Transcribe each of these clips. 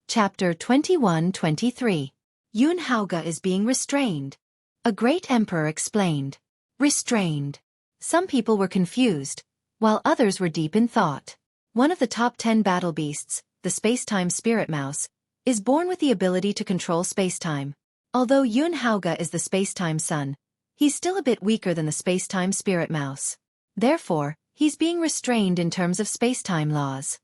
Chapter 21-23. Yun Haoge is being restrained. A great emperor explained. Restrained. Some people were confused, while others were deep in thought. One of the top 10 battle beasts, the space-time spirit mouse, is born with the ability to control space-time. Although Yun Haoge is the space-time son, he's still a bit weaker than the space-time spirit mouse. Therefore, he's being restrained in terms of space-time laws.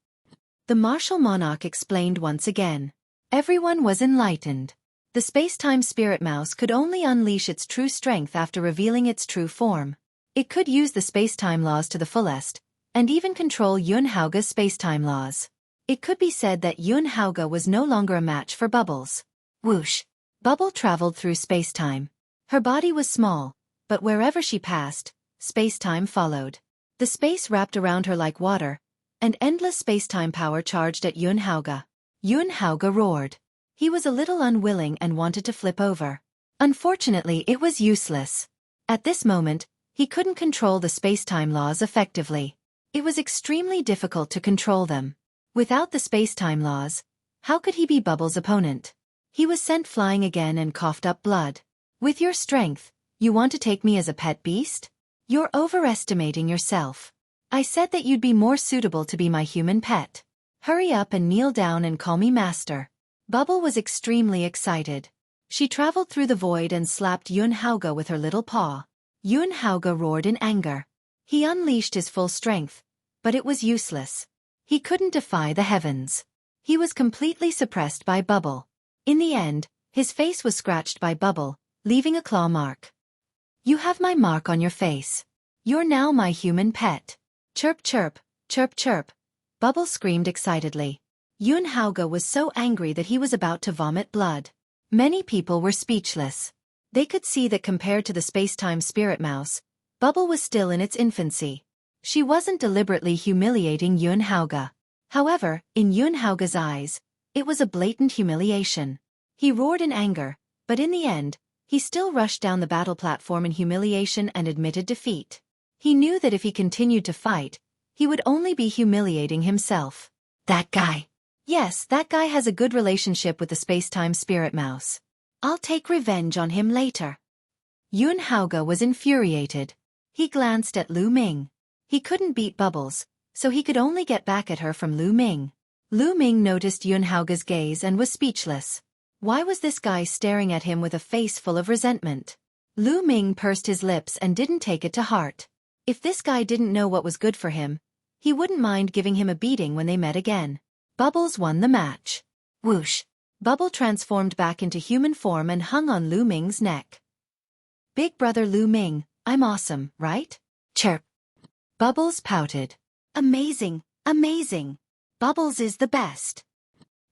The martial monarch explained once again. Everyone was enlightened. The space-time spirit mouse could only unleash its true strength after revealing its true form. It could use the space-time laws to the fullest, and even control Yun Haoge's space-time laws. It could be said that Yun Haoge was no longer a match for Bubbles. Whoosh! Bubble traveled through space-time. Her body was small, but wherever she passed, space-time followed. The space wrapped around her like water, and endless space-time power charged at Yun Haoge. Yun Haoge roared. He was a little unwilling and wanted to flip over. Unfortunately, it was useless. At this moment, he couldn't control the space-time laws effectively. It was extremely difficult to control them. Without the space-time laws, how could he be Bubbles' opponent? He was sent flying again and coughed up blood. With your strength, you want to take me as a pet beast? You're overestimating yourself. I said that you'd be more suitable to be my human pet. Hurry up and kneel down and call me master. Bubble was extremely excited. She traveled through the void and slapped Yun Haoge with her little paw. Yun Haoge roared in anger. He unleashed his full strength, but it was useless. He couldn't defy the heavens. He was completely suppressed by Bubble. In the end, his face was scratched by Bubble, leaving a claw mark. You have my mark on your face. You're now my human pet. Chirp chirp, chirp chirp. Bubble screamed excitedly. Yun Haoge was so angry that he was about to vomit blood. Many people were speechless. They could see that compared to the space-time spirit mouse, Bubble was still in its infancy. She wasn't deliberately humiliating Yun Haoge. However, in Yun Haoge's eyes, it was a blatant humiliation. He roared in anger, but in the end, he still rushed down the battle platform in humiliation and admitted defeat. He knew that if he continued to fight, he would only be humiliating himself. That guy. Yes, that guy has a good relationship with the space-time spirit mouse. I'll take revenge on him later. Yun Haoge was infuriated. He glanced at Lu Ming. He couldn't beat Bubbles, so he could only get back at her from Lu Ming. Lu Ming noticed Yun Haoge's gaze and was speechless. Why was this guy staring at him with a face full of resentment? Lu Ming pursed his lips and didn't take it to heart. If this guy didn't know what was good for him, he wouldn't mind giving him a beating when they met again. Bubbles won the match. Whoosh! Bubble transformed back into human form and hung on Lu Ming's neck. Big brother Lu Ming, I'm awesome, right? Chirp. Bubbles pouted. Amazing, amazing. Bubbles is the best.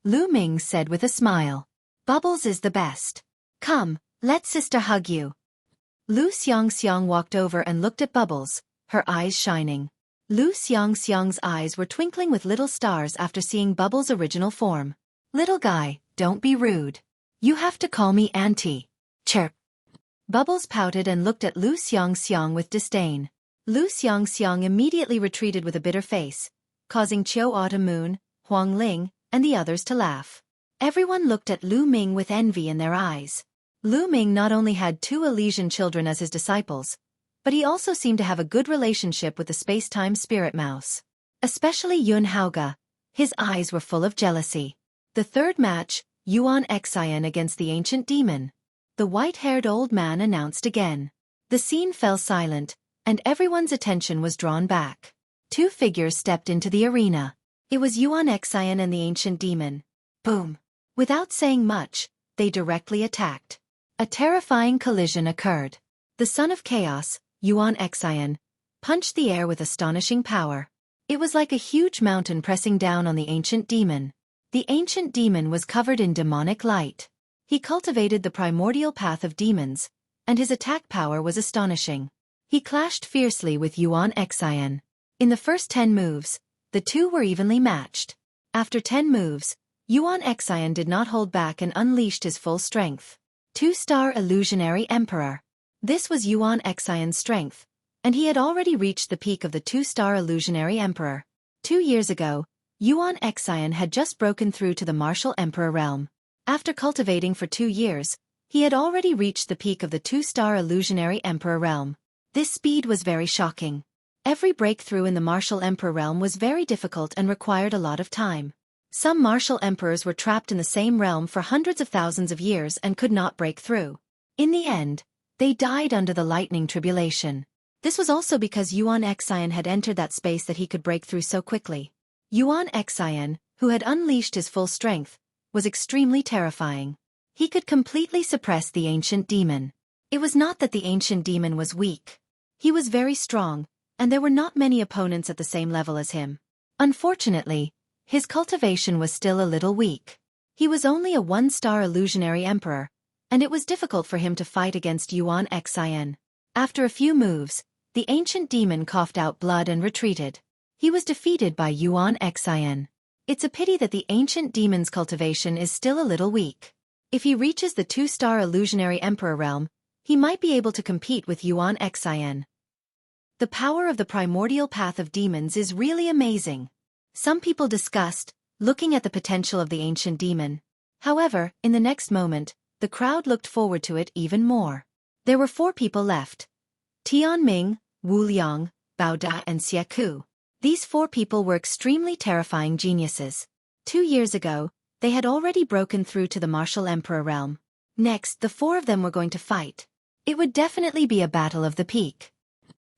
Lu Ming said with a smile. Bubbles is the best. Come, let sister hug you. Lu Xiangxiang walked over and looked at Bubbles, her eyes shining. Lu Xiangxiang's eyes were twinkling with little stars after seeing Bubbles' original form. Little guy, don't be rude. You have to call me auntie. Chirp. Bubbles pouted and looked at Lu Xiangxiang with disdain. Lu Xiangxiang immediately retreated with a bitter face, causing Qiu Autumn Moon, Huang Ling, and the others to laugh. Everyone looked at Lu Ming with envy in their eyes. Lu Ming not only had 2 Elysian children as his disciples, but he also seemed to have a good relationship with the space-time spirit mouse. Especially Yun Haoge. His eyes were full of jealousy. The third match, Yuan Xian against the ancient demon. The white-haired old man announced again. The scene fell silent, and everyone's attention was drawn back. 2 figures stepped into the arena. It was Yuan Xian and the ancient demon. Boom! Without saying much, they directly attacked. A terrifying collision occurred. The son of chaos, Yuan Xian, punched the air with astonishing power. It was like a huge mountain pressing down on the ancient demon. The ancient demon was covered in demonic light. He cultivated the primordial path of demons, and his attack power was astonishing. He clashed fiercely with Yuan Xian. In the first 10 moves, the two were evenly matched. After 10 moves, Yuan Xian did not hold back and unleashed his full strength. 2-star illusionary emperor. This was Yuan Xian's strength, and he had already reached the peak of the 2-star illusionary emperor. 2 years ago, Yuan Xian had just broken through to the martial emperor realm. After cultivating for 2 years, he had already reached the peak of the 2-star illusionary emperor realm. This speed was very shocking. Every breakthrough in the martial emperor realm was very difficult and required a lot of time. Some martial emperors were trapped in the same realm for hundreds of thousands of years and could not break through. In the end, they died under the lightning tribulation. This was also because Yuan Xian had entered that space that he could break through so quickly. Yuan Xian, who had unleashed his full strength, was extremely terrifying. He could completely suppress the ancient demon. It was not that the ancient demon was weak. He was very strong, and there were not many opponents at the same level as him. Unfortunately, his cultivation was still a little weak. He was only a 1-star illusionary emperor, and it was difficult for him to fight against Yuan Xian. After a few moves, the ancient demon coughed out blood and retreated. He was defeated by Yuan Xian. It's a pity that the ancient demon's cultivation is still a little weak. If he reaches the 2-star illusionary emperor realm, he might be able to compete with Yuan Xian. The power of the primordial path of demons is really amazing. Some people discussed, looking at the potential of the ancient demon. However, in the next moment, the crowd looked forward to it even more. There were 4 people left: Tianming, Wu Liang, Bao Da and Xueqi. These 4 people were extremely terrifying geniuses. 2 years ago, they had already broken through to the martial emperor realm. Next, the 4 of them were going to fight. It would definitely be a battle of the peak.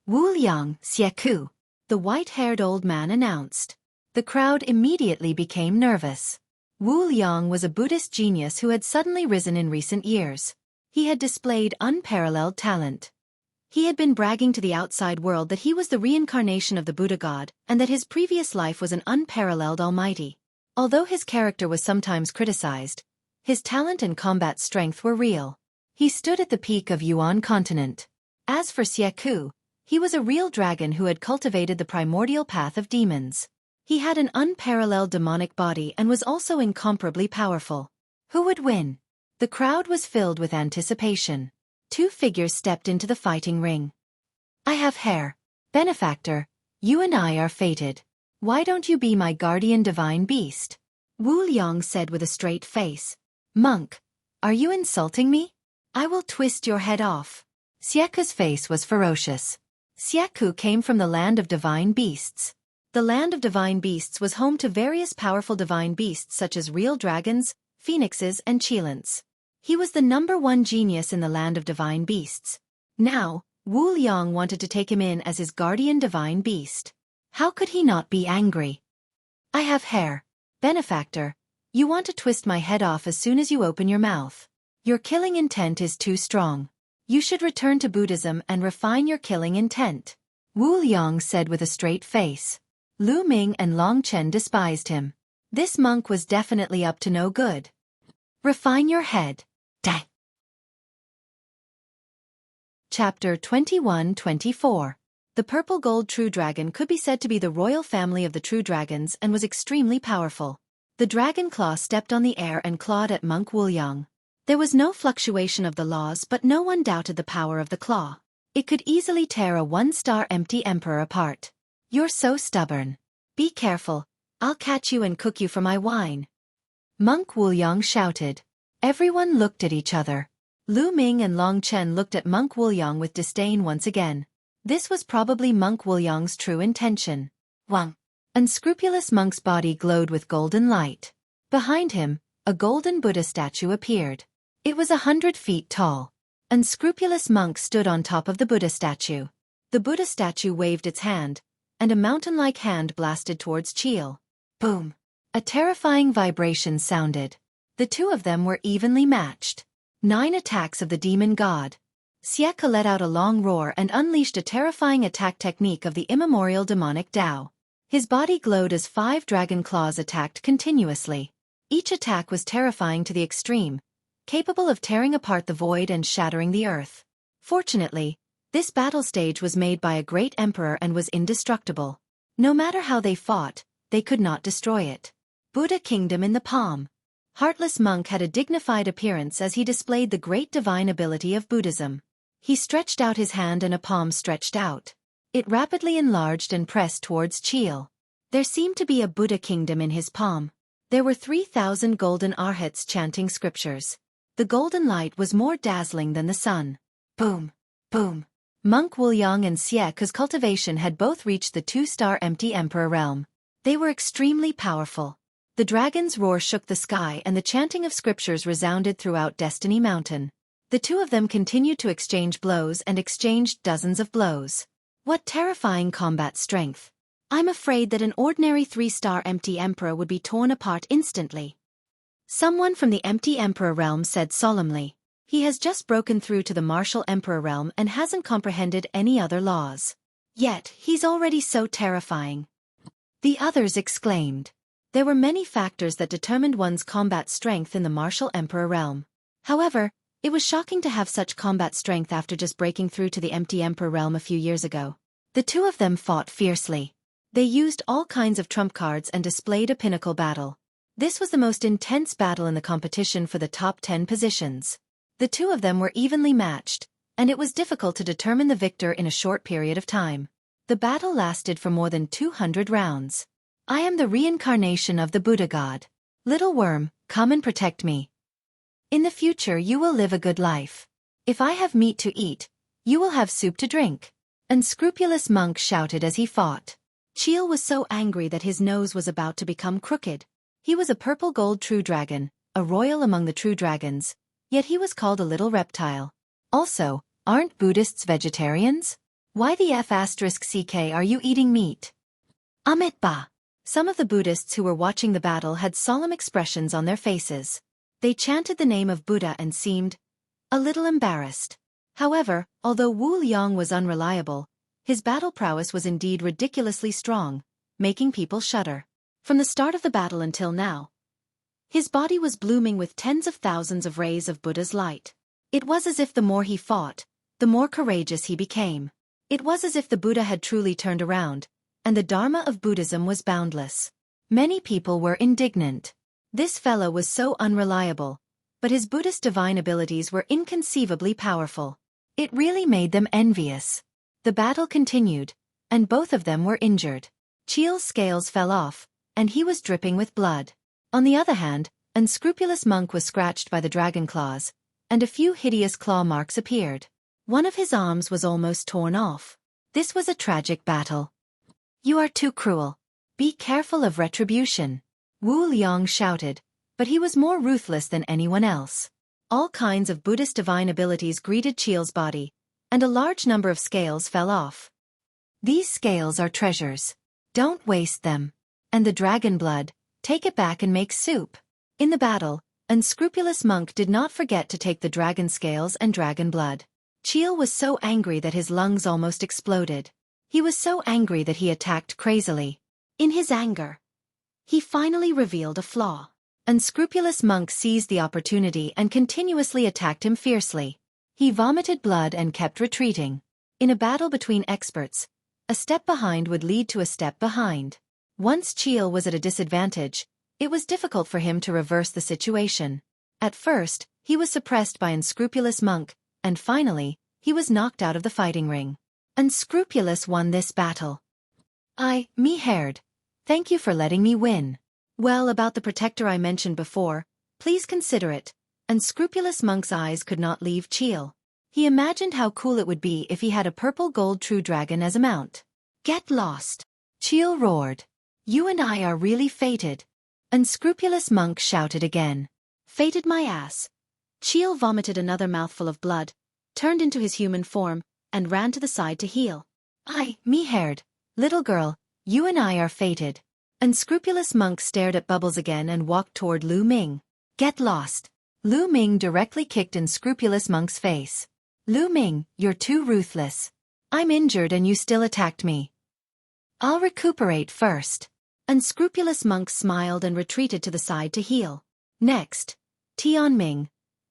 Wu Liang, Xueqi, the white-haired old man announced. The crowd immediately became nervous. Wu Liang was a Buddhist genius who had suddenly risen in recent years. He had displayed unparalleled talent. He had been bragging to the outside world that he was the reincarnation of the Buddha God and that his previous life was an unparalleled almighty. Although his character was sometimes criticized, his talent and combat strength were real. He stood at the peak of Yuan continent. As for Xueqi, he was a real dragon who had cultivated the primordial path of demons. He had an unparalleled demonic body and was also incomparably powerful. Who would win? The crowd was filled with anticipation. 2 figures stepped into the fighting ring. I have hair. Benefactor, you and I are fated. Why don't you be my guardian divine beast? Wu Liang said with a straight face. Monk, are you insulting me? I will twist your head off. Xueqi's face was ferocious. Xueqi came from the land of divine beasts. The land of divine beasts was home to various powerful divine beasts such as real dragons, phoenixes and cheilants. He was the #1 genius in the land of divine beasts. Now, Wu Liang wanted to take him in as his guardian divine beast. How could he not be angry? I have hair. Benefactor, you want to twist my head off as soon as you open your mouth. Your killing intent is too strong. You should return to Buddhism and refine your killing intent. Wu Liang said with a straight face. Lu Ming and Long Chen despised him. This monk was definitely up to no good. Refine your head. Dang. Chapter 21-24. The purple gold true dragon could be said to be the royal family of the true dragons and was extremely powerful. The dragon claw stepped on the air and clawed at Monk Wu Liang. There was no fluctuation of the laws, but no one doubted the power of the claw. It could easily tear a 1-star empty emperor apart. You're so stubborn. Be careful, I'll catch you and cook you for my wine. Monk Wu Liang shouted. Everyone looked at each other. Lu Ming and Long Chen looked at Monk Wu Liang with disdain once again. This was probably Monk Wu Liang's true intention. Wang. Unscrupulous monk's body glowed with golden light. Behind him, a golden Buddha statue appeared. It was 100 feet tall. Unscrupulous monk stood on top of the Buddha statue. The Buddha statue waved its hand, and a mountain-like hand blasted towards Chil. Boom! A terrifying vibration sounded. The 2 of them were evenly matched. 9 attacks of the demon god. Xueqi let out a long roar and unleashed a terrifying attack technique of the immemorial demonic Tao. His body glowed as 5 dragon claws attacked continuously. Each attack was terrifying to the extreme, capable of tearing apart the void and shattering the earth. Fortunately, this battle stage was made by a great emperor and was indestructible. No matter how they fought, they could not destroy it. Buddha Kingdom in the palm. Heartless monk had a dignified appearance as he displayed the great divine ability of Buddhism. He stretched out his hand and a palm stretched out. It rapidly enlarged and pressed towards Chil. There seemed to be a Buddha kingdom in his palm. There were 3,000 golden arhats chanting scriptures. The golden light was more dazzling than the sun. Boom! Boom! Monk Wuliang and Xueqi's cultivation had both reached the 2-star empty emperor realm. They were extremely powerful. The dragon's roar shook the sky and the chanting of scriptures resounded throughout Destiny Mountain. The two of them continued to exchange blows and exchanged dozens of blows. What terrifying combat strength! I'm afraid that an ordinary 3-star empty emperor would be torn apart instantly. Someone from the empty emperor realm said solemnly. He has just broken through to the martial emperor realm and hasn't comprehended any other laws. Yet, he's already so terrifying. The others exclaimed. There were many factors that determined one's combat strength in the martial emperor realm. However, it was shocking to have such combat strength after just breaking through to the empty emperor realm a few years ago. The two of them fought fiercely. They used all kinds of trump cards and displayed a pinnacle battle. This was the most intense battle in the competition for the top 10 positions. The two of them were evenly matched, and it was difficult to determine the victor in a short period of time. The battle lasted for more than 200 rounds. I am the reincarnation of the Buddha God. Little worm, come and protect me. In the future you will live a good life. If I have meat to eat, you will have soup to drink. Unscrupulous monk shouted as he fought. Cheel was so angry that his nose was about to become crooked. He was a purple gold true dragon, a royal among the true dragons, yet he was called a little reptile. Also, aren't Buddhists vegetarians? Why the F***ck are you eating meat? Amit ba. Some of the Buddhists who were watching the battle had solemn expressions on their faces. They chanted the name of Buddha and seemed a little embarrassed. However, although Wu Liang was unreliable, his battle prowess was indeed ridiculously strong, making people shudder. From the start of the battle until now, his body was blooming with tens of thousands of rays of Buddha's light. It was as if the more he fought, the more courageous he became. It was as if the Buddha had truly turned around, and the Dharma of Buddhism was boundless. Many people were indignant. This fellow was so unreliable, but his Buddhist divine abilities were inconceivably powerful. It really made them envious. The battle continued, and both of them were injured. Cheel's scales fell off, and he was dripping with blood. On the other hand, unscrupulous monk was scratched by the dragon claws, and a few hideous claw marks appeared. One of his arms was almost torn off. This was a tragic battle. You are too cruel. Be careful of retribution. Wu Liang shouted, but he was more ruthless than anyone else. All kinds of Buddhist divine abilities greeted Cheel's body, and a large number of scales fell off. These scales are treasures. Don't waste them. And the dragon blood, take it back and make soup. In the battle, unscrupulous monk did not forget to take the dragon scales and dragon blood. Cheel was so angry that his lungs almost exploded. He was so angry that he attacked crazily. In his anger, he finally revealed a flaw. Unscrupulous monk seized the opportunity and continuously attacked him fiercely. He vomited blood and kept retreating. In a battle between experts, a step behind would lead to a step behind. Once Cheel was at a disadvantage, it was difficult for him to reverse the situation. At first, he was suppressed by unscrupulous monk, and finally, he was knocked out of the fighting ring. Unscrupulous won this battle. Me haired. Thank you for letting me win. Well, about the protector I mentioned before, please consider it. Unscrupulous monk's eyes could not leave Cheel. He imagined how cool it would be if he had a purple gold true dragon as a mount. Get lost. Cheel roared. You and I are really fated. Unscrupulous monk shouted again. Fated my ass. Cheel vomited another mouthful of blood, turned into his human form, and ran to the side to heal. Me haired. Little girl, you and I are fated. Unscrupulous monk stared at Bubbles again and walked toward Lu Ming. Get lost. Lu Ming directly kicked unscrupulous monk's face. Lu Ming, you're too ruthless. I'm injured and you still attacked me. I'll recuperate first. Unscrupulous monk smiled and retreated to the side to heal. Next, Tianming.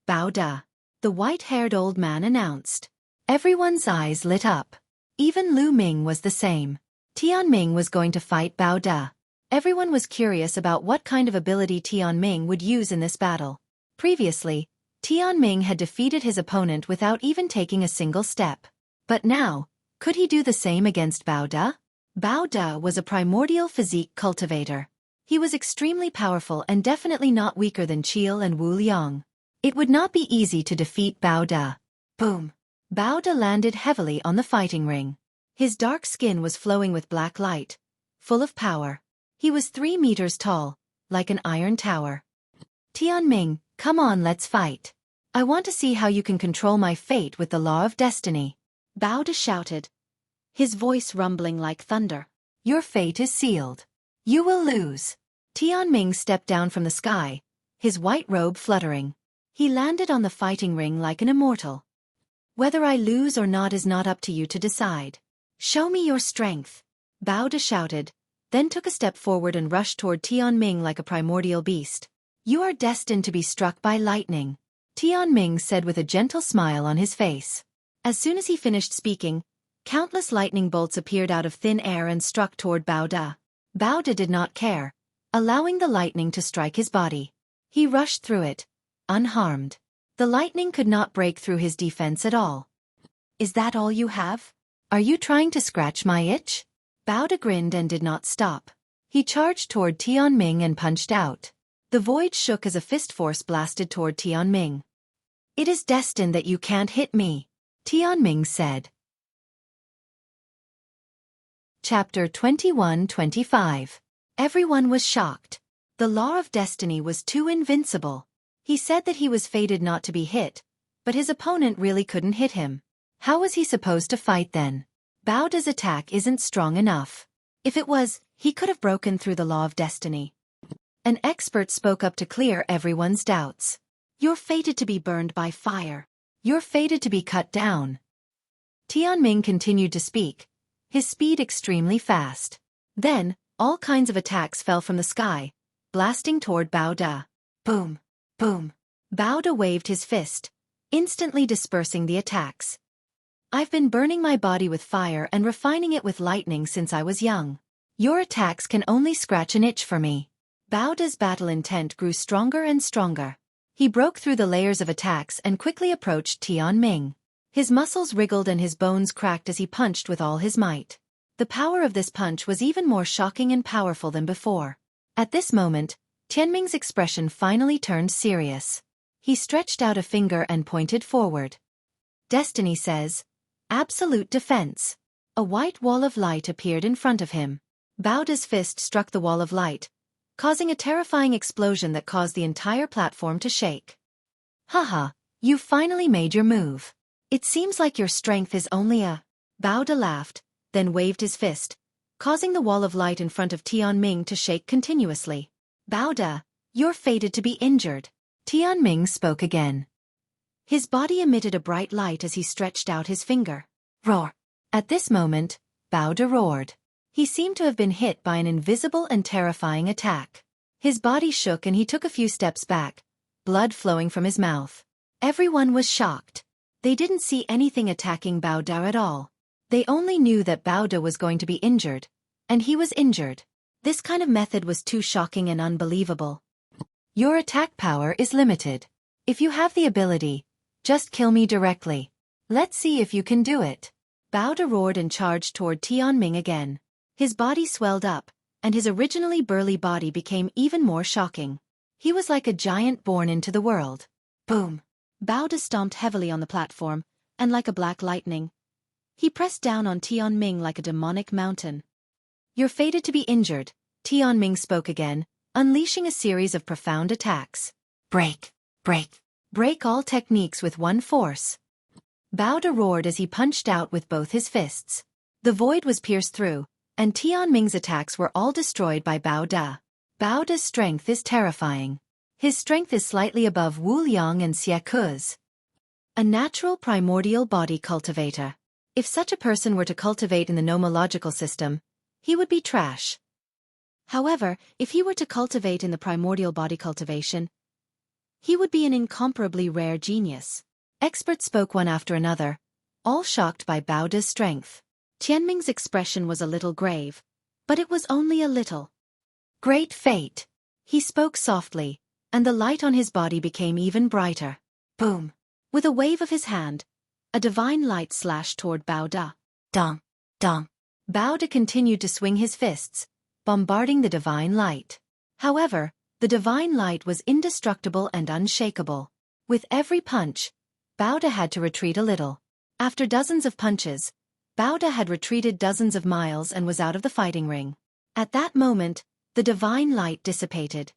Bao Da. The white-haired old man announced. Everyone's eyes lit up. Even Lu Ming was the same. Tianming was going to fight Bao Da. Everyone was curious about what kind of ability Tianming would use in this battle. Previously, Tianming had defeated his opponent without even taking a single step. But now, could he do the same against Bao Da? Bao De was a primordial physique cultivator. He was extremely powerful and definitely not weaker than Qil and Wu Liang. It would not be easy to defeat Bao De. Boom! Bao De landed heavily on the fighting ring. His dark skin was flowing with black light, full of power. He was 3 meters tall, like an iron tower. Tianming, come on, let's fight. I want to see how you can control my fate with the law of destiny. Bao De shouted, his voice rumbling like thunder. Your fate is sealed. You will lose. Tianming stepped down from the sky, his white robe fluttering. He landed on the fighting ring like an immortal. Whether I lose or not is not up to you to decide. Show me your strength. Bao De shouted, then took a step forward and rushed toward Tianming like a primordial beast. You are destined to be struck by lightning, Tianming said with a gentle smile on his face. As soon as he finished speaking, countless lightning bolts appeared out of thin air and struck toward Bao De. Bao De did not care, allowing the lightning to strike his body. He rushed through it, unharmed. The lightning could not break through his defense at all. Is that all you have? Are you trying to scratch my itch? Bao De grinned and did not stop. He charged toward Tianming and punched out. The void shook as a fist force blasted toward Tianming. It is destined that you can't hit me, Tianming said. Chapter 21-25. Everyone was shocked. The law of destiny was too invincible. He said that he was fated not to be hit, but his opponent really couldn't hit him. How was he supposed to fight then? Bao De's attack isn't strong enough. If it was, he could have broken through the law of destiny. An expert spoke up to clear everyone's doubts. You're fated to be burned by fire. You're fated to be cut down. Tianming continued to speak, his speed extremely fast. Then, all kinds of attacks fell from the sky, blasting toward Bao De. Boom! Boom! Bao De waved his fist, instantly dispersing the attacks. I've been burning my body with fire and refining it with lightning since I was young. Your attacks can only scratch an itch for me. Bao De's battle intent grew stronger and stronger. He broke through the layers of attacks and quickly approached Tianming. His muscles wriggled and his bones cracked as he punched with all his might. The power of this punch was even more shocking and powerful than before. At this moment, Tianming's expression finally turned serious. He stretched out a finger and pointed forward. Destiny says, absolute defense. A white wall of light appeared in front of him. Bao De's fist struck the wall of light, causing a terrifying explosion that caused the entire platform to shake. Haha, you finally made your move. It seems like your strength is only a... Bao De laughed, then waved his fist, causing the wall of light in front of Tianming to shake continuously. Bao De, you're fated to be injured. Tianming spoke again. His body emitted a bright light as he stretched out his finger. Roar! At this moment, Bao De roared. He seemed to have been hit by an invisible and terrifying attack. His body shook and he took a few steps back, blood flowing from his mouth. Everyone was shocked. They didn't see anything attacking Bao De at all. They only knew that Bao De was going to be injured, and he was injured. This kind of method was too shocking and unbelievable. Your attack power is limited. If you have the ability, just kill me directly. Let's see if you can do it. Bao De roared and charged toward Tianming again. His body swelled up, and his originally burly body became even more shocking. He was like a giant born into the world. Boom! Bao De stomped heavily on the platform, and like a black lightning, he pressed down on Tianming like a demonic mountain. You're fated to be injured, Tianming spoke again, unleashing a series of profound attacks. Break! Break! Break all techniques with one force. Bao De roared as he punched out with both his fists. The void was pierced through, and Tianming's attacks were all destroyed by Bao De. Bao De's strength is terrifying. His strength is slightly above Wu Liang and Xueqi's. A natural primordial body cultivator. If such a person were to cultivate in the nomological system, he would be trash. However, if he were to cultivate in the primordial body cultivation, he would be an incomparably rare genius. Experts spoke one after another, all shocked by Bao De's strength. Tianming's expression was a little grave, but it was only a little. Great fate! He spoke softly, and the light on his body became even brighter. Boom! With a wave of his hand, a divine light slashed toward Bao De. Dong! Dong! Bao De continued to swing his fists, bombarding the divine light. However, the divine light was indestructible and unshakable. With every punch, Bao De had to retreat a little. After dozens of punches, Bao De had retreated dozens of miles and was out of the fighting ring. At that moment, the divine light dissipated.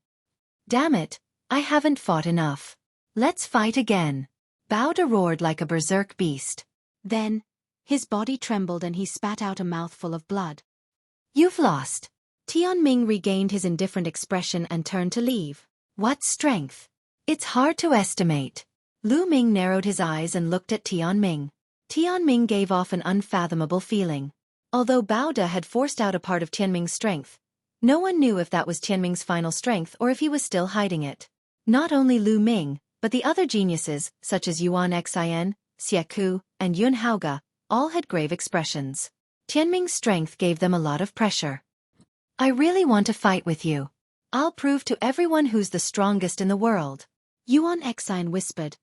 Damn it, I haven't fought enough. Let's fight again. Bao De roared like a berserk beast. Then, his body trembled and he spat out a mouthful of blood. You've lost. Tianming regained his indifferent expression and turned to leave. What strength? It's hard to estimate. Lu Ming narrowed his eyes and looked at Tianming. Tianming gave off an unfathomable feeling. Although Bao De had forced out a part of Tianming's strength, no one knew if that was Tianming's final strength or if he was still hiding it. Not only Lu Ming, but the other geniuses, such as Yuan Xin, Xueqi, and Yun Haoge, all had grave expressions. Tianming's strength gave them a lot of pressure. I really want to fight with you. I'll prove to everyone who's the strongest in the world. Yuan Xin whispered,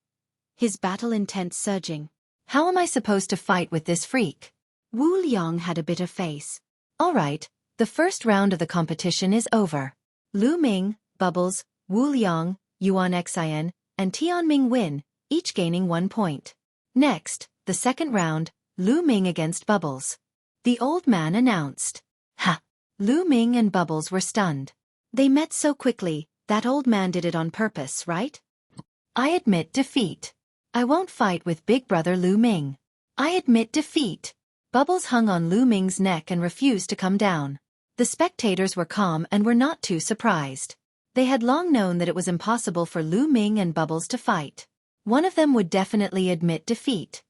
his battle intent surging. How am I supposed to fight with this freak? Wu Liang had a bitter face. All right, the first round of the competition is over. Lu Ming, Bubbles, Wu Liang, Yuan Xin, and Tianming win, each gaining 1 point. Next, the second round, Lu Ming against Bubbles. The old man announced. Ha! Lu Ming and Bubbles were stunned. They met so quickly, that old man did it on purpose, right? I admit defeat. I won't fight with big brother Lu Ming. I admit defeat. Bubbles hung on Lu Ming's neck and refused to come down. The spectators were calm and were not too surprised. They had long known that it was impossible for Lu Ming and Bubbles to fight. One of them would definitely admit defeat.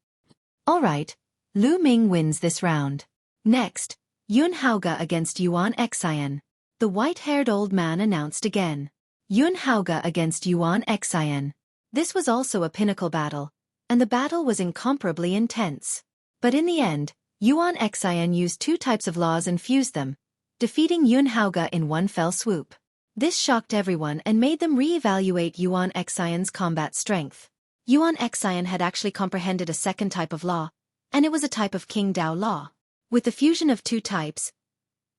All right, Lu Ming wins this round. Next, Yun Haoge against Yuan Xin. The white-haired old man announced again. Yun Haoge against Yuan Xin. This was also a pinnacle battle, and the battle was incomparably intense. But in the end, Yuan Xin used 2 types of laws and fused them, defeating Yun Haoge in one fell swoop. This shocked everyone and made them re-evaluate Yuan Xion's combat strength. Yuan Xin had actually comprehended a second type of law, and it was a type of King Dao law. With the fusion of 2 types,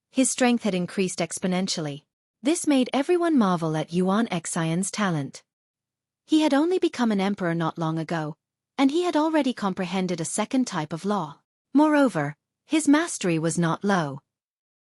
his strength had increased exponentially. This made everyone marvel at Yuan Xion's talent. He had only become an emperor not long ago, and he had already comprehended a second type of law. Moreover, his mastery was not low.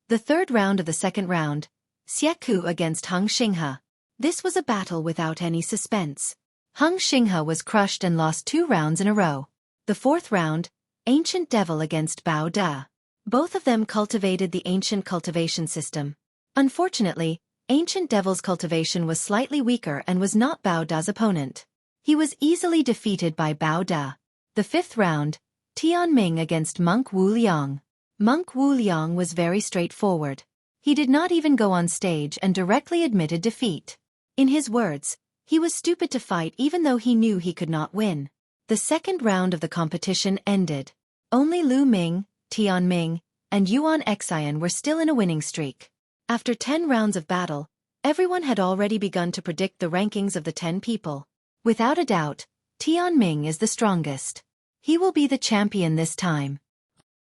The third round of the second round, Xueqi against Heng Xinghe. This was a battle without any suspense. Heng Xinghe was crushed and lost 2 rounds in a row. The fourth round, Ancient Devil against Bao De. Both of them cultivated the ancient cultivation system. Unfortunately, Ancient Devil's cultivation was slightly weaker and was not Bao De's opponent. He was easily defeated by Bao De. The fifth round, Tianming against Monk Wu Liang. Monk Wu Liang was very straightforward. He did not even go on stage and directly admitted defeat. In his words, he was stupid to fight even though he knew he could not win. The second round of the competition ended. Only Lu Ming, Tianming, and Yuan Xin were still in a winning streak. After 10 rounds of battle, everyone had already begun to predict the rankings of the 10 people. Without a doubt, Tianming is the strongest. He will be the champion this time.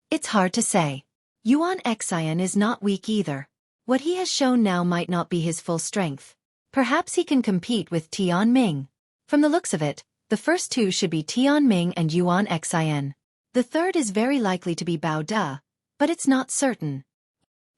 It's hard to say. Yuan Xin is not weak either. What he has shown now might not be his full strength. Perhaps he can compete with Tianming. From the looks of it, the first 2 should be Tianming and Yuan Xin. The third is very likely to be Bao De, but it's not certain.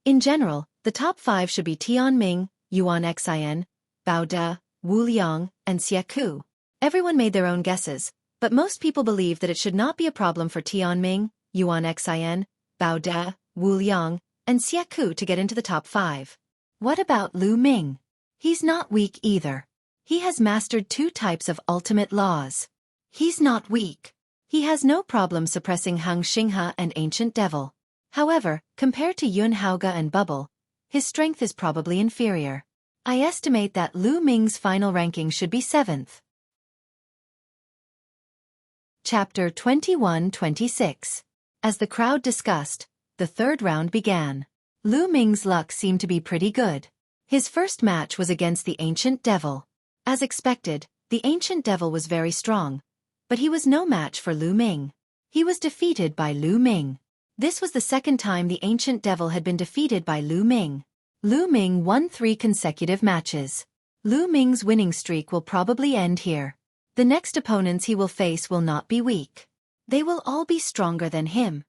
In general, the top 5 should be Tianming, Yuan Xin, Bao De, Wu Liang, and Xueqi. Everyone made their own guesses, but most people believe that it should not be a problem for Tianming, Yuan Xin, Bao De, Wu Liang, and Xueqi to get into the top 5. What about Lu Ming? He's not weak either. He has mastered 2 types of ultimate laws. He's not weak. He has no problem suppressing Heng Xinghe and Ancient Devil. However, compared to Yun Haoge and Bubble, his strength is probably inferior. I estimate that Lu Ming's final ranking should be 7th. Chapter 21-26. As the crowd discussed, the third round began. Lu Ming's luck seemed to be pretty good. His first match was against the Ancient Devil. As expected, the Ancient Devil was very strong, but he was no match for Lu Ming. He was defeated by Lu Ming. This was the second time the ancient devil had been defeated by Lu Ming. Lu Ming won 3 consecutive matches. Lu Ming's winning streak will probably end here. The next opponents he will face will not be weak. They will all be stronger than him.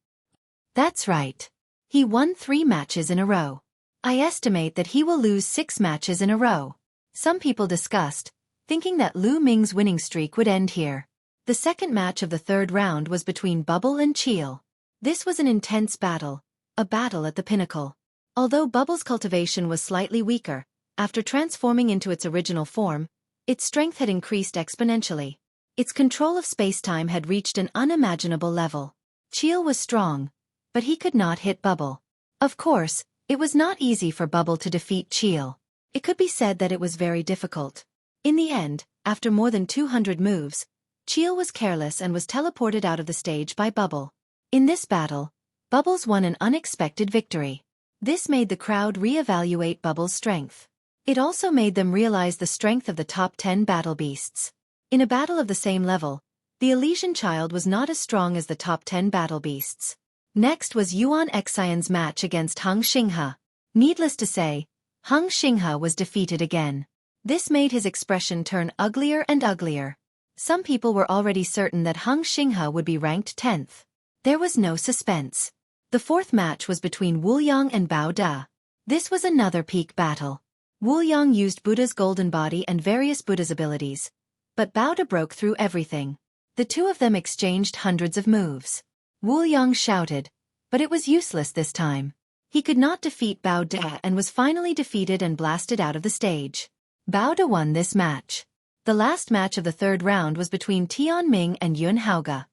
That's right. He won 3 matches in a row. I estimate that he will lose 6 matches in a row. Some people discussed, thinking that Lu Ming's winning streak would end here. The second match of the third round was between Bubble and Cheel. This was an intense battle, a battle at the pinnacle. Although Bubble's cultivation was slightly weaker, after transforming into its original form, its strength had increased exponentially. Its control of space-time had reached an unimaginable level. Cheel was strong, but he could not hit Bubble. Of course, it was not easy for Bubble to defeat Cheel. It could be said that it was very difficult. In the end, after more than 200 moves, Cheel was careless and was teleported out of the stage by Bubble. In this battle, Bubbles won an unexpected victory. This made the crowd re-evaluate Bubble's strength. It also made them realize the strength of the top 10 battle beasts. In a battle of the same level, the Elysian Child was not as strong as the top 10 battle beasts. Next was Yuan Xian's match against Hung Xinghe. Needless to say, Hung Xinghe was defeated again. This made his expression turn uglier and uglier. Some people were already certain that Hung Xinghe would be ranked 10th. There was no suspense. The fourth match was between Wu Yang and Bao De. This was another peak battle. Wu Yang used Buddha's golden body and various Buddha's abilities, but Bao De broke through everything. The two of them exchanged hundreds of moves. Wu Yang shouted, but it was useless this time. He could not defeat Bao De and was finally defeated and blasted out of the stage. Bao De won this match. The last match of the third round was between Tian Ming and Yun Haoge.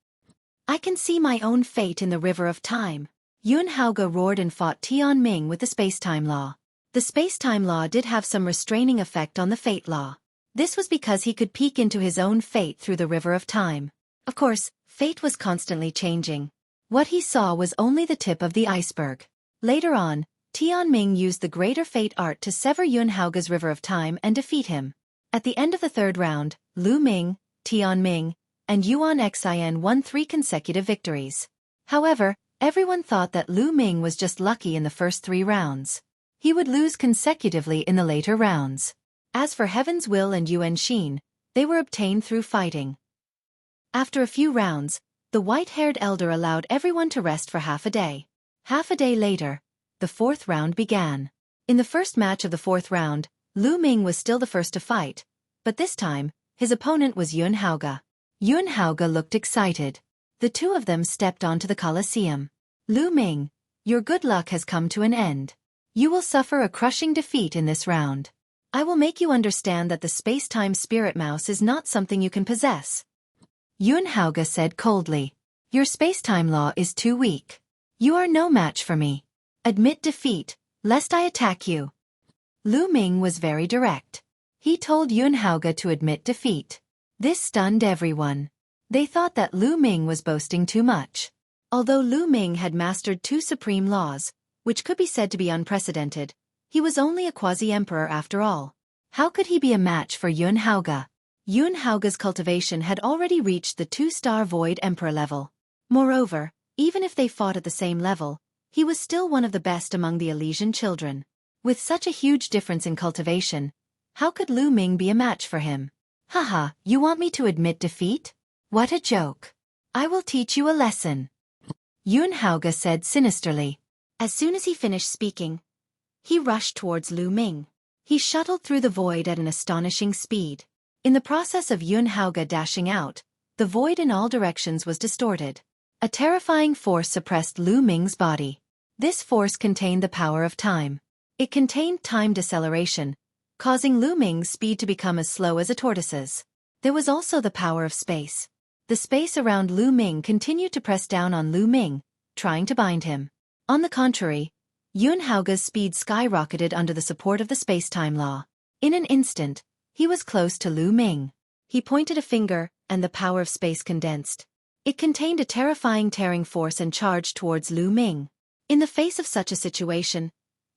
I can see my own fate in the river of time. Yun Haoge roared and fought Tian Ming with the space-time law. The space-time law did have some restraining effect on the fate law. This was because he could peek into his own fate through the river of time. Of course, fate was constantly changing. What he saw was only the tip of the iceberg. Later on, Tian Ming used the greater fate art to sever Yun Haoge's river of time and defeat him. At the end of the third round, Lu Ming, Tian Ming, and Yuan Xian won 3 consecutive victories. However, everyone thought that Lu Ming was just lucky in the first 3 rounds. He would lose consecutively in the later rounds. As for Heaven's Will and Yuan Xin, they were obtained through fighting. After a few rounds, the white-haired elder allowed everyone to rest for half a day. Half a day later, the fourth round began. In the first match of the fourth round, Lu Ming was still the first to fight, but this time, his opponent was Yun Haoge. Yun Haoge looked excited. The two of them stepped onto the Colosseum. Lu Ming, your good luck has come to an end. You will suffer a crushing defeat in this round. I will make you understand that the space-time spirit mouse is not something you can possess. Yun Haoge said coldly. Your space-time law is too weak. You are no match for me. Admit defeat, lest I attack you. Lu Ming was very direct. He told Yun Haoge to admit defeat. This stunned everyone. They thought that Lu Ming was boasting too much. Although Lu Ming had mastered 2 supreme laws, which could be said to be unprecedented, he was only a quasi-emperor after all. How could he be a match for Yun Haoge? Yun Haoge's cultivation had already reached the 2-star Void Emperor level. Moreover, even if they fought at the same level, he was still one of the best among the Elysian children. With such a huge difference in cultivation, how could Lu Ming be a match for him? Haha, you want me to admit defeat? What a joke. I will teach you a lesson. Yun Haoge said sinisterly. As soon as he finished speaking, he rushed towards Lu Ming. He shuttled through the void at an astonishing speed. In the process of Yun Haoge dashing out, the void in all directions was distorted. A terrifying force suppressed Lu Ming's body. This force contained the power of time. It contained time deceleration, causing Lu Ming's speed to become as slow as a tortoise's. There was also the power of space. The space around Lu Ming continued to press down on Lu Ming, trying to bind him. On the contrary, Yun Haoge's speed skyrocketed under the support of the space-time law. In an instant, he was close to Lu Ming. He pointed a finger, and the power of space condensed. It contained a terrifying tearing force and charged towards Lu Ming. In the face of such a situation,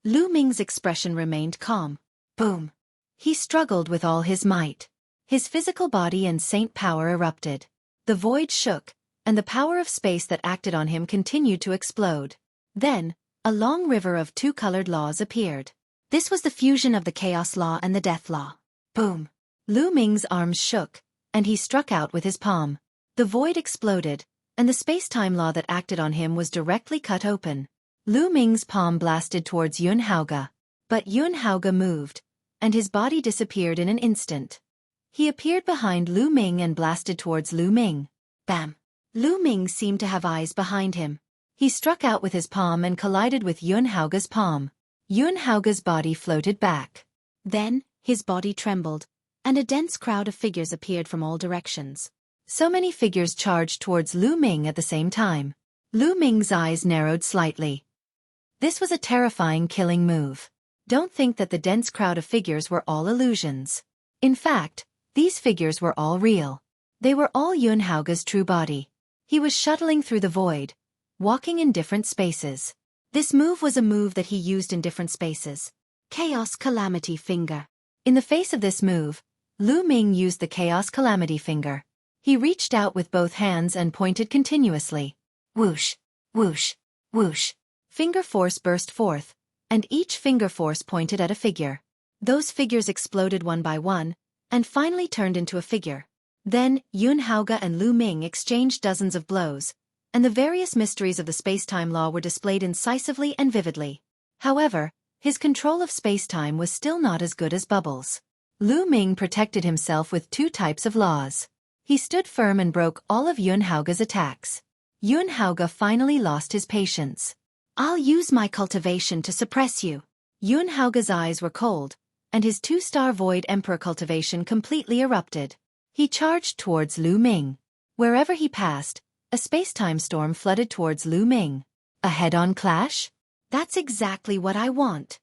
Lu Ming's expression remained calm. Boom! He struggled with all his might. His physical body and saint power erupted. The void shook, and the power of space that acted on him continued to explode. Then, a long river of two-colored laws appeared. This was the fusion of the Chaos Law and the Death Law. Boom! Lu Ming's arms shook, and he struck out with his palm. The void exploded, and the space-time law that acted on him was directly cut open. Lu Ming's palm blasted towards Yun Haoge. But Yun Haoge moved, and his body disappeared in an instant. He appeared behind Lu Ming and blasted towards Lu Ming. Bam! Lu Ming seemed to have eyes behind him. He struck out with his palm and collided with Yun Haoge's palm. Yun Haoge's body floated back. Then, his body trembled, and a dense crowd of figures appeared from all directions. So many figures charged towards Lu Ming at the same time. Lu Ming's eyes narrowed slightly. This was a terrifying killing move. Don't think that the dense crowd of figures were all illusions. In fact, these figures were all real. They were all Yun Haoge's true body. He was shuttling through the void, walking in different spaces. This move was a move that he used in different spaces. Chaos Calamity Finger. In the face of this move, Lu Ming used the Chaos Calamity Finger. He reached out with both hands and pointed continuously. Whoosh, whoosh, whoosh. Finger force burst forth, and each finger force pointed at a figure. Those figures exploded one by one, and finally turned into a figure. Then, Yun Haoge and Lu Ming exchanged dozens of blows, and the various mysteries of the space-time law were displayed incisively and vividly. However, his control of space-time was still not as good as Bubbles. Lu Ming protected himself with two types of laws. He stood firm and broke all of Yun Haoge's attacks. Yun Haoge finally lost his patience. I'll use my cultivation to suppress you. Yun Haoge's eyes were cold, and his two-star Void Emperor cultivation completely erupted. He charged towards Lu Ming. Wherever he passed, a space-time storm flooded towards Lu Ming. A head-on clash? That's exactly what I want.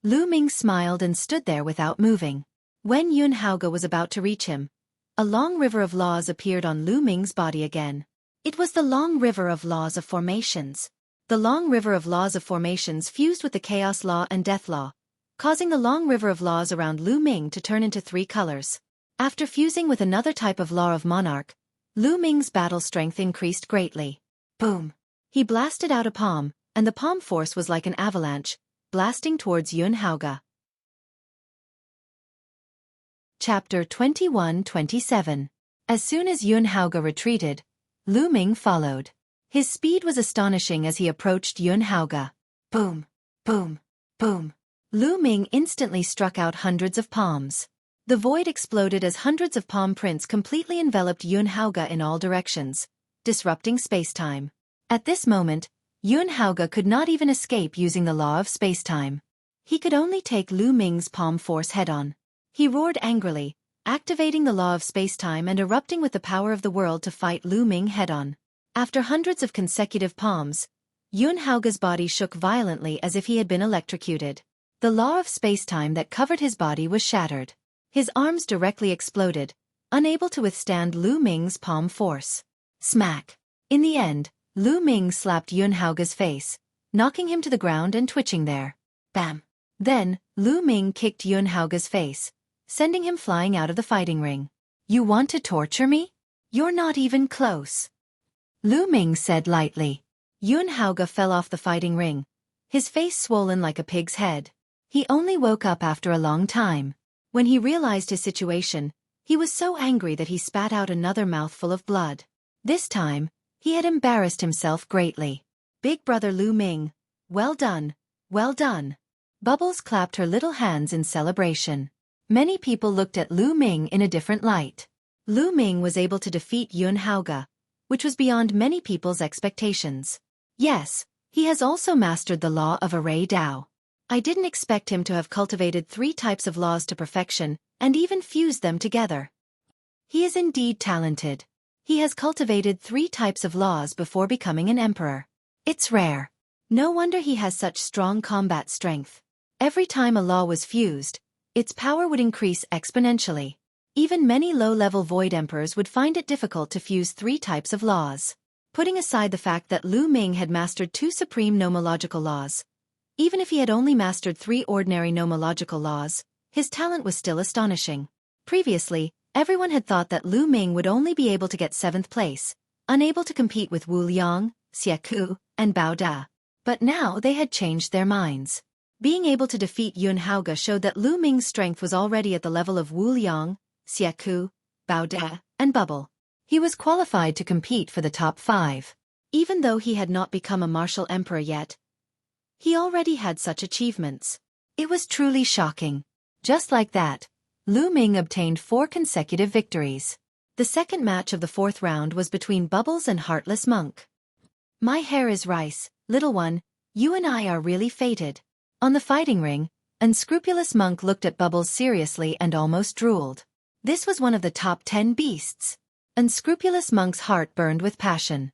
Lu Ming smiled and stood there without moving. When Yun Haoge was about to reach him, a long river of laws appeared on Lu Ming's body again. It was the long river of laws of formations. The long river of laws of formations fused with the Chaos Law and Death Law, causing the long river of laws around Lu Ming to turn into three colors. After fusing with another type of law of Monarch, Lu Ming's battle strength increased greatly. Boom! He blasted out a palm, and the palm force was like an avalanche, blasting towards Yun Haoge. Chapter 21-27. As soon as Yun Haoge retreated, Lu Ming followed. His speed was astonishing as he approached Yun Haoge. Boom! Boom! Boom! Lu Ming instantly struck out hundreds of palms. The void exploded as hundreds of palm prints completely enveloped Yun Haoge in all directions, disrupting space-time. At this moment, Yun Haoge could not even escape using the law of space-time. He could only take Lu Ming's palm force head-on. He roared angrily, activating the law of space-time and erupting with the power of the world to fight Lu Ming head-on. After hundreds of consecutive palms, Yun Haoge's body shook violently as if he had been electrocuted. The law of space-time that covered his body was shattered. His arms directly exploded, unable to withstand Lu Ming's palm force. Smack! In the end, Lu Ming slapped Yun Haoge's face, knocking him to the ground and twitching there. Bam! Then, Lu Ming kicked Yun Haoge's face, sending him flying out of the fighting ring. You want to torture me? You're not even close. Lu Ming said lightly. Yun Haoge fell off the fighting ring, his face swollen like a pig's head. He only woke up after a long time. When he realized his situation, he was so angry that he spat out another mouthful of blood. This time, he had embarrassed himself greatly. Big brother Lu Ming, well done, well done. Bubbles clapped her little hands in celebration. Many people looked at Lu Ming in a different light. Lu Ming was able to defeat Yun Haoge, which was beyond many people's expectations. Yes, he has also mastered the law of array Dao. I didn't expect him to have cultivated 3 types of laws to perfection, and even fused them together. He is indeed talented. He has cultivated 3 types of laws before becoming an emperor. It's rare. No wonder he has such strong combat strength. Every time a law was fused, its power would increase exponentially. Even many low-level void emperors would find it difficult to fuse 3 types of laws. Putting aside the fact that Lu Ming had mastered 2 supreme nomological laws, even if he had only mastered 3 ordinary nomological laws, his talent was still astonishing. Previously, everyone had thought that Lu Ming would only be able to get 7th place, unable to compete with Wu Liang, Xueqi, and Bao Da. But now they had changed their minds. Being able to defeat Yun Haoge showed that Lu Ming's strength was already at the level of Wu Liang, Xueqi, Bao Da, and Bubble. He was qualified to compete for the top 5. Even though he had not become a martial emperor yet, he already had such achievements. It was truly shocking. Just like that, Lu Ming obtained 4 consecutive victories. The second match of the 4th round was between Bubbles and Heartless Monk. "My hair is rice, little one, you and I are really fated." On the fighting ring, Unscrupulous Monk looked at Bubbles seriously and almost drooled. This was one of the top 10 beasts. Unscrupulous Monk's heart burned with passion.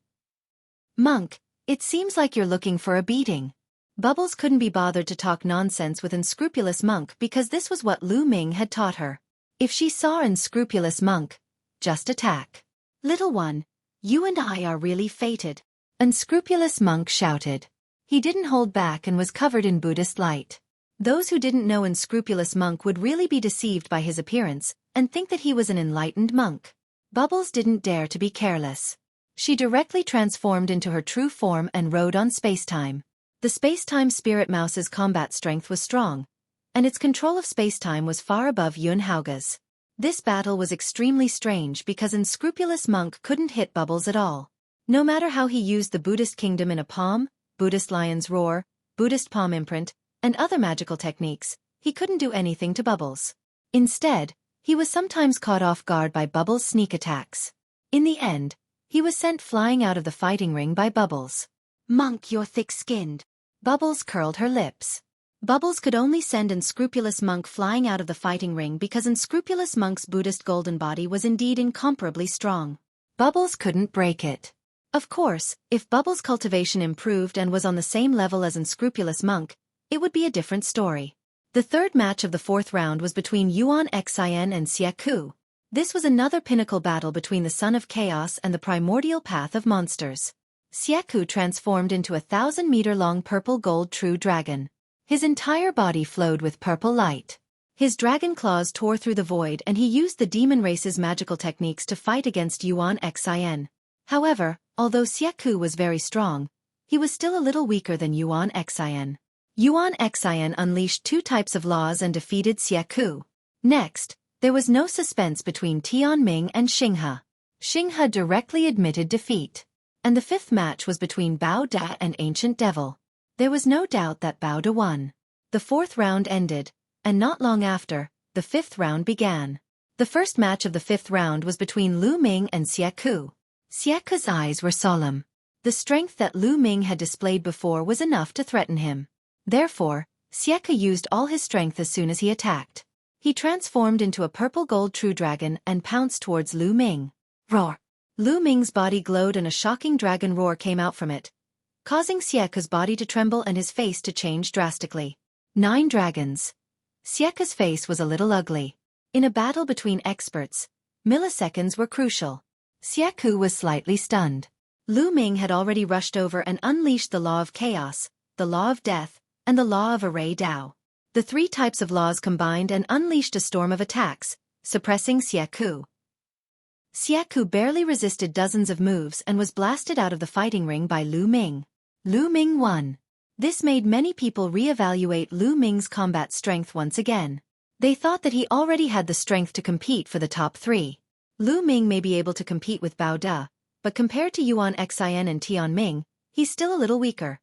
"Monk, it seems like you're looking for a beating." Bubbles couldn't be bothered to talk nonsense with Unscrupulous Monk because this was what Lu Ming had taught her. If she saw Unscrupulous Monk, just attack. "Little one, you and I are really fated," Unscrupulous Monk shouted. He didn't hold back and was covered in Buddhist light. Those who didn't know Unscrupulous Monk would really be deceived by his appearance and think that he was an enlightened monk. Bubbles didn't dare to be careless. She directly transformed into her true form and rode on Spacetime. The Spacetime Spirit Mouse's combat strength was strong, and its control of Spacetime was far above Yun Haoge's. This battle was extremely strange because Unscrupulous Monk couldn't hit Bubbles at all. No matter how he used the Buddhist Kingdom in a palm, Buddhist Lion's Roar, Buddhist Palm Imprint, and other magical techniques, he couldn't do anything to Bubbles. Instead, he was sometimes caught off guard by Bubbles' sneak attacks. In the end, he was sent flying out of the fighting ring by Bubbles. "Monk, you're thick-skinned." Bubbles curled her lips. Bubbles could only send Unscrupulous Monk flying out of the fighting ring because Unscrupulous Monk's Buddhist golden body was indeed incomparably strong. Bubbles couldn't break it. Of course, if Bubbles' cultivation improved and was on the same level as Unscrupulous Monk, it would be a different story. The third match of the 4th round was between Yuan Xin and Xueqi. This was another pinnacle battle between the Son of Chaos and the primordial path of monsters. Xueqi transformed into a 1,000-meter-long purple-gold true dragon. His entire body flowed with purple light. His dragon claws tore through the void and he used the demon race's magical techniques to fight against Yuan Xin. However, although Xueqi was very strong, he was still a little weaker than Yuan Xin. Yuan Xin unleashed 2 types of laws and defeated Xueqi. Next, there was no suspense between Tianming and Xinghe. Xinghe directly admitted defeat. And the 5th match was between Bao Da and Ancient Devil. There was no doubt that Bao Da won. The 4th round ended, and not long after, the 5th round began. The first match of the 5th round was between Lu Ming and Xueqi. Xueqi's eyes were solemn. The strength that Lu Ming had displayed before was enough to threaten him. Therefore, Xueqi used all his strength as soon as he attacked. He transformed into a purple-gold true dragon and pounced towards Lu Ming. Roar! Lu Ming's body glowed and a shocking dragon roar came out from it, causing Xueqi's body to tremble and his face to change drastically. 9 dragons. Xueqi's face was a little ugly. In a battle between experts, milliseconds were crucial. Xueqi was slightly stunned. Lu Ming had already rushed over and unleashed the Law of Chaos, the Law of Death, and the Law of Array Dao. The 3 types of laws combined and unleashed a storm of attacks, suppressing Xueqi. Xueqi barely resisted dozens of moves and was blasted out of the fighting ring by Lu Ming. Lu Ming won. This made many people re-evaluate Lu Ming's combat strength once again. They thought that he already had the strength to compete for the top 3. Lu Ming may be able to compete with Bao Da, but compared to Yuan Xin and Tianming, he's still a little weaker.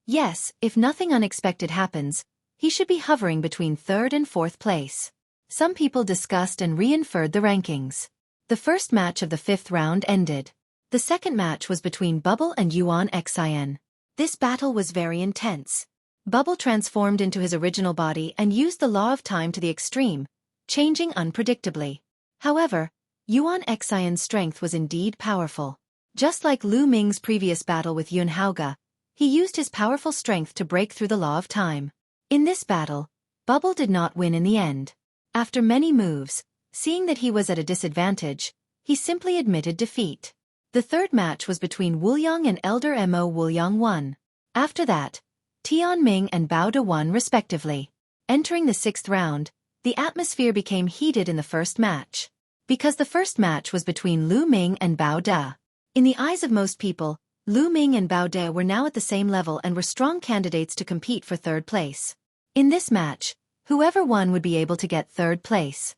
Yes, if nothing unexpected happens, he should be hovering between 3rd and 4th place. Some people discussed and re-inferred the rankings. The first match of the 5th round ended. The second match was between Bubble and Yuan Xin. This battle was very intense. Bubble transformed into his original body and used the law of time to the extreme, changing unpredictably. However, Yuan Xion's strength was indeed powerful. Just like Lu Ming's previous battle with Yun Haoge, he used his powerful strength to break through the law of time. In this battle, Bubble did not win in the end. After many moves, seeing that he was at a disadvantage, he simply admitted defeat. The third match was between Wuliang and Elder Mo. Wuliang won. After that, Tianming and Bao Da won respectively. Entering the 6th round, the atmosphere became heated in the first match. Because the first match was between Lu Ming and Bao Da. In the eyes of most people, Lu Ming and Bao De were now at the same level and were strong candidates to compete for third place. In this match, whoever won would be able to get third place.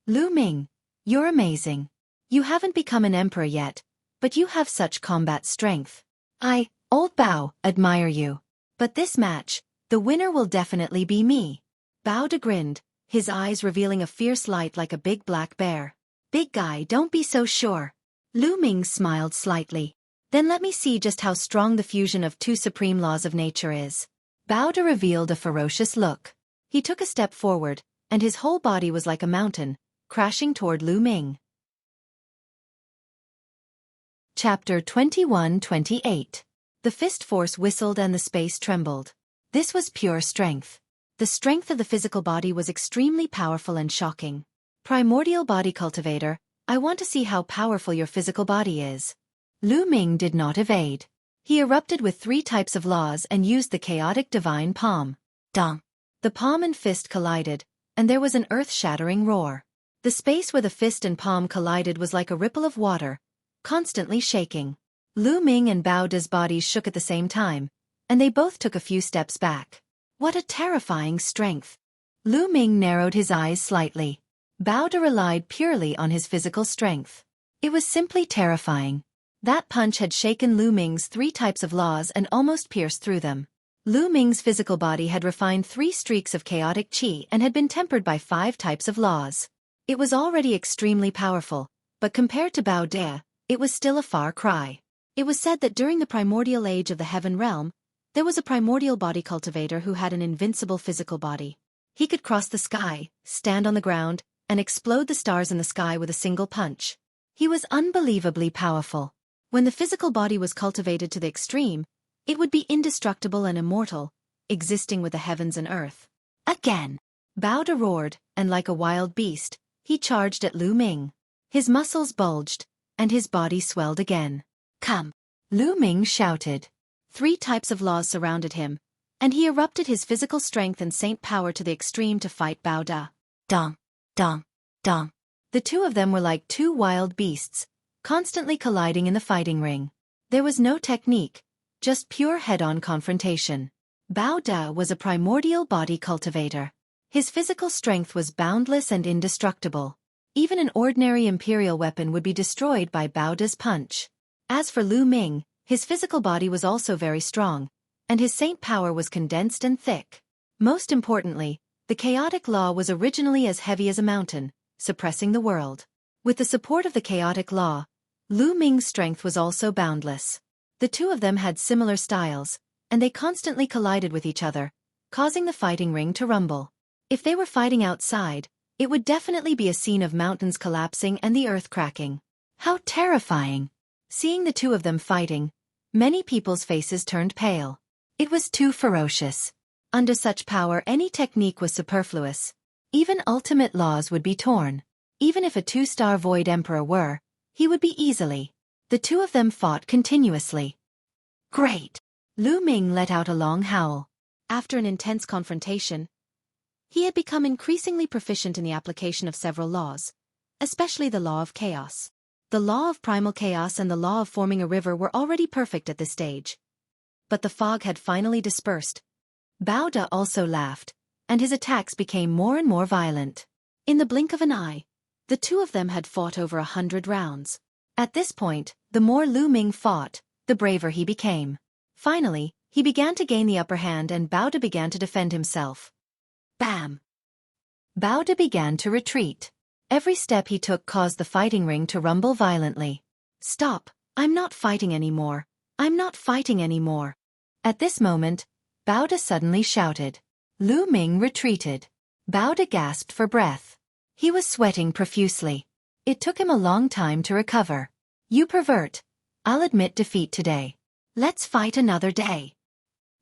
Lu Ming, you're amazing. You haven't become an emperor yet, but you have such combat strength. Old Bao, admire you. But this match, the winner will definitely be me. Bao De grinned, his eyes revealing a fierce light like a big black bear. Big guy, don't be so sure. Lu Ming smiled slightly. Then let me see just how strong the fusion of two supreme laws of nature is. Bao De revealed a ferocious look. He took a step forward, and his whole body was like a mountain, crashing toward Lu Ming. Chapter 21-28. The fist force whistled and the space trembled. This was pure strength. The strength of the physical body was extremely powerful and shocking. Primordial body cultivator, I want to see how powerful your physical body is. Lu Ming did not evade. He erupted with 3 types of laws and used the chaotic divine palm. Dong. The palm and fist collided, and there was an earth-shattering roar. The space where the fist and palm collided was like a ripple of water, constantly shaking. Lu Ming and Bao De's bodies shook at the same time, and they both took a few steps back. What a terrifying strength! Lu Ming narrowed his eyes slightly. Bao De relied purely on his physical strength. It was simply terrifying. That punch had shaken Lu Ming's 3 types of laws and almost pierced through them. Lu Ming's physical body had refined 3 streaks of chaotic qi and had been tempered by 5 types of laws. It was already extremely powerful, but compared to Bao De, it was still a far cry. It was said that during the primordial age of the heaven realm, there was a primordial body cultivator who had an invincible physical body. He could cross the sky, stand on the ground, and explode the stars in the sky with a single punch. He was unbelievably powerful. When the physical body was cultivated to the extreme, it would be indestructible and immortal, existing with the heavens and earth. Again! Bao De roared, and like a wild beast, he charged at Lu Ming. His muscles bulged, and his body swelled again. Come! Lu Ming shouted. 3 types of laws surrounded him, and he erupted his physical strength and saint power to the extreme to fight Bao De. Dong! Dong! Dong! The 2 of them were like 2 wild beasts, constantly colliding in the fighting ring. There was no technique, just pure head-on confrontation. Bao De was a primordial body cultivator. His physical strength was boundless and indestructible. Even an ordinary imperial weapon would be destroyed by Bao De's punch. As for Lu Ming, his physical body was also very strong, and his saint power was condensed and thick. Most importantly, the chaotic law was originally as heavy as a mountain, suppressing the world. With the support of the chaotic law, Lu Ming's strength was also boundless. The 2 of them had similar styles, and they constantly collided with each other, causing the fighting ring to rumble. If they were fighting outside, it would definitely be a scene of mountains collapsing and the earth cracking. How terrifying! Seeing the 2 of them fighting, many people's faces turned pale. It was too ferocious. Under such power, any technique was superfluous. Even ultimate laws would be torn. Even if a 2-star void emperor were, he would be easily. The 2 of them fought continuously. Great! Lu Ming let out a long howl. After an intense confrontation, he had become increasingly proficient in the application of several laws, especially the law of chaos. The law of primal chaos and the law of forming a river were already perfect at this stage. But the fog had finally dispersed. Bao De also laughed, and his attacks became more and more violent. In the blink of an eye, the 2 of them had fought over 100 rounds. At this point, the more Lu Ming fought, the braver he became. Finally, he began to gain the upper hand and Bao De began to defend himself. Bam! Bao De began to retreat. Every step he took caused the fighting ring to rumble violently. Stop! I'm not fighting anymore. I'm not fighting anymore. At this moment, Bao De suddenly shouted. Lu Ming retreated. Bao De gasped for breath. He was sweating profusely. It took him a long time to recover. You pervert. I'll admit defeat today. Let's fight another day.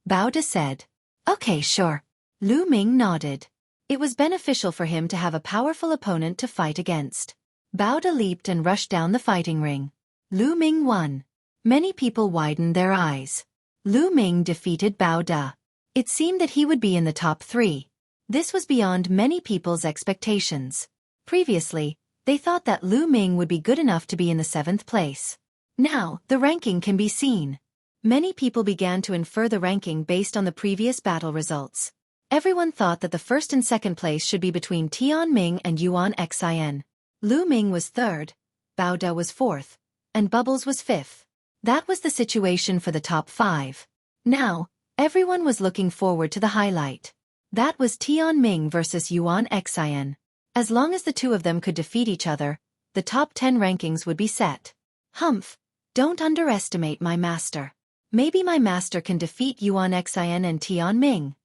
Bao De said. Okay, sure. Lu Ming nodded. It was beneficial for him to have a powerful opponent to fight against. Bao De leaped and rushed down the fighting ring. Lu Ming won. Many people widened their eyes. Lu Ming defeated Bao De. It seemed that he would be in the top 3. This was beyond many people's expectations. Previously, they thought that Lu Ming would be good enough to be in the 7th place. Now, the ranking can be seen. Many people began to infer the ranking based on the previous battle results. Everyone thought that the first and second place should be between Tianming and Yuan Xin. Lu Ming was third, Bao De was fourth, and Bubbles was fifth. That was the situation for the top 5. Now, everyone was looking forward to the highlight. That was Tianming versus Yuan Xin. As long as the two of them could defeat each other, the top 10 rankings would be set. Humph, don't underestimate my master. Maybe my master can defeat Yuan Xin and Tianming.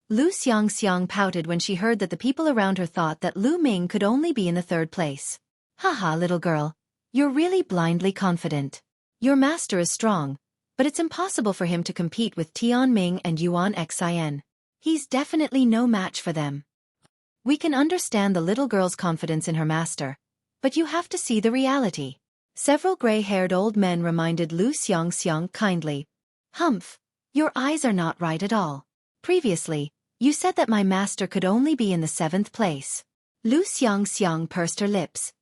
Lu Xiangxiang pouted when she heard that the people around her thought that Lu Ming could only be in the third place. Haha, little girl, you're really blindly confident. Your master is strong, but it's impossible for him to compete with Tianming and Yuan Xin. He's definitely no match for them. We can understand the little girl's confidence in her master, but you have to see the reality. Several gray-haired old men reminded Lu Xiangxiang kindly. Humph, your eyes are not right at all. Previously, you said that my master could only be in the 7th place. Lu Xiangxiang pursed her lips.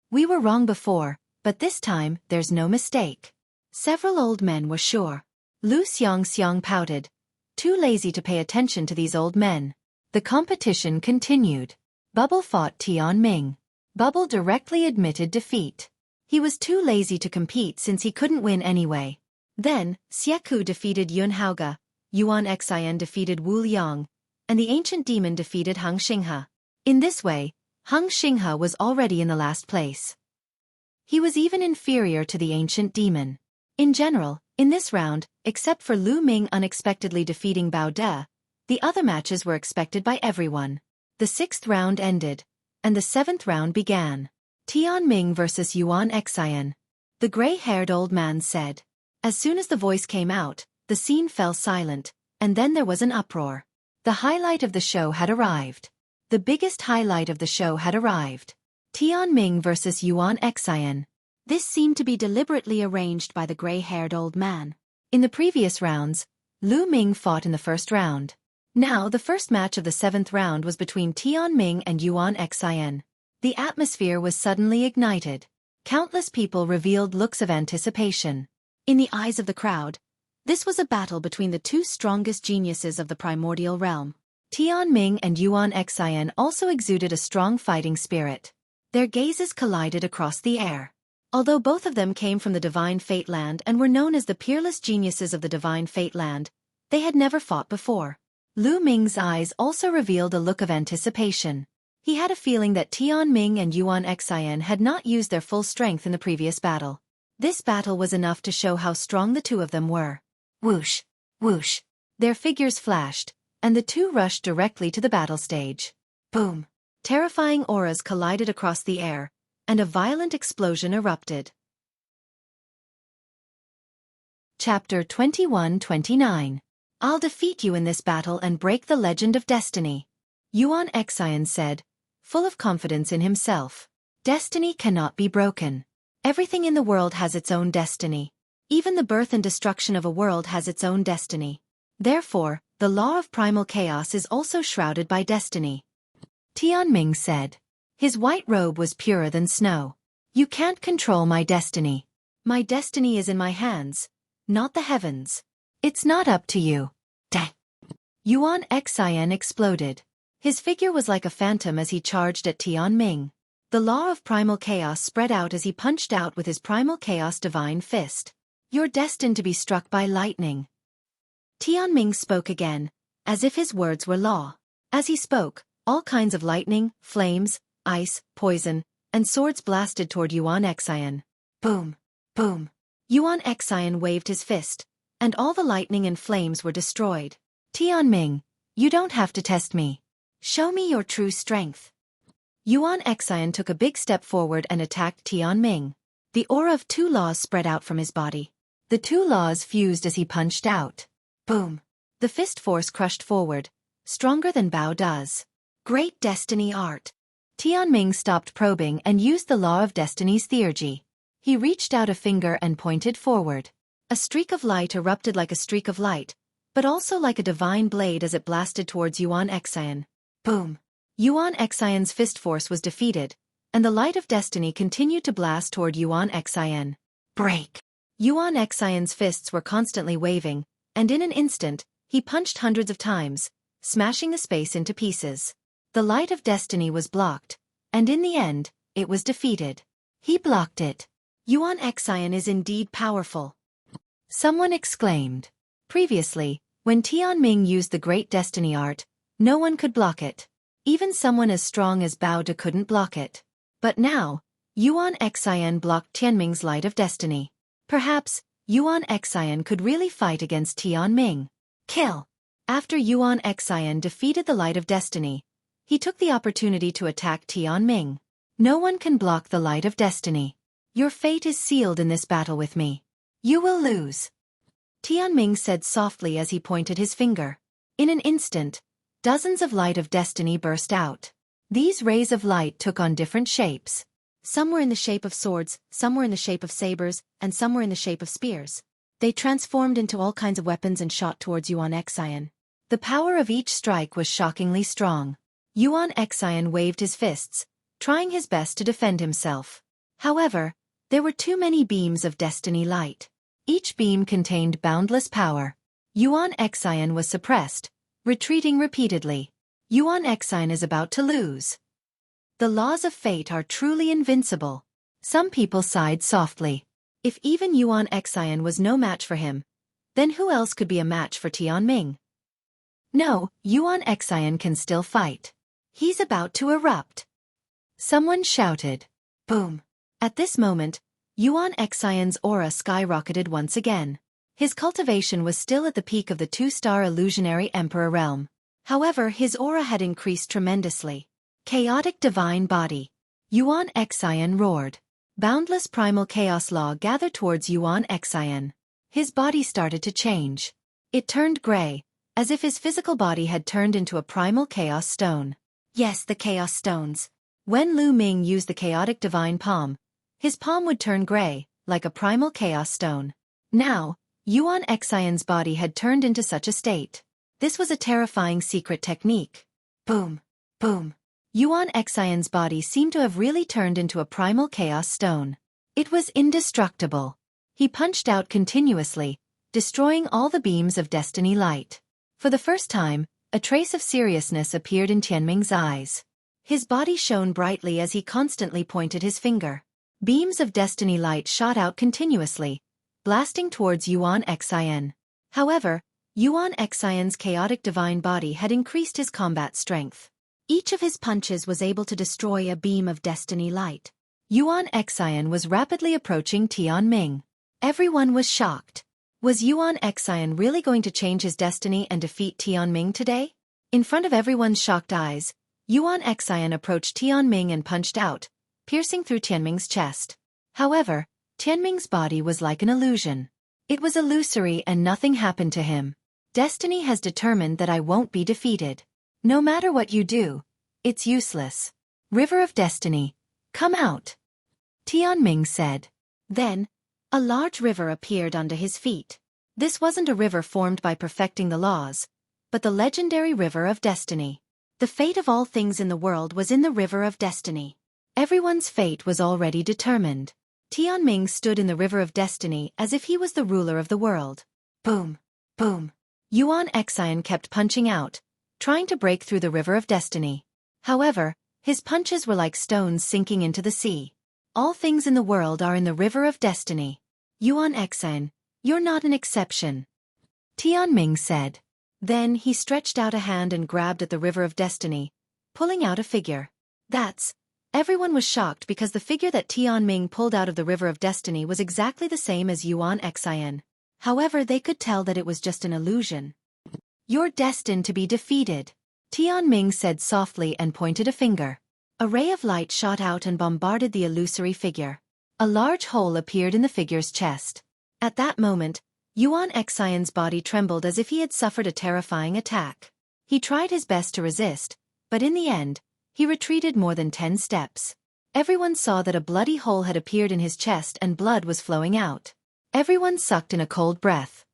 We were wrong before, but this time there's no mistake. Several old men were sure. Lu Xiangxiang pouted, too lazy to pay attention to these old men. The competition continued. Bubble fought Tianming. Bubble directly admitted defeat. He was too lazy to compete since he couldn't win anyway. Then, Xueqi defeated Yun Haoge, Yuan Xin defeated Wu Liang, and the ancient demon defeated Heng Xinghe. In this way, Heng Xinghe was already in the last place. He was even inferior to the ancient demon. In general, in this round, except for Lu Ming unexpectedly defeating Bao De, the other matches were expected by everyone. The 6th round ended, and the 7th round began. Tianming versus Yuan Xin. The gray-haired old man said. As soon as the voice came out, the scene fell silent, and then there was an uproar. The highlight of the show had arrived. The biggest highlight of the show had arrived. Tianming versus Yuan Xin. This seemed to be deliberately arranged by the gray-haired old man. In the previous rounds, Lu Ming fought in the first round. Now the first match of the 7th round was between Tianming and Yuan Xin. The atmosphere was suddenly ignited. Countless people revealed looks of anticipation. In the eyes of the crowd, this was a battle between the two strongest geniuses of the primordial realm. Tianming and Yuan Xin also exuded a strong fighting spirit. Their gazes collided across the air. Although both of them came from the Divine Fate Land and were known as the peerless geniuses of the Divine Fate Land, they had never fought before. Lu Ming's eyes also revealed a look of anticipation. He had a feeling that Tianming and Yuan Xin had not used their full strength in the previous battle. This battle was enough to show how strong the two of them were. Whoosh, whoosh. Their figures flashed, and the two rushed directly to the battle stage. Boom. Terrifying auras collided across the air, and a violent explosion erupted. Chapter 21-29. I'll defeat you in this battle and break the legend of destiny. Yuan Xin said, full of confidence in himself. Destiny cannot be broken. Everything in the world has its own destiny. Even the birth and destruction of a world has its own destiny. Therefore, the law of primal chaos is also shrouded by destiny. Tianming said. His white robe was purer than snow. You can't control my destiny. My destiny is in my hands, not the heavens. It's not up to you. Dang. Yuan Xin exploded. His figure was like a phantom as he charged at Tianming. The law of primal chaos spread out as he punched out with his primal chaos divine fist. You're destined to be struck by lightning. Tianming spoke again, as if his words were law. As he spoke, all kinds of lightning, flames, ice, poison, and swords blasted toward Yuan Xin. Boom, boom. Yuan Xin waved his fist, and all the lightning and flames were destroyed. Tianming, you don't have to test me. Show me your true strength. Yuan Xin took a big step forward and attacked Tianming. The aura of two laws spread out from his body. The two laws fused as he punched out. Boom. The fist force crushed forward, stronger than Bao does. Great destiny art. Tianming stopped probing and used the law of destiny's theurgy. He reached out a finger and pointed forward. A streak of light erupted like a streak of light, but also like a divine blade as it blasted towards Yuan Xin. Boom. Yuan Xion's fist force was defeated, and the light of destiny continued to blast toward Yuan Xin. break. Yuan Xian's fists were constantly waving, and in an instant, he punched hundreds of times, smashing the space into pieces. The light of destiny was blocked, and in the end, it was defeated. He blocked it. Yuan Xian is indeed powerful. Someone exclaimed. Previously, when Tianming used the Great Destiny art, no one could block it. Even someone as strong as Bao De couldn't block it. But now, Yuan Xian blocked Tianming's light of destiny. Perhaps, Yuan Xian could really fight against Tianming. Kill! After Yuan Xian defeated the light of destiny, he took the opportunity to attack Tianming. No one can block the light of destiny. Your fate is sealed in this battle with me. You will lose. Tianming said softly as he pointed his finger. In an instant, dozens of light of destiny burst out. These rays of light took on different shapes. Some were in the shape of swords, some were in the shape of sabers, and some were in the shape of spears. They transformed into all kinds of weapons and shot towards Yuan Xian. The power of each strike was shockingly strong. Yuan Xian waved his fists, trying his best to defend himself. However, there were too many beams of destiny light. Each beam contained boundless power. Yuan Xian was suppressed, retreating repeatedly. Yuan Xian is about to lose. The laws of fate are truly invincible. Some people sighed softly. If even Yuan Xian was no match for him, then who else could be a match for Tianming? No, Yuan Xian can still fight. He's about to erupt. Someone shouted. Boom. At this moment, Yuan Xian's aura skyrocketed once again. His cultivation was still at the peak of the two-star illusionary emperor realm. However, his aura had increased tremendously. Chaotic divine body. Yuan Xian roared. Boundless primal chaos law gathered towards Yuan Xian. His body started to change. It turned gray, as if his physical body had turned into a primal chaos stone. Yes, the chaos stones. When Lu Ming used the chaotic divine palm, his palm would turn gray, like a primal chaos stone. Now, Yuan Xian's body had turned into such a state. This was a terrifying secret technique. Boom. Boom. Yuan Xian's body seemed to have really turned into a primal chaos stone. It was indestructible. He punched out continuously, destroying all the beams of destiny light. For the first time, a trace of seriousness appeared in Tianming's eyes. His body shone brightly as he constantly pointed his finger. Beams of destiny light shot out continuously, blasting towards Yuan Xian. However, Yuan Xian's chaotic divine body had increased his combat strength. Each of his punches was able to destroy a beam of destiny light. Yuan Xian was rapidly approaching Tianming. Everyone was shocked. Was Yuan Xian really going to change his destiny and defeat Tianming today? In front of everyone's shocked eyes, Yuan Xian approached Tianming and punched out, piercing through Tianming's chest. However, Tianming's body was like an illusion. It was illusory and nothing happened to him. Destiny has determined that I won't be defeated. No matter what you do, it's useless. River of Destiny, come out. Tianming said. Then, a large river appeared under his feet. This wasn't a river formed by perfecting the laws, but the legendary River of Destiny. The fate of all things in the world was in the River of Destiny. Everyone's fate was already determined. Tianming stood in the River of Destiny as if he was the ruler of the world. Boom, boom. Yuan Xian kept punching out, trying to break through the River of Destiny. However, his punches were like stones sinking into the sea. All things in the world are in the River of Destiny. Yuan Xian, you're not an exception. Tianming said. Then he stretched out a hand and grabbed at the River of Destiny, pulling out a figure. Everyone was shocked because the figure that Tianming pulled out of the River of Destiny was exactly the same as Yuan Xian. However, they could tell that it was just an illusion. You're destined to be defeated, Tianming said softly and pointed a finger. A ray of light shot out and bombarded the illusory figure. A large hole appeared in the figure's chest. At that moment, Yuan Xian's body trembled as if he had suffered a terrifying attack. He tried his best to resist, but in the end, he retreated more than 10 steps. Everyone saw that a bloody hole had appeared in his chest and blood was flowing out. Everyone sucked in a cold breath.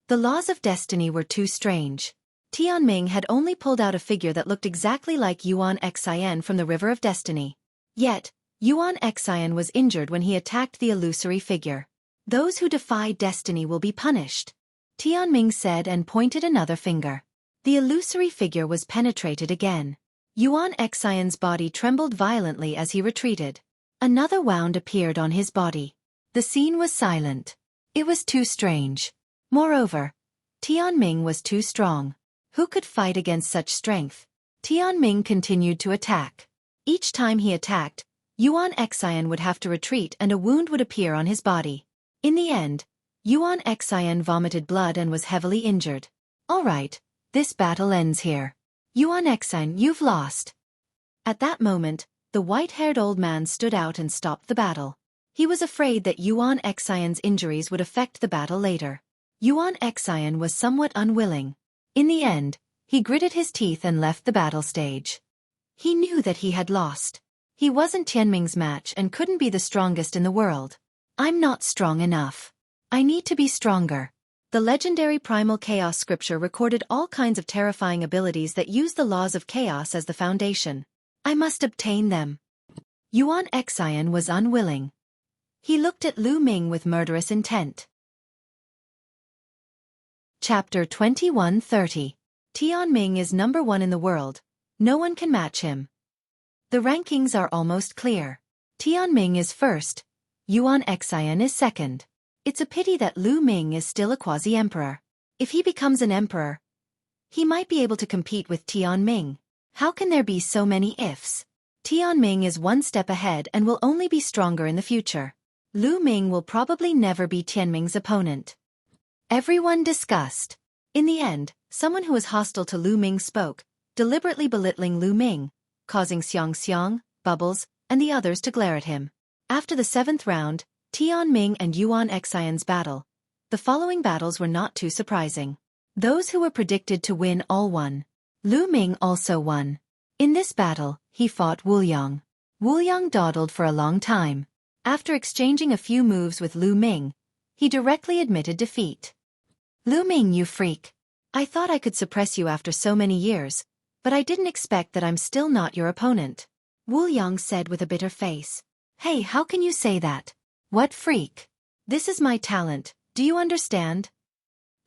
The laws of destiny were too strange. Tianming had only pulled out a figure that looked exactly like Yuan Xian from the River of Destiny. Yet, Yuan Xian was injured when he attacked the illusory figure. Those who defy destiny will be punished, Tianming said and pointed another finger. The illusory figure was penetrated again. Yuan Xian's body trembled violently as he retreated. Another wound appeared on his body. The scene was silent. It was too strange. Moreover, Tianming was too strong. Who could fight against such strength? Tianming continued to attack. Each time he attacked, Yuan Xian would have to retreat and a wound would appear on his body. In the end, Yuan Xian vomited blood and was heavily injured. All right, this battle ends here. Yuan Xian, you've lost. At that moment, the white-haired old man stood out and stopped the battle. He was afraid that Yuan Xian's injuries would affect the battle later. Yuan Xian was somewhat unwilling. In the end, he gritted his teeth and left the battle stage. He knew that he had lost. He wasn't Tianming's match and couldn't be the strongest in the world. I'm not strong enough. I need to be stronger. The legendary Primal Chaos scripture recorded all kinds of terrifying abilities that use the laws of chaos as the foundation. I must obtain them. Yuan Xian was unwilling. He looked at Lu Ming with murderous intent. Chapter 2130. Tianming is number 1 in the world. No one can match him. The rankings are almost clear. Tianming is first. Yuan Xian is second. It's a pity that Lu Ming is still a quasi-emperor. If he becomes an emperor, he might be able to compete with Tianming. How can there be so many ifs? Tianming is one step ahead and will only be stronger in the future. Lu Ming will probably never be Tianming's opponent. Everyone discussed. In the end, someone who was hostile to Lu Ming spoke, deliberately belittling Lu Ming, causing Xiang, Bubbles, and the others to glare at him. After the 7th round, Tianming and Yuan Xian's battle, the following battles were not too surprising. Those who were predicted to win all won. Lu Ming also won. In this battle, he fought Wuliang. Wuliang dawdled for a long time. After exchanging a few moves with Lu Ming, he directly admitted defeat. Lu Ming, you freak. I thought I could suppress you after so many years, but I didn't expect that I'm still not your opponent. Wuliang said with a bitter face. Hey, how can you say that? What freak? This is my talent, do you understand?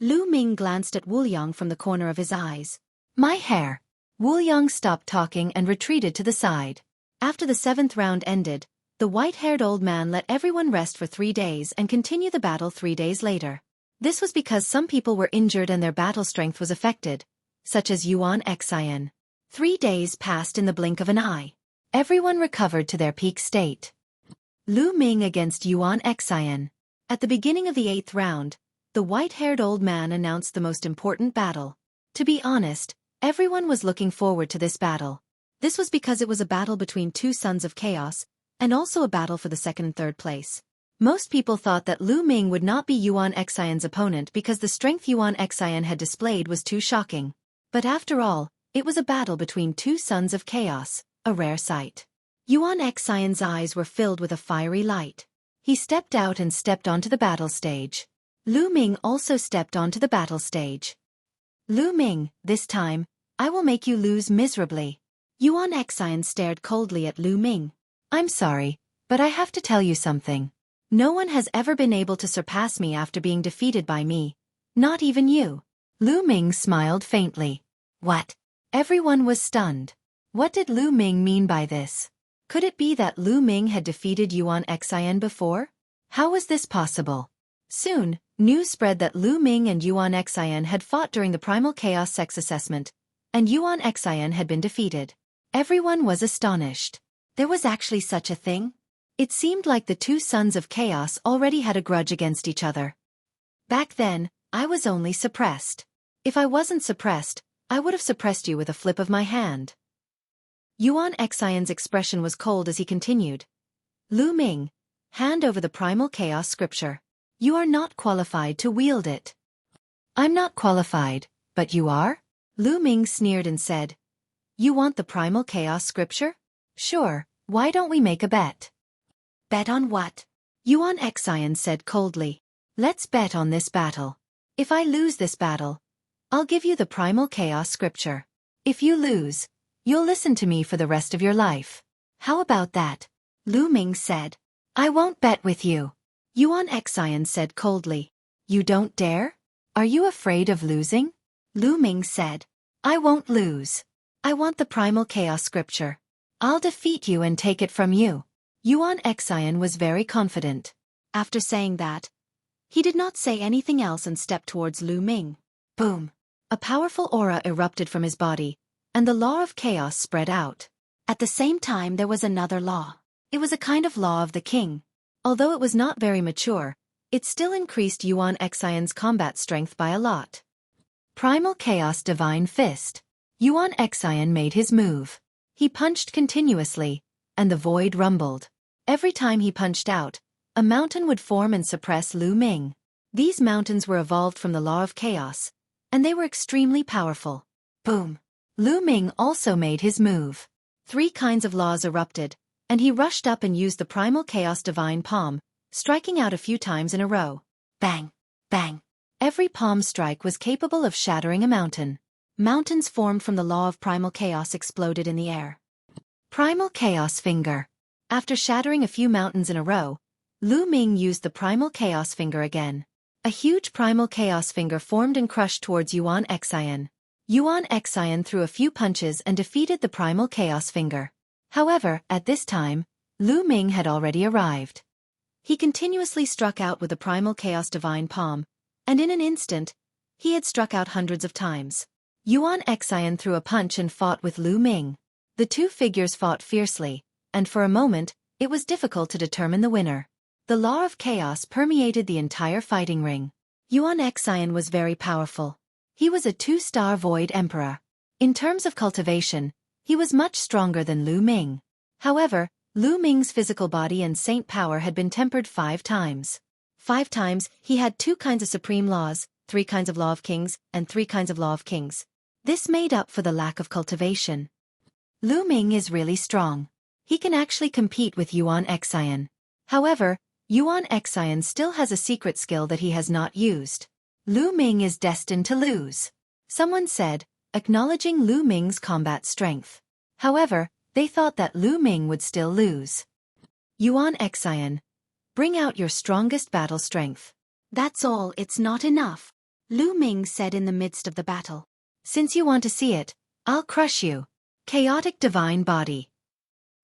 Lu Ming glanced at Wuliang from the corner of his eyes. My hair. Wuliang stopped talking and retreated to the side. After the 7th round ended, the white-haired old man let everyone rest for 3 days and continue the battle 3 days later. This was because some people were injured and their battle strength was affected, such as Yuan Xian. 3 days passed in the blink of an eye. Everyone recovered to their peak state. Lu Ming against Yuan Xian. At the beginning of the 8th round, the white-haired old man announced the most important battle. To be honest, everyone was looking forward to this battle. This was because it was a battle between 2 sons of chaos, and also a battle for the 2nd and 3rd place. Most people thought that Lu Ming would not be Yuan Xian's opponent because the strength Yuan Xian had displayed was too shocking. But after all, it was a battle between 2 sons of chaos, a rare sight. Yuan Xian's eyes were filled with a fiery light. He stepped out and stepped onto the battle stage. Lu Ming also stepped onto the battle stage. Lu Ming, this time, I will make you lose miserably. Yuan Xian stared coldly at Lu Ming. I'm sorry, but I have to tell you something. No one has ever been able to surpass me after being defeated by me. Not even you. Lu Ming smiled faintly. What? Everyone was stunned. What did Lu Ming mean by this? Could it be that Lu Ming had defeated Yuan Xian before? How was this possible? Soon, news spread that Lu Ming and Yuan Xian had fought during the Primal Chaos Sex Assessment, and Yuan Xian had been defeated. Everyone was astonished. There was actually such a thing? It seemed like the 2 sons of chaos already had a grudge against each other. Back then, I was only suppressed. If I wasn't suppressed, I would have suppressed you with a flip of my hand. Yuan Xian's expression was cold as he continued. Lu Ming, hand over the Primal Chaos scripture. You are not qualified to wield it. I'm not qualified, but you are? Lu Ming sneered and said. You want the Primal Chaos scripture? Sure, why don't we make a bet? Bet on what? Yuan Xian said coldly. Let's bet on this battle. If I lose this battle, I'll give you the Primal Chaos scripture. If you lose, you'll listen to me for the rest of your life. How about that? Lu Ming said. I won't bet with you. Yuan Xian said coldly. You don't dare? Are you afraid of losing? Lu Ming said. I won't lose. I want the primal chaos scripture. I'll defeat you and take it from you. Yuan Xian was very confident. After saying that, he did not say anything else and stepped towards Lu Ming. Boom! A powerful aura erupted from his body, and the law of chaos spread out. At the same time there was another law. It was a kind of law of the king. Although it was not very mature, it still increased Yuan Xian's combat strength by a lot. Primal Chaos Divine Fist. Yuan Xian made his move. He punched continuously, and the void rumbled. Every time he punched out, a mountain would form and suppress Lu Ming. These mountains were evolved from the law of chaos, and they were extremely powerful. Boom! Lu Ming also made his move. 3 kinds of laws erupted, and he rushed up and used the Primal Chaos Divine Palm, striking out a few times in a row. Bang! Bang! Every palm strike was capable of shattering a mountain. Mountains formed from the law of primal chaos exploded in the air. Primal Chaos Finger. After shattering a few mountains in a row, Lu Ming used the Primal Chaos Finger again. A huge Primal Chaos Finger formed and crushed towards Yuan Xian. Yuan Xian threw a few punches and defeated the Primal Chaos Finger. However, at this time, Lu Ming had already arrived. He continuously struck out with the Primal Chaos Divine Palm, and in an instant, he had struck out hundreds of times. Yuan Xian threw a punch and fought with Lu Ming. The two figures fought fiercely, and for a moment, it was difficult to determine the winner. The law of chaos permeated the entire fighting ring. Yuan Xian was very powerful. He was a 2-star Void Emperor. In terms of cultivation, he was much stronger than Lu Ming. However, Lu Ming's physical body and saint power had been tempered 5 times. 5 times, he had 2 kinds of supreme laws, 3 kinds of law of kings, and 3 kinds of law of kings. This made up for the lack of cultivation. Lu Ming is really strong. He can actually compete with Yuan Xian. However, Yuan Xian still has a secret skill that he has not used. Lu Ming is destined to lose. Someone said, acknowledging Lu Ming's combat strength. However, they thought that Lu Ming would still lose. Yuan Xian, bring out your strongest battle strength. That's all, it's not enough, Lu Ming said in the midst of the battle. Since you want to see it, I'll crush you. Chaotic Divine Body.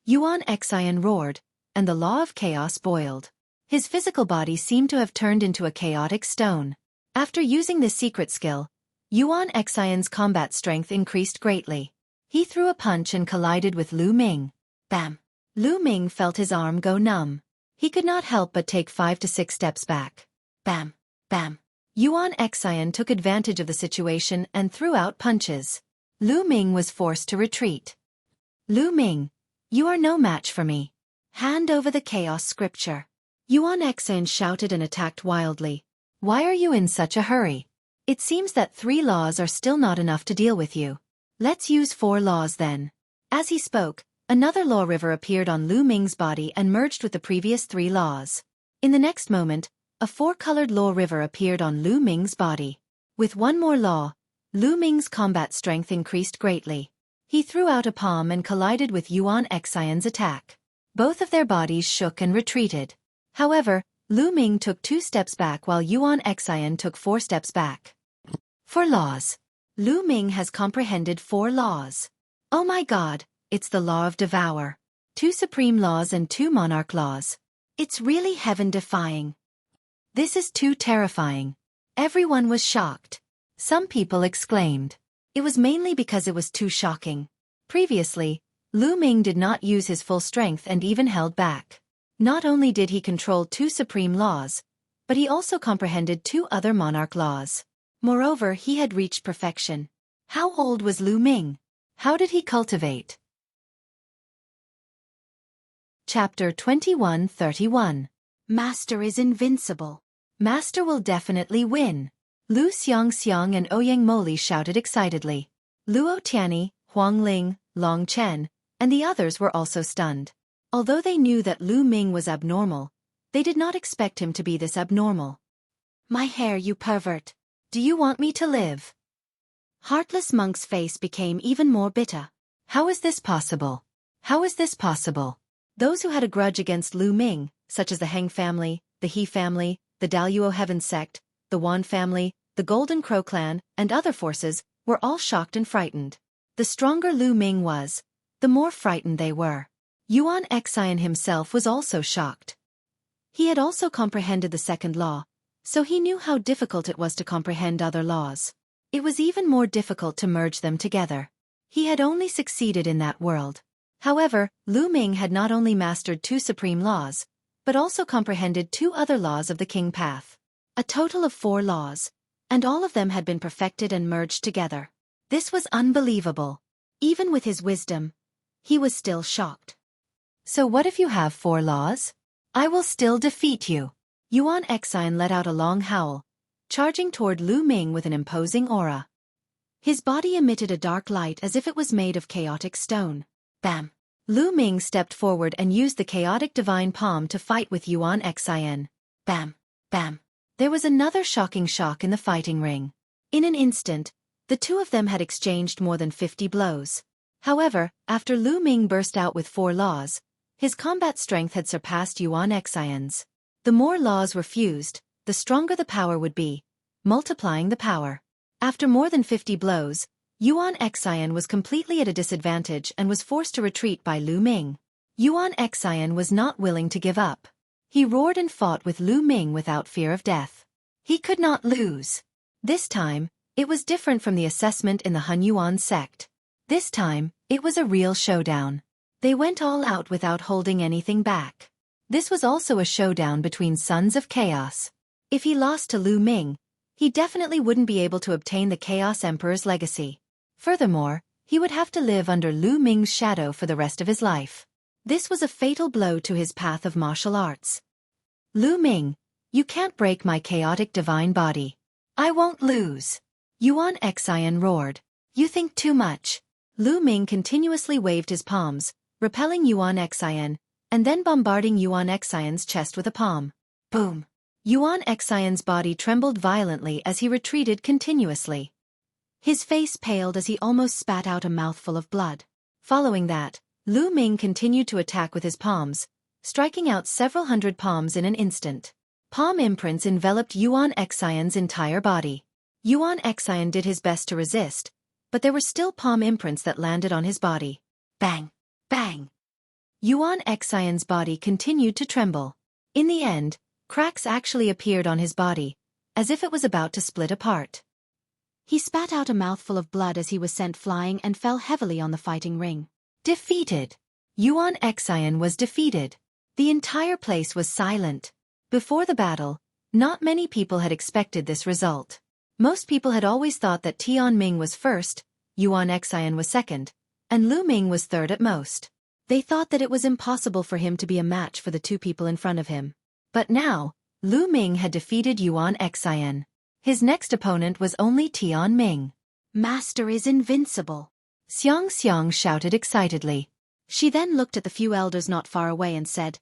Yuan Xian roared, and the law of chaos boiled. His physical body seemed to have turned into a chaotic stone. After using this secret skill, Yuan Xian's combat strength increased greatly. He threw a punch and collided with Lu Ming. Bam! Lu Ming felt his arm go numb. He could not help but take 5 to 6 steps back. Bam! Bam! Yuan Xian took advantage of the situation and threw out punches. Lu Ming was forced to retreat. Lu Ming, you are no match for me. Hand over the chaos scripture. Yuan Xian shouted and attacked wildly. Why are you in such a hurry? It seems that 3 laws are still not enough to deal with you. Let's use 4 laws then. As he spoke, another law river appeared on Lu Ming's body and merged with the previous 3 laws. In the next moment, a 4-colored law river appeared on Lu Ming's body. With one more law, Lu Ming's combat strength increased greatly. He threw out a palm and collided with Yuan Xian's attack. Both of their bodies shook and retreated. However, Lu Ming took 2 steps back while Yuan Xian took 4 steps back. 4 laws. Lu Ming has comprehended 4 laws. Oh my god, it's the law of devour. 2 supreme laws and 2 monarch laws. It's really heaven-defying. This is too terrifying. Everyone was shocked. Some people exclaimed. It was mainly because it was too shocking. Previously, Lu Ming did not use his full strength and even held back. Not only did he control 2 supreme laws, but he also comprehended 2 other monarch laws. Moreover, he had reached perfection. How old was Lu Ming? How did he cultivate? Chapter 21-31. Master is invincible. Master will definitely win. Lu Xiangxiang and Ouyang Moli shouted excitedly. Luo Tianyi, Huang Ling, Long Chen, and the others were also stunned. Although they knew that Lu Ming was abnormal, they did not expect him to be this abnormal. My hair, you pervert. Do you want me to live? Heartless Monk's face became even more bitter. How is this possible? How is this possible? Those who had a grudge against Lu Ming, such as the Heng family, the He family, the Daluo Heaven sect, the Wan family, the Golden Crow clan, and other forces, were all shocked and frightened. The stronger Lu Ming was, the more frightened they were. Yuan Xian himself was also shocked. He had also comprehended the second law, so he knew how difficult it was to comprehend other laws. It was even more difficult to merge them together. He had only succeeded in that world. However, Lu Ming had not only mastered 2 supreme laws, but also comprehended 2 other laws of the King Path. A total of 4 laws, and all of them had been perfected and merged together. This was unbelievable. Even with his wisdom, he was still shocked. So what if you have 4 laws? I will still defeat you. Yuan Xian let out a long howl, charging toward Lu Ming with an imposing aura. His body emitted a dark light as if it was made of chaotic stone. Bam! Lu Ming stepped forward and used the chaotic divine palm to fight with Yuan Xian. Bam! Bam! There was another shocking shock in the fighting ring. In an instant, the 2 of them had exchanged more than 50 blows. However, after Lu Ming burst out with 4 laws, his combat strength had surpassed Yuan Xian's. The more laws were fused, the stronger the power would be, multiplying the power. After more than 50 blows, Yuan Xian was completely at a disadvantage and was forced to retreat by Lu Ming. Yuan Xian was not willing to give up. He roared and fought with Lu Ming without fear of death. He could not lose. This time, it was different from the assessment in the Hun Yuan sect. This time, it was a real showdown. They went all out without holding anything back. This was also a showdown between Sons of Chaos. If he lost to Lu Ming, he definitely wouldn't be able to obtain the Chaos Emperor's legacy. Furthermore, he would have to live under Lu Ming's shadow for the rest of his life. This was a fatal blow to his path of martial arts. Lu Ming, you can't break my chaotic divine body. I won't lose. Yuan Xian roared. You think too much. Lu Ming continuously waved his palms, repelling Yuan Xian, and then bombarding Yuan Xian's chest with a palm. Boom! Yuan Xian's body trembled violently as he retreated continuously. His face paled as he almost spat out a mouthful of blood. Following that, Lu Ming continued to attack with his palms, striking out several hundred palms in an instant. Palm imprints enveloped Yuan Xian's entire body. Yuan Xian did his best to resist, but there were still palm imprints that landed on his body. Bang! Bang! Yuan Xian's body continued to tremble. In the end, cracks actually appeared on his body, as if it was about to split apart. He spat out a mouthful of blood as he was sent flying and fell heavily on the fighting ring. Defeated! Yuan Xian was defeated. The entire place was silent. Before the battle, not many people had expected this result. Most people had always thought that Tian Ming was first, Yuan Xian was second, and Lu Ming was third at most. They thought that it was impossible for him to be a match for the 2 people in front of him. But now, Lu Ming had defeated Yuan Xian. His next opponent was only Tian Ming. Master is invincible. Xiang shouted excitedly. She then looked at the few elders not far away and said,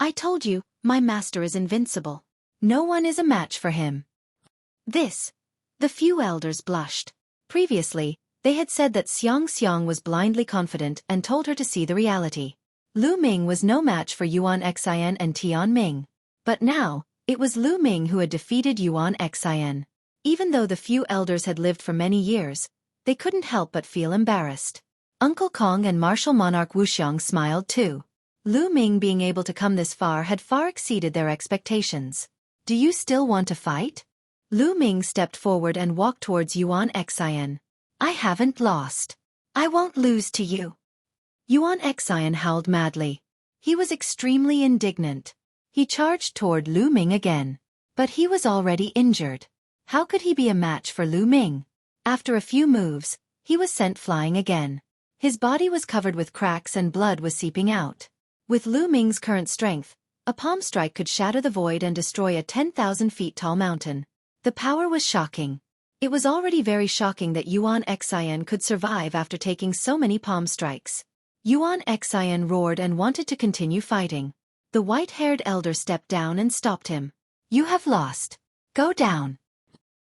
I told you, my master is invincible. No one is a match for him. The few elders blushed. Previously, they had said that Xiang was blindly confident and told her to see the reality. Lu Ming was no match for Yuan Xian and Tian Ming. But now, it was Lu Ming who had defeated Yuan Xian. Even though the few elders had lived for many years, they couldn't help but feel embarrassed. Uncle Kong and martial monarch Wuxiang smiled too. Lu Ming being able to come this far had far exceeded their expectations. Do you still want to fight? Lu Ming stepped forward and walked towards Yuan Xian. I haven't lost. I won't lose to you. Yuan Xian howled madly. He was extremely indignant. He charged toward Lu Ming again. But he was already injured. How could he be a match for Lu Ming? After a few moves, he was sent flying again. His body was covered with cracks and blood was seeping out. With Lu Ming's current strength, a palm strike could shatter the void and destroy a 10,000 feet tall mountain. The power was shocking. It was already very shocking that Yuan Xian could survive after taking so many palm strikes. Yuan Xian roared and wanted to continue fighting. The white-haired elder stepped down and stopped him. You have lost. Go down.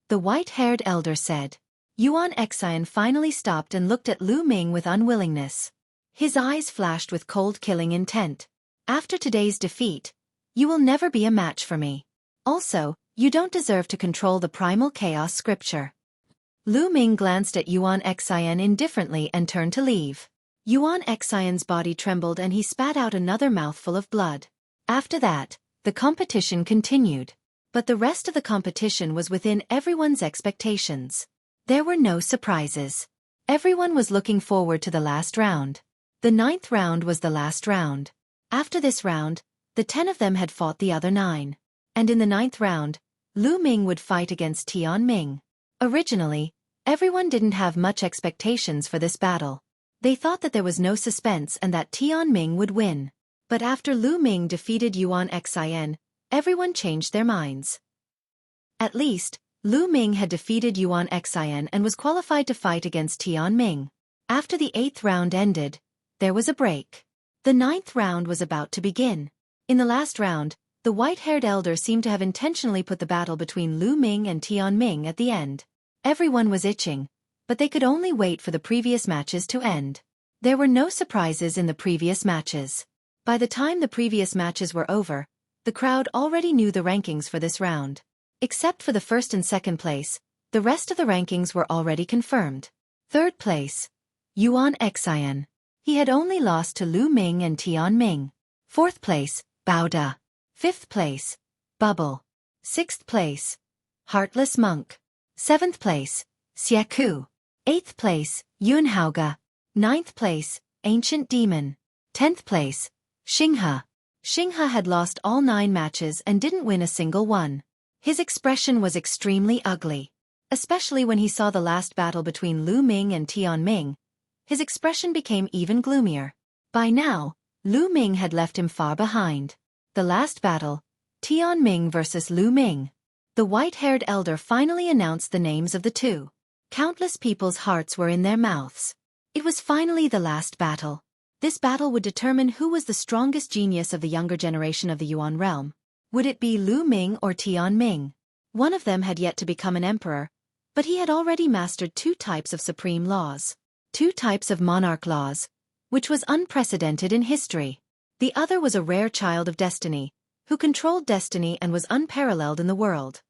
The white-haired elder said. Yuan Xian finally stopped and looked at Lu Ming with unwillingness. His eyes flashed with cold killing intent. After today's defeat, you will never be a match for me. Also, you don't deserve to control the primal chaos scripture. Lu Ming glanced at Yuan Xian indifferently and turned to leave. Yuan Xian's body trembled and he spat out another mouthful of blood. After that, the competition continued. But the rest of the competition was within everyone's expectations. There were no surprises. Everyone was looking forward to the last round. The 9th round was the last round. After this round, the 10 of them had fought the other 9. And in the 9th round, Lu Ming would fight against Tian Ming. Originally, everyone didn't have much expectations for this battle. They thought that there was no suspense and that Tian Ming would win. But after Lu Ming defeated Yuan Xian, everyone changed their minds. At least, Lu Ming had defeated Yuan Xian and was qualified to fight against Tian Ming. After the 8th round ended, there was a break. The 9th round was about to begin. In the last round, the white-haired elder seemed to have intentionally put the battle between Lu Ming and Tian Ming at the end. Everyone was itching, but they could only wait for the previous matches to end. There were no surprises in the previous matches. By the time the previous matches were over, the crowd already knew the rankings for this round. Except for the 1st and 2nd place, the rest of the rankings were already confirmed. 3rd place, Yuan Xian. He had only lost to Lu Ming and Tian Ming. 4th place, Bao Da. 5th place, Bubble. 6th place, Heartless Monk. 7th place, Xueqi. 8th place, Yunhauge. 9th place, Ancient Demon. 10th place, Xinghe. Xinghe had lost all 9 matches and didn't win a single one. His expression was extremely ugly. Especially when he saw the last battle between Lu Ming and Tian Ming. His expression became even gloomier. By now, Lu Ming had left him far behind. The last battle, Tian Ming versus Lu Ming. The white-haired elder finally announced the names of the two. Countless people's hearts were in their mouths. It was finally the last battle. This battle would determine who was the strongest genius of the younger generation of the Yuan realm. Would it be Lu Ming or Tian Ming? One of them had yet to become an emperor, but he had already mastered 2 types of supreme laws. 2 types of monarch laws, which was unprecedented in history. The other was a rare child of destiny, who controlled destiny and was unparalleled in the world.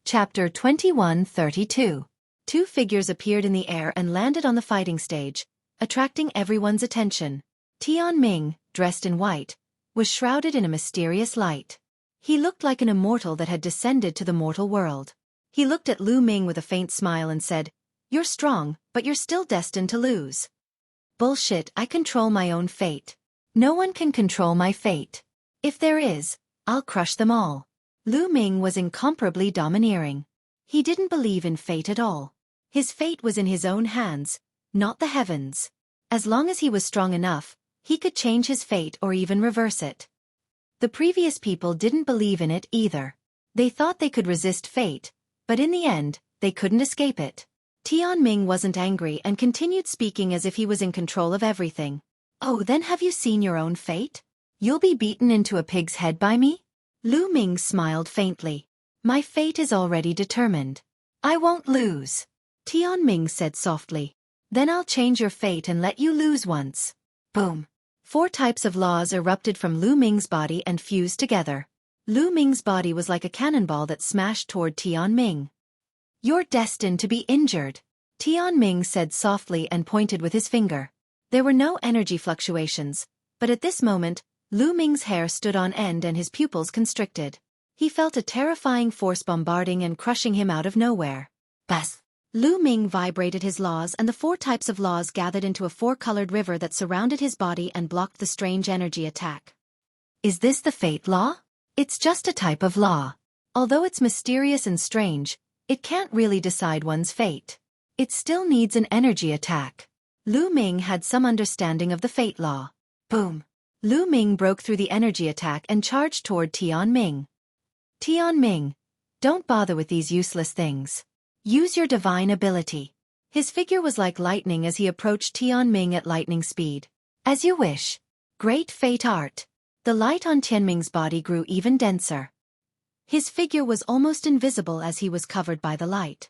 Chapter 2132. 2 figures appeared in the air and landed on the fighting stage, attracting everyone's attention. Tian Ming, dressed in white, was shrouded in a mysterious light. He looked like an immortal that had descended to the mortal world. He looked at Lu Ming with a faint smile and said, "You're strong, but you're still destined to lose." "Bullshit, I control my own fate. No one can control my fate. If there is, I'll crush them all." Lu Ming was incomparably domineering. He didn't believe in fate at all. His fate was in his own hands, not the heavens. As long as he was strong enough, he could change his fate or even reverse it. The previous people didn't believe in it either. They thought they could resist fate, but in the end, they couldn't escape it. Tian Ming wasn't angry and continued speaking as if he was in control of everything. "Oh, then have you seen your own fate? You'll be beaten into a pig's head by me?" Lu Ming smiled faintly. "My fate is already determined. I won't lose." Tian Ming said softly. "Then I'll change your fate and let you lose once." Boom. 4 types of laws erupted from Lu Ming's body and fused together. Lu Ming's body was like a cannonball that smashed toward Tian Ming. "You're destined to be injured," Tian Ming said softly and pointed with his finger. There were no energy fluctuations, but at this moment, Lu Ming's hair stood on end and his pupils constricted. He felt a terrifying force bombarding and crushing him out of nowhere. Buzz! Lu Ming vibrated his laws and the 4 types of laws gathered into a 4-colored river that surrounded his body and blocked the strange energy attack. Is this the fate law? It's just a type of law. Although it's mysterious and strange, it can't really decide one's fate. It still needs an energy attack. Lu Ming had some understanding of the fate law. Boom! Lu Ming broke through the energy attack and charged toward Tian Ming. "Tian Ming, don't bother with these useless things. Use your divine ability." His figure was like lightning as he approached Tian Ming at lightning speed. "As you wish." Great fate art. The light on Tian Ming's body grew even denser. His figure was almost invisible as he was covered by the light.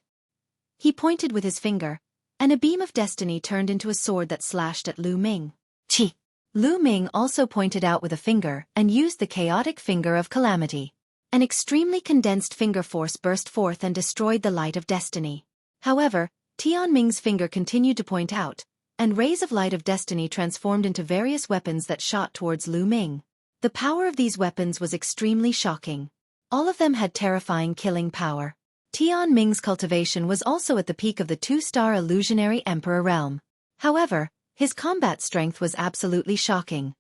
He pointed with his finger, and a beam of destiny turned into a sword that slashed at Lu Ming. "Chi!" Lu Ming also pointed out with a finger and used the chaotic finger of calamity. An extremely condensed finger force burst forth and destroyed the light of destiny. However, Tianming's finger continued to point out, and rays of light of destiny transformed into various weapons that shot towards Lu Ming. The power of these weapons was extremely shocking. All of them had terrifying killing power. Tianming's cultivation was also at the peak of the 2-star illusionary emperor realm. However, his combat strength was absolutely shocking.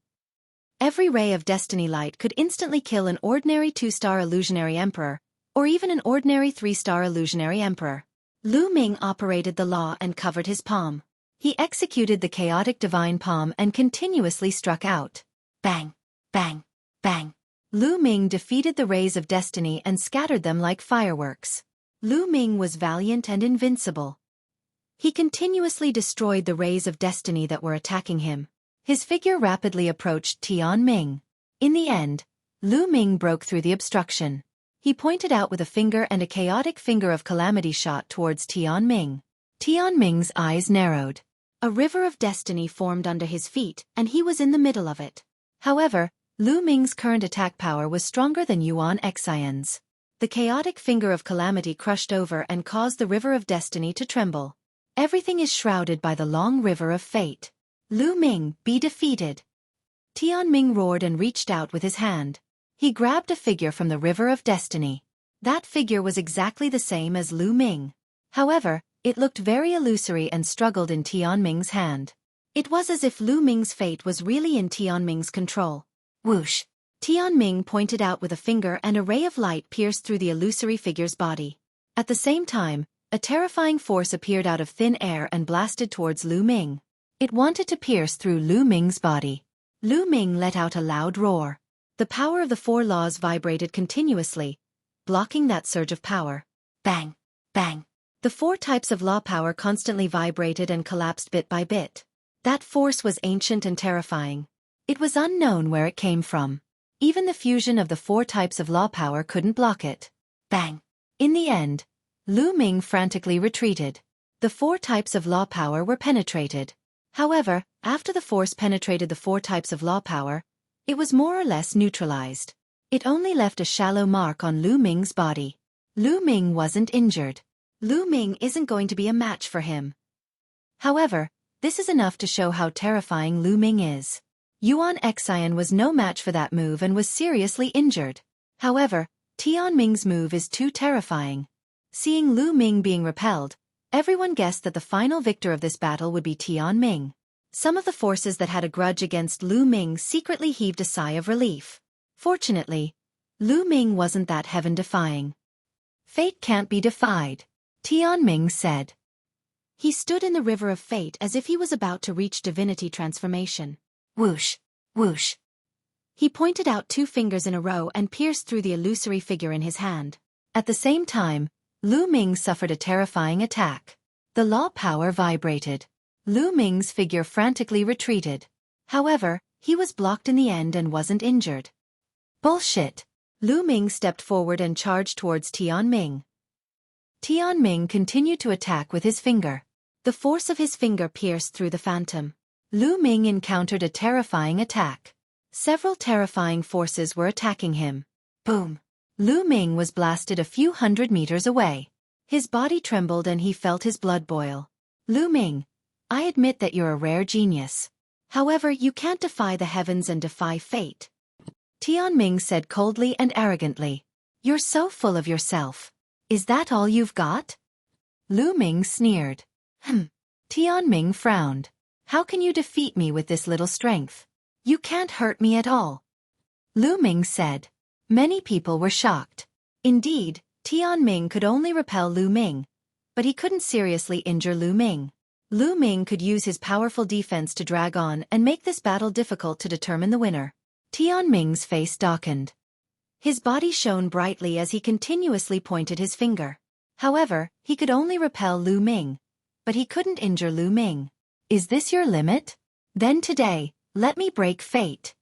Every ray of destiny light could instantly kill an ordinary 2-star illusionary emperor, or even an ordinary 3-star illusionary emperor. Lu Ming operated the law and covered his palm. He executed the chaotic divine palm and continuously struck out. Bang! Bang! Bang! Lu Ming defeated the rays of destiny and scattered them like fireworks. Lu Ming was valiant and invincible. He continuously destroyed the rays of destiny that were attacking him. His figure rapidly approached Tianming. In the end, Lu Ming broke through the obstruction. He pointed out with a finger and a chaotic finger of calamity shot towards Tianming. Tianming's eyes narrowed. A river of destiny formed under his feet, and he was in the middle of it. However, Lu Ming's current attack power was stronger than Yuan Xian's. The chaotic finger of calamity crushed over and caused the river of destiny to tremble. Everything is shrouded by the long river of fate. Lu Ming, be defeated. Tianming roared and reached out with his hand. He grabbed a figure from the river of destiny. That figure was exactly the same as Lu Ming. However, it looked very illusory and struggled in Tianming's hand. It was as if Lu Ming's fate was really in Tianming's control. Whoosh! Tianming pointed out with a finger and a ray of light pierced through the illusory figure's body. At the same time, a terrifying force appeared out of thin air and blasted towards Lu Ming. It wanted to pierce through Lu Ming's body. Lu Ming let out a loud roar. The power of the 4 laws vibrated continuously, blocking that surge of power. Bang! Bang! The 4 types of law power constantly vibrated and collapsed bit by bit. That force was ancient and terrifying. It was unknown where it came from. Even the fusion of the 4 types of law power couldn't block it. Bang! In the end, Lu Ming frantically retreated. The 4 types of law power were penetrated. However, after the force penetrated the 4 types of law power, it was more or less neutralized. It only left a shallow mark on Lu Ming's body. Lu Ming wasn't injured. Lu Ming isn't going to be a match for him. However, this is enough to show how terrifying Lu Ming is. Yuan Xian was no match for that move and was seriously injured. However, Tianming's move is too terrifying. Seeing Lu Ming being repelled, everyone guessed that the final victor of this battle would be Tianming. Some of the forces that had a grudge against Lu Ming secretly heaved a sigh of relief. Fortunately, Lu Ming wasn't that heaven-defying. Fate can't be defied, Tianming said. He stood in the river of fate as if he was about to reach divinity transformation. Whoosh! Whoosh! He pointed out 2 fingers in a row and pierced through the illusory figure in his hand. At the same time, Lu Ming suffered a terrifying attack. The law power vibrated. Lu Ming's figure frantically retreated. However, he was blocked in the end and wasn't injured. Bullshit! Lu Ming stepped forward and charged towards Tianming. Tianming continued to attack with his finger. The force of his finger pierced through the phantom. Lu Ming encountered a terrifying attack. Several terrifying forces were attacking him. Boom! Lu Ming was blasted a few hundred meters away. His body trembled and he felt his blood boil. Lu Ming, I admit that you're a rare genius. However, you can't defy the heavens and defy fate. Tianming said coldly and arrogantly. You're so full of yourself. Is that all you've got? Lu Ming sneered. Tianming frowned. How can you defeat me with this little strength? You can't hurt me at all. Lu Ming said. Many people were shocked. Indeed, Tianming could only repel Lu Ming, but he couldn't seriously injure Lu Ming. Lu Ming could use his powerful defense to drag on and make this battle difficult to determine the winner. Tianming's face darkened. His body shone brightly as he continuously pointed his finger. However, he could only repel Lu Ming, but he couldn't injure Lu Ming. Is this your limit? Then today, let me break fate.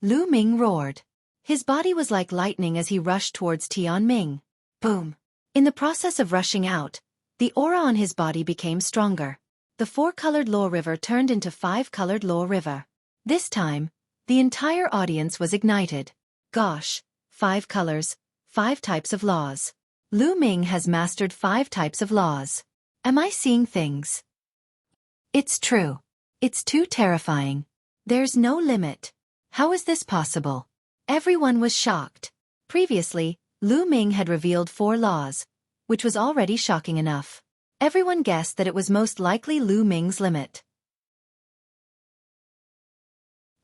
Lu Ming roared. His body was like lightning as he rushed towards Tianming. Boom! In the process of rushing out, the aura on his body became stronger. The 4-colored law river turned into 5-colored law river. This time, the entire audience was ignited. Gosh, 5 colors, 5 types of laws. Lu Ming has mastered 5 types of laws. Am I seeing things? It's true. It's too terrifying. There's no limit. How is this possible? Everyone was shocked. Previously, Lu Ming had revealed 4 laws, which was already shocking enough. Everyone guessed that it was most likely Lu Ming's limit.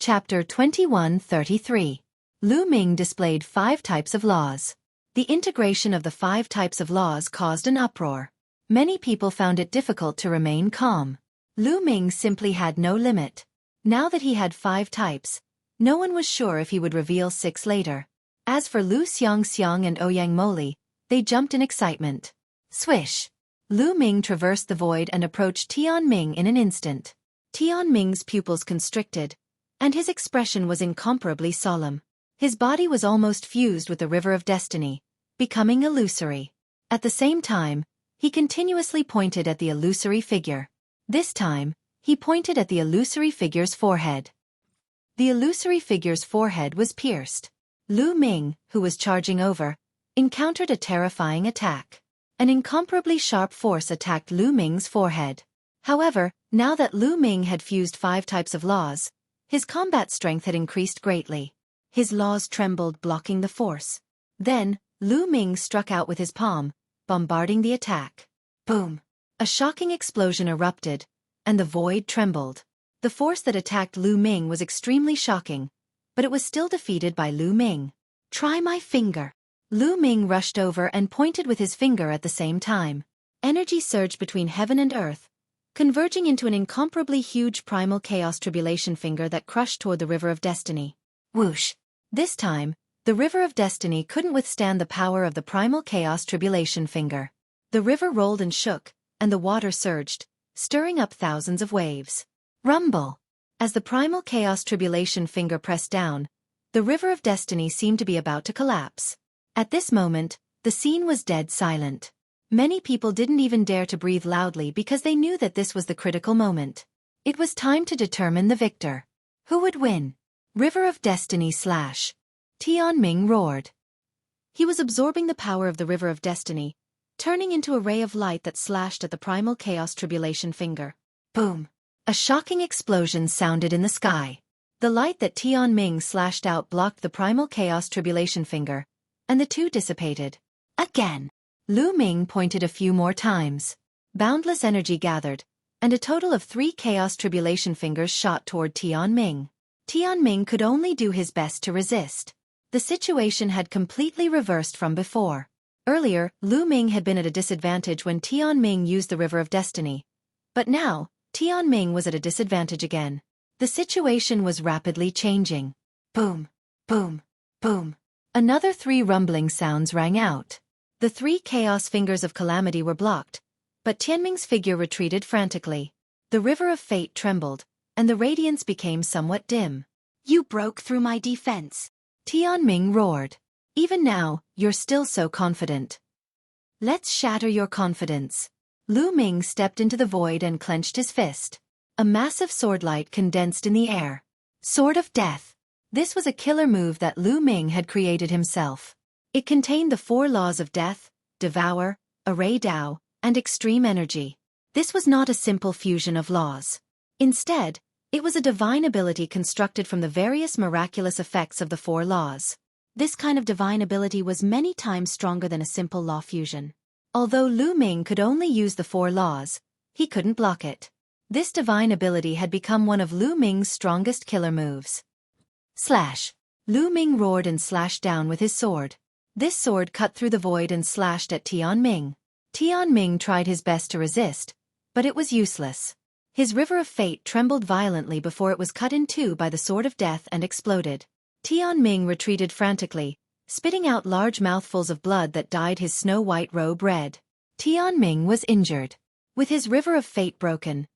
Chapter 21-33. Lu Ming displayed 5 types of laws. The integration of the 5 types of laws caused an uproar. Many people found it difficult to remain calm. Lu Ming simply had no limit. Now that he had 5 types, no one was sure if he would reveal 6 later. As for Lu Xiangxiang and Ouyang Moli, they jumped in excitement. Swish! Lu Ming traversed the void and approached Tian Ming in an instant. Tian Ming's pupils constricted, and his expression was incomparably solemn. His body was almost fused with the river of destiny, becoming illusory. At the same time, he continuously pointed at the illusory figure. This time, he pointed at the illusory figure's forehead. The illusory figure's forehead was pierced. Lu Ming, who was charging over, encountered a terrifying attack. An incomparably sharp force attacked Lu Ming's forehead. However, now that Lu Ming had fused 5 types of laws, his combat strength had increased greatly. His laws trembled, blocking the force. Then, Lu Ming struck out with his palm, bombarding the attack. Boom! A shocking explosion erupted, and the void trembled. The force that attacked Lu Ming was extremely shocking, but it was still defeated by Lu Ming. Try my finger. Lu Ming rushed over and pointed with his finger at the same time. Energy surged between heaven and earth, converging into an incomparably huge primal chaos tribulation finger that crushed toward the river of destiny. Whoosh! This time, the river of destiny couldn't withstand the power of the primal chaos tribulation finger. The river rolled and shook, and the water surged, stirring up thousands of waves. Rumble! As the primal chaos tribulation finger pressed down, the river of destiny seemed to be about to collapse. At this moment, the scene was dead silent. Many people didn't even dare to breathe loudly because they knew that this was the critical moment. It was time to determine the victor. Who would win? River of Destiny slash. Tian Ming roared. He was absorbing the power of the River of Destiny, turning into a ray of light that slashed at the primal chaos tribulation finger. Boom! A shocking explosion sounded in the sky. The light that Tian Ming slashed out blocked the primal chaos tribulation finger, and the two dissipated. Again! Lu Ming pointed a few more times. Boundless energy gathered, and a total of 3 chaos tribulation fingers shot toward Tian Ming. Tian Ming could only do his best to resist. The situation had completely reversed from before. Earlier, Lu Ming had been at a disadvantage when Tian Ming used the River of Destiny. But now, Tian Ming was at a disadvantage again. The situation was rapidly changing. Boom, boom, boom. Another 3 rumbling sounds rang out. The 3 chaos fingers of calamity were blocked, but Tianming's figure retreated frantically. The river of fate trembled, and the radiance became somewhat dim. You broke through my defense. Tianming roared. Even now, you're still so confident. Let's shatter your confidence. Lu Ming stepped into the void and clenched his fist. A massive sword light condensed in the air. Sword of Death. This was a killer move that Lu Ming had created himself. It contained the 4 laws of death, devour, array Dao, and extreme energy. This was not a simple fusion of laws. Instead, it was a divine ability constructed from the various miraculous effects of the 4 laws. This kind of divine ability was many times stronger than a simple law fusion. Although Lu Ming could only use the 4 laws, he couldn't block it. This divine ability had become one of Lu Ming's strongest killer moves. Slash! Lu Ming roared and slashed down with his sword. This sword cut through the void and slashed at Tian Ming. Tian Ming tried his best to resist, but it was useless. His river of fate trembled violently before it was cut in 2 by the sword of death and exploded. Tian Ming retreated frantically, spitting out large mouthfuls of blood that dyed his snow-white robe red. Tian Ming was injured. With his river of fate broken,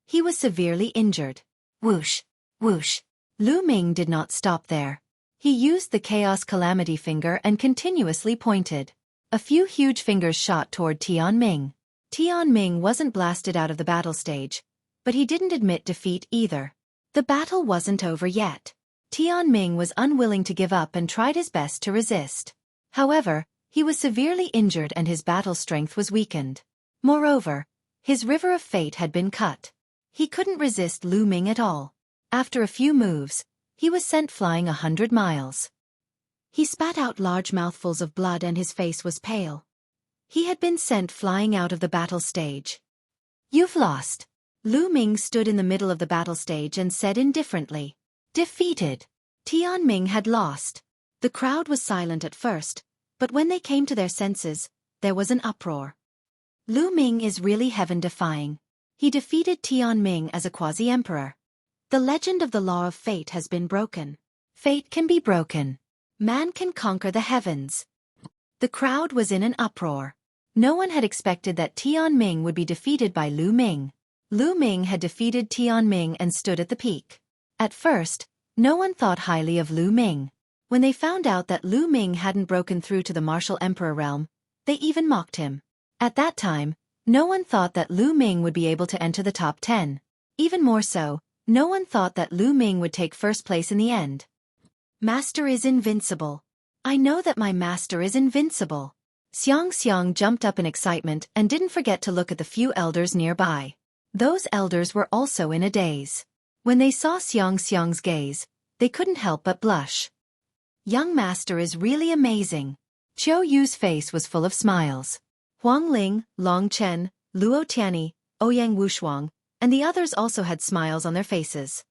he was severely injured. Whoosh! Whoosh! Lu Ming did not stop there. He used the Chaos Calamity finger and continuously pointed. A few huge fingers shot toward Tian Ming. Tian Ming wasn't blasted out of the battle stage, but he didn't admit defeat either. The battle wasn't over yet. Tianming was unwilling to give up and tried his best to resist. However, he was severely injured and his battle strength was weakened. Moreover, his river of fate had been cut. He couldn't resist Lu Ming at all. After a few moves, he was sent flying 100 miles. He spat out large mouthfuls of blood and his face was pale. He had been sent flying out of the battle stage. "You've lost." Lu Ming stood in the middle of the battle stage and said indifferently. "Defeated." Tianming had lost. The crowd was silent at first, but when they came to their senses, there was an uproar. Lu Ming is really heaven-defying. He defeated Tianming as a quasi-emperor. The legend of the law of fate has been broken. Fate can be broken. Man can conquer the heavens. The crowd was in an uproar. No one had expected that Tianming would be defeated by Lu Ming. Lu Ming had defeated Tianming and stood at the peak. At first, no one thought highly of Lu Ming. When they found out that Lu Ming hadn't broken through to the martial emperor realm, they even mocked him. At that time, no one thought that Lu Ming would be able to enter the top 10. Even more so, no one thought that Lu Ming would take first place in the end. "Master is invincible. I know that my master is invincible." Xiang jumped up in excitement and didn't forget to look at the few elders nearby. Those elders were also in a daze. When they saw Xiang's gaze, they couldn't help but blush. "Young master is really amazing." Qiu Yu's face was full of smiles. Huang Ling, Long Chen, Luo Tianyi, Ouyang Wushuang, and the others also had smiles on their faces.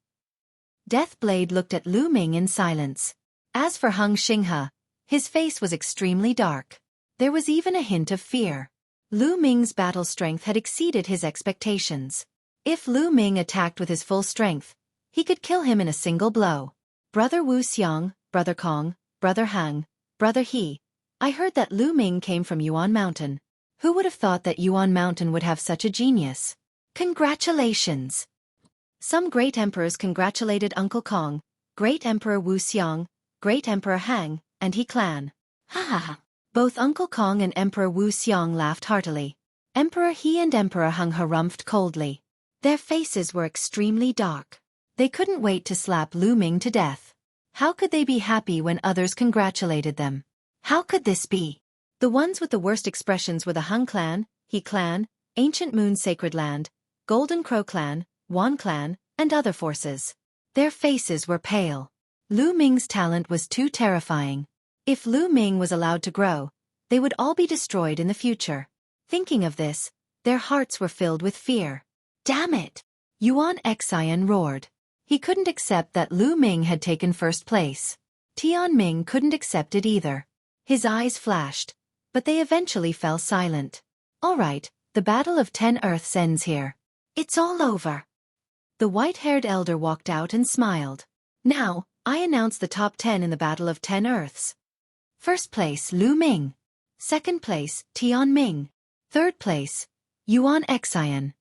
Deathblade looked at Lu Ming in silence. As for Heng Xinghe, his face was extremely dark. There was even a hint of fear. Lu Ming's battle strength had exceeded his expectations. If Lu Ming attacked with his full strength, he could kill him in a single blow. "Brother Wu Xiang, Brother Kong, Brother Hang, Brother He, I heard that Lu Ming came from Yuan Mountain. Who would have thought that Yuan Mountain would have such a genius? Congratulations!" Some great emperors congratulated Uncle Kong, Great Emperor Wu Xiang, Great Emperor Hang, and He clan. Ha ha ha. Both Uncle Kong and Emperor Wu Xiang laughed heartily. Emperor He and Emperor Heng harumphed coldly. Their faces were extremely dark. They couldn't wait to slap Lu Ming to death. How could they be happy when others congratulated them? How could this be? The ones with the worst expressions were the Heng clan, He clan, Ancient Moon Sacred Land, Golden Crow clan, Wan clan, and other forces. Their faces were pale. Lu Ming's talent was too terrifying. If Lu Ming was allowed to grow, they would all be destroyed in the future. Thinking of this, their hearts were filled with fear. "Damn it!" Yuan Xian roared. He couldn't accept that Lu Ming had taken first place. Tianming couldn't accept it either. His eyes flashed, but they eventually fell silent. "All right, the Battle of 10 Earths ends here. It's all over." The white-haired elder walked out and smiled. "Now, I announce the top 10 in the Battle of 10 Earths. First place, Lu Ming. Second place, Tianming. Third place, Yuan Xian."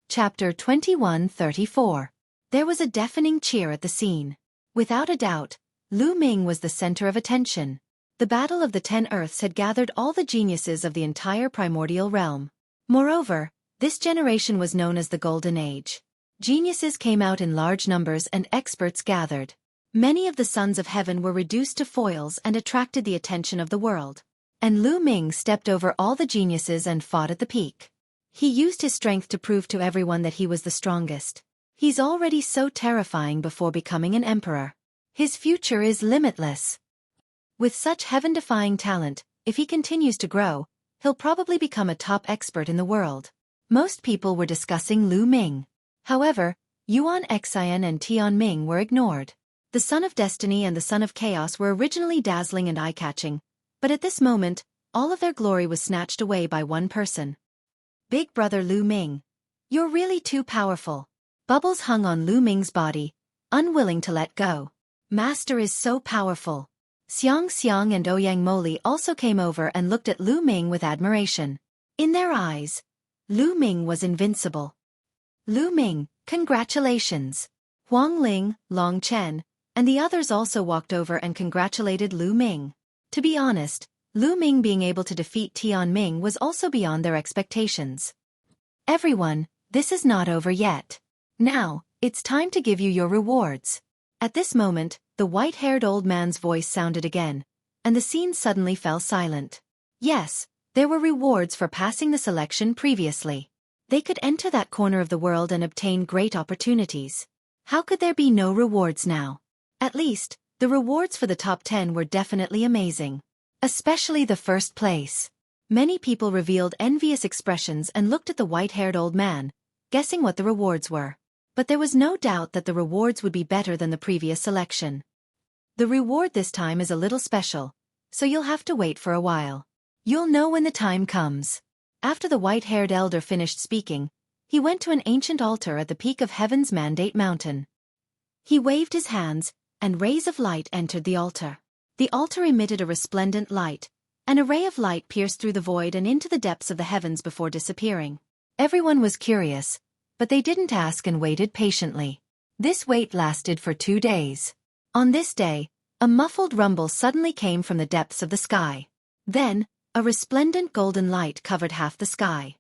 Chapter 21-34. There was a deafening cheer at the scene. Without a doubt, Lu Ming was the center of attention. The Battle of the 10 Earths had gathered all the geniuses of the entire primordial realm. Moreover, this generation was known as the Golden Age. Geniuses came out in large numbers and experts gathered. Many of the sons of heaven were reduced to foils and attracted the attention of the world. And Lu Ming stepped over all the geniuses and fought at the peak. He used his strength to prove to everyone that he was the strongest. He's already so terrifying before becoming an emperor. His future is limitless. With such heaven-defying talent, if he continues to grow, he'll probably become a top expert in the world. Most people were discussing Lu Ming. However, Yuan Xian and Tianming were ignored. The Son of Destiny and the Son of Chaos were originally dazzling and eye-catching, but at this moment, all of their glory was snatched away by one person. Big Brother Lu Ming. You're really too powerful. Bubbles hung on Lu Ming's body, unwilling to let go. Master is so powerful. Xiang and Ouyang Moli also came over and looked at Lu Ming with admiration. In their eyes, Lu Ming was invincible. Lu Ming, congratulations. Huang Ling, Long Chen, and the others also walked over and congratulated Lu Ming. To be honest, Lu Ming being able to defeat Tianming was also beyond their expectations. Everyone, This is not over yet. Now, it's time to give you your rewards. At this moment, the white-haired old man's voice sounded again, and the scene suddenly fell silent. Yes, there were rewards for passing the selection previously. They could enter that corner of the world and obtain great opportunities. How could there be no rewards now? At least, the rewards for the top 10 were definitely amazing. Especially the first place. Many people revealed envious expressions and looked at the white-haired old man, guessing what the rewards were. But there was no doubt that the rewards would be better than the previous selection. The reward this time is a little special, so you'll have to wait for a while. You'll know when the time comes. After the white-haired elder finished speaking, he went to an ancient altar at the peak of Heaven's Mandate Mountain. He waved his hands, and rays of light entered the altar. The altar emitted a resplendent light. An array of light pierced through the void and into the depths of the heavens before disappearing. Everyone was curious, but they didn't ask and waited patiently. This wait lasted for 2 days. On this day, a muffled rumble suddenly came from the depths of the sky. Then, a resplendent golden light covered half the sky.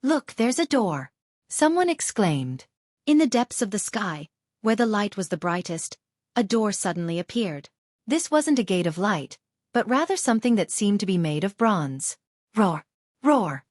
"Look, there's a door!" someone exclaimed. In the depths of the sky, where the light was the brightest, a door suddenly appeared. This wasn't a gate of light, but rather something that seemed to be made of bronze. Roar! Roar!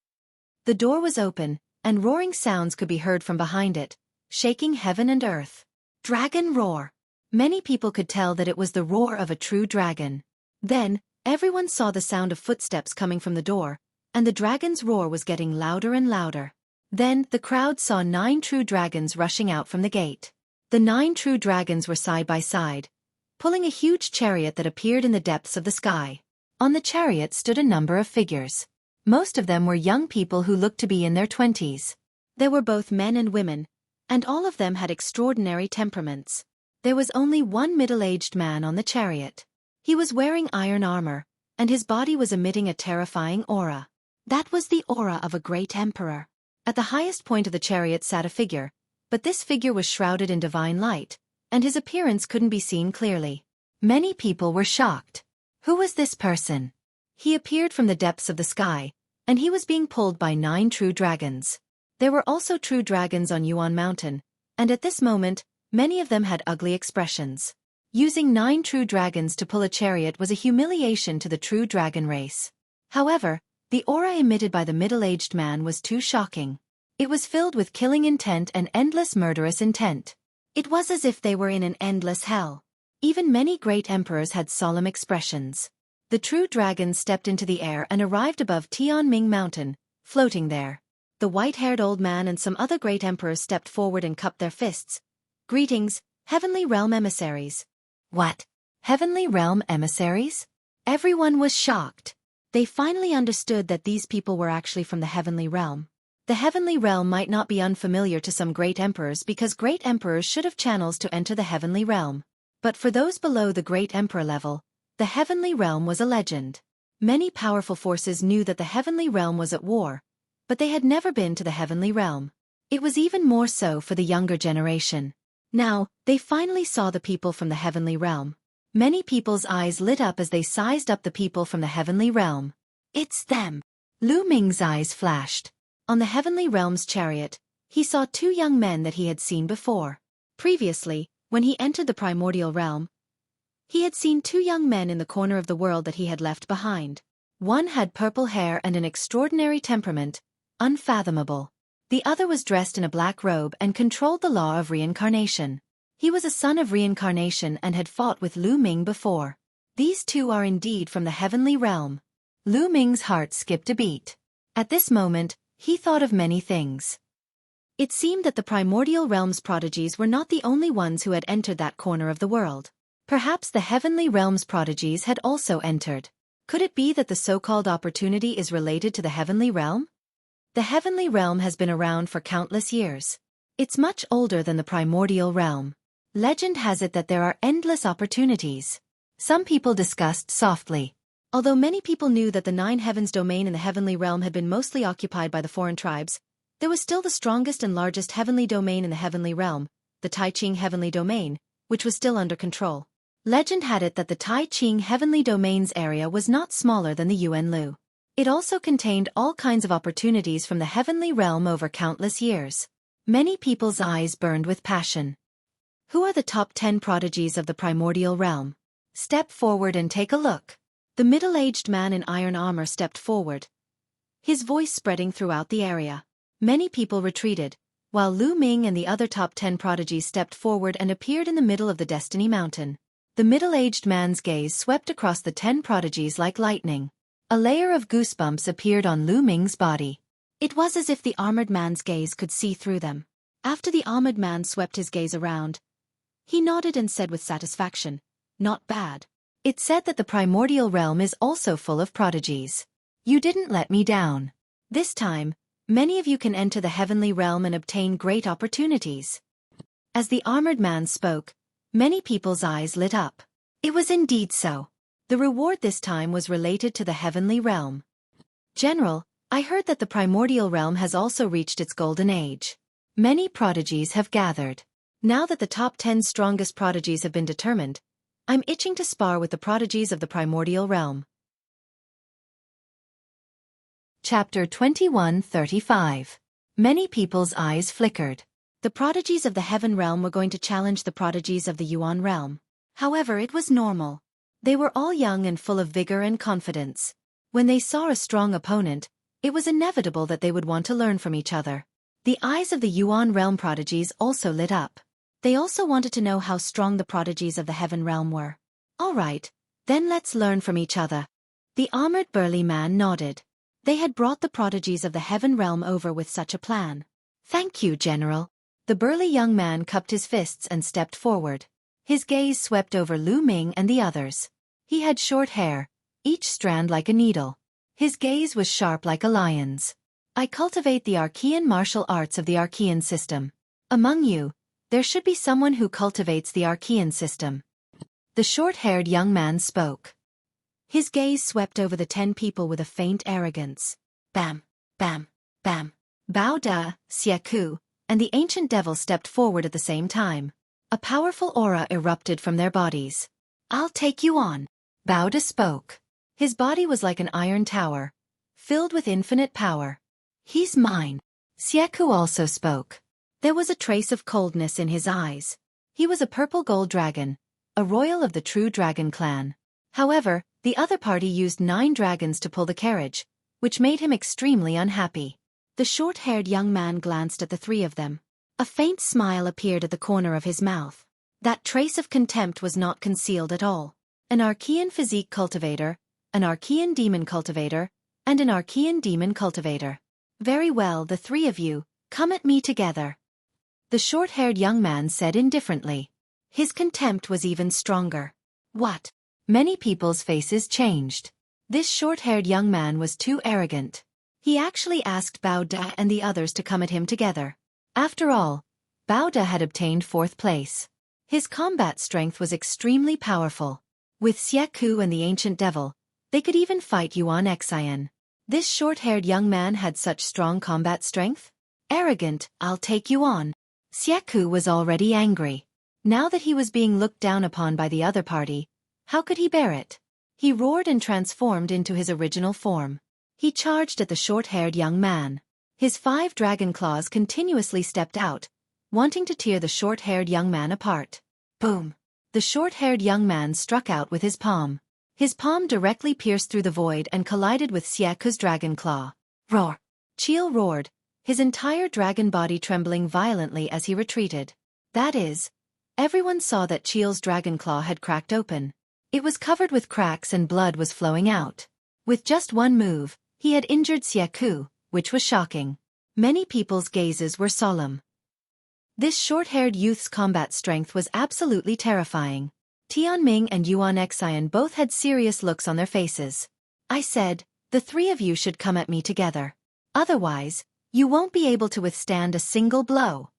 The door was open, and roaring sounds could be heard from behind it, shaking heaven and earth. Dragon roar! Many people could tell that it was the roar of a true dragon. Then, everyone saw the sound of footsteps coming from the door, and the dragon's roar was getting louder and louder. Then, the crowd saw 9 true dragons rushing out from the gate. The 9 true dragons were side by side, pulling a huge chariot that appeared in the depths of the sky. On the chariot stood a number of figures. Most of them were young people who looked to be in their 20s. There were both men and women, and all of them had extraordinary temperaments. There was only one middle-aged man on the chariot. He was wearing iron armor, and his body was emitting a terrifying aura. That was the aura of a great emperor. At the highest point of the chariot sat a figure, but this figure was shrouded in divine light, and his appearance couldn't be seen clearly. Many people were shocked. Who was this person? He appeared from the depths of the sky, and he was being pulled by 9 true dragons. There were also true dragons on Yuan Mountain, and at this moment, many of them had ugly expressions. Using 9 true dragons to pull a chariot was a humiliation to the true dragon race. However, the aura emitted by the middle-aged man was too shocking. It was filled with killing intent and endless murderous intent. It was as if they were in an endless hell. Even many great emperors had solemn expressions. The true dragons stepped into the air and arrived above Tianming Mountain, floating there. The white-haired old man and some other great emperors stepped forward and cupped their fists. "Greetings, Heavenly Realm emissaries." What? Heavenly Realm emissaries? Everyone was shocked. They finally understood that these people were actually from the Heavenly Realm. The Heavenly Realm might not be unfamiliar to some great emperors because great emperors should have channels to enter the Heavenly Realm. But for those below the great emperor level, the Heavenly Realm was a legend. Many powerful forces knew that the Heavenly Realm was at war, but they had never been to the Heavenly Realm. It was even more so for the younger generation. Now, they finally saw the people from the Heavenly Realm. Many people's eyes lit up as they sized up the people from the Heavenly Realm. It's them! Lu Ming's eyes flashed. On the Heavenly Realm's chariot, he saw 2 young men that he had seen before. Previously, when he entered the primordial realm, he had seen 2 young men in the corner of the world that he had left behind. One had purple hair and an extraordinary temperament, unfathomable. The other was dressed in a black robe and controlled the law of reincarnation. He was a son of reincarnation and had fought with Lu Ming before. These 2 are indeed from the Heavenly Realm. Lu Ming's heart skipped a beat. At this moment, he thought of many things. It seemed that the primordial realm's prodigies were not the only ones who had entered that corner of the world. Perhaps the Heavenly Realm's prodigies had also entered. Could it be that the so-called opportunity is related to the Heavenly Realm? The Heavenly Realm has been around for countless years. It's much older than the primordial realm. Legend has it that there are endless opportunities. Some people discussed softly. Although many people knew that the 9 heavens domain in the Heavenly Realm had been mostly occupied by the foreign tribes, there was still the strongest and largest heavenly domain in the Heavenly Realm, the Tai Ching Heavenly Domain, which was still under control. Legend had it that the Tai Ching Heavenly Domain's area was not smaller than the Yuan Lu. It also contained all kinds of opportunities from the heavenly realm over countless years. Many people's eyes burned with passion. Who are the top 10 prodigies of the primordial realm? Step forward and take a look. The middle-aged man in iron armor stepped forward, his voice spreading throughout the area. Many people retreated, while Lu Ming and the other top 10 prodigies stepped forward and appeared in the middle of the Destiny Mountain. The middle-aged man's gaze swept across the 10 prodigies like lightning. A layer of goosebumps appeared on Lu Ming's body. It was as if the armored man's gaze could see through them. After the armored man swept his gaze around, he nodded and said with satisfaction, "Not bad. It said that the primordial realm is also full of prodigies. You didn't let me down. This time, many of you can enter the heavenly realm and obtain great opportunities." As the armored man spoke, many people's eyes lit up. It was indeed so. The reward this time was related to the heavenly realm. "General, I heard that the primordial realm has also reached its golden age. Many prodigies have gathered. Now that the top 10 strongest prodigies have been determined, I'm itching to spar with the prodigies of the primordial realm." Chapter 21:35. Many people's eyes flickered. The prodigies of the heaven realm were going to challenge the prodigies of the Yuan realm. However, it was normal. They were all young and full of vigor and confidence. When they saw a strong opponent, it was inevitable that they would want to learn from each other. The eyes of the Yuan realm prodigies also lit up. They also wanted to know how strong the prodigies of the heaven realm were. "All right, then let's learn from each other." The armored burly man nodded. They had brought the prodigies of the heaven realm over with such a plan. "Thank you, General." The burly young man cupped his fists and stepped forward. His gaze swept over Lu Ming and the others. He had short hair, each strand like a needle. His gaze was sharp like a lion's. "I cultivate the Archean martial arts of the Archean system. Among you, there should be someone who cultivates the Archean system." The short-haired young man spoke. His gaze swept over the 10 people with a faint arrogance. Bam, bam, bam. Bao Da, Xueqi, and the ancient devil stepped forward at the same time. A powerful aura erupted from their bodies. "I'll take you on." Bao Da spoke. His body was like an iron tower, filled with infinite power. "He's mine." Xueqi also spoke. There was a trace of coldness in his eyes. He was a purple gold dragon, a royal of the true dragon clan. However, the other party used 9 dragons to pull the carriage, which made him extremely unhappy. The short-haired young man glanced at the 3 of them. A faint smile appeared at the corner of his mouth. That trace of contempt was not concealed at all. An Archean physique cultivator, an Archean demon cultivator, and an Archean demon cultivator. "Very well, the 3 of you, come at me together." The short-haired young man said indifferently. His contempt was even stronger. "What?" Many people's faces changed. This short-haired young man was too arrogant. He actually asked Bao Da and the others to come at him together. After all, Bao Da had obtained 4th place. His combat strength was extremely powerful. With Xueqi and the ancient devil, they could even fight Yuan Xian. This short-haired young man had such strong combat strength? Arrogant, "I'll take you on." Xueqi was already angry. Now that he was being looked down upon by the other party, how could he bear it? He roared and transformed into his original form. He charged at the short-haired young man. His 5 dragon claws continuously stepped out, wanting to tear the short-haired young man apart. Boom! The short-haired young man struck out with his palm. His palm directly pierced through the void and collided with Xueqi's dragon claw. Roar! Cheel roared, his entire dragon body trembling violently as he retreated. That is, everyone saw that Cheel's dragon claw had cracked open. It was covered with cracks and blood was flowing out. With just one move, he had injured Xueqi, which was shocking. Many people's gazes were solemn. This short-haired youth's combat strength was absolutely terrifying. Tianming and Yuan Xian both had serious looks on their faces. "I said, the 3 of you should come at me together. Otherwise, you won't be able to withstand a single blow."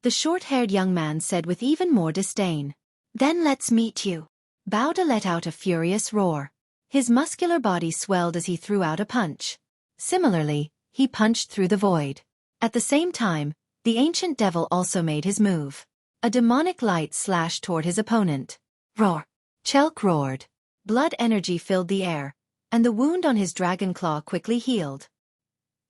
The short-haired young man said with even more disdain. "Then let's meet you." Bao Da let out a furious roar. His muscular body swelled as he threw out a punch. Similarly, he punched through the void. At the same time, the ancient devil also made his move. A demonic light slashed toward his opponent. Roar! Chelk roared. Blood energy filled the air, and the wound on his dragon claw quickly healed.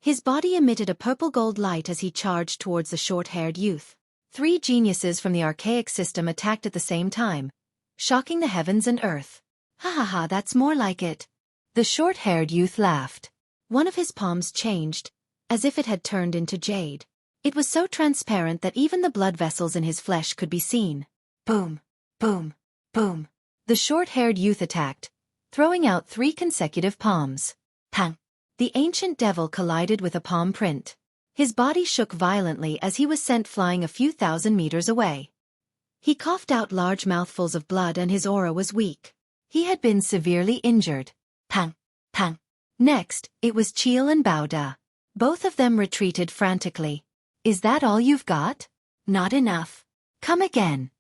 His body emitted a purple-gold light as he charged towards the short-haired youth. 3 geniuses from the archaic system attacked at the same time, shocking the heavens and earth. Ha ha ha, that's more like it. The short-haired youth laughed. One of his palms changed, as if it had turned into jade. It was so transparent that even the blood vessels in his flesh could be seen. Boom, boom, boom. The short-haired youth attacked, throwing out 3 consecutive palms. Pang! The ancient devil collided with a palm print. His body shook violently as he was sent flying a few thousand meters away. He coughed out large mouthfuls of blood and his aura was weak. He had been severely injured. Pang! Pang! Next, it was Chil and Baoda. Both of them retreated frantically. Is that all you've got? Not enough. Come again.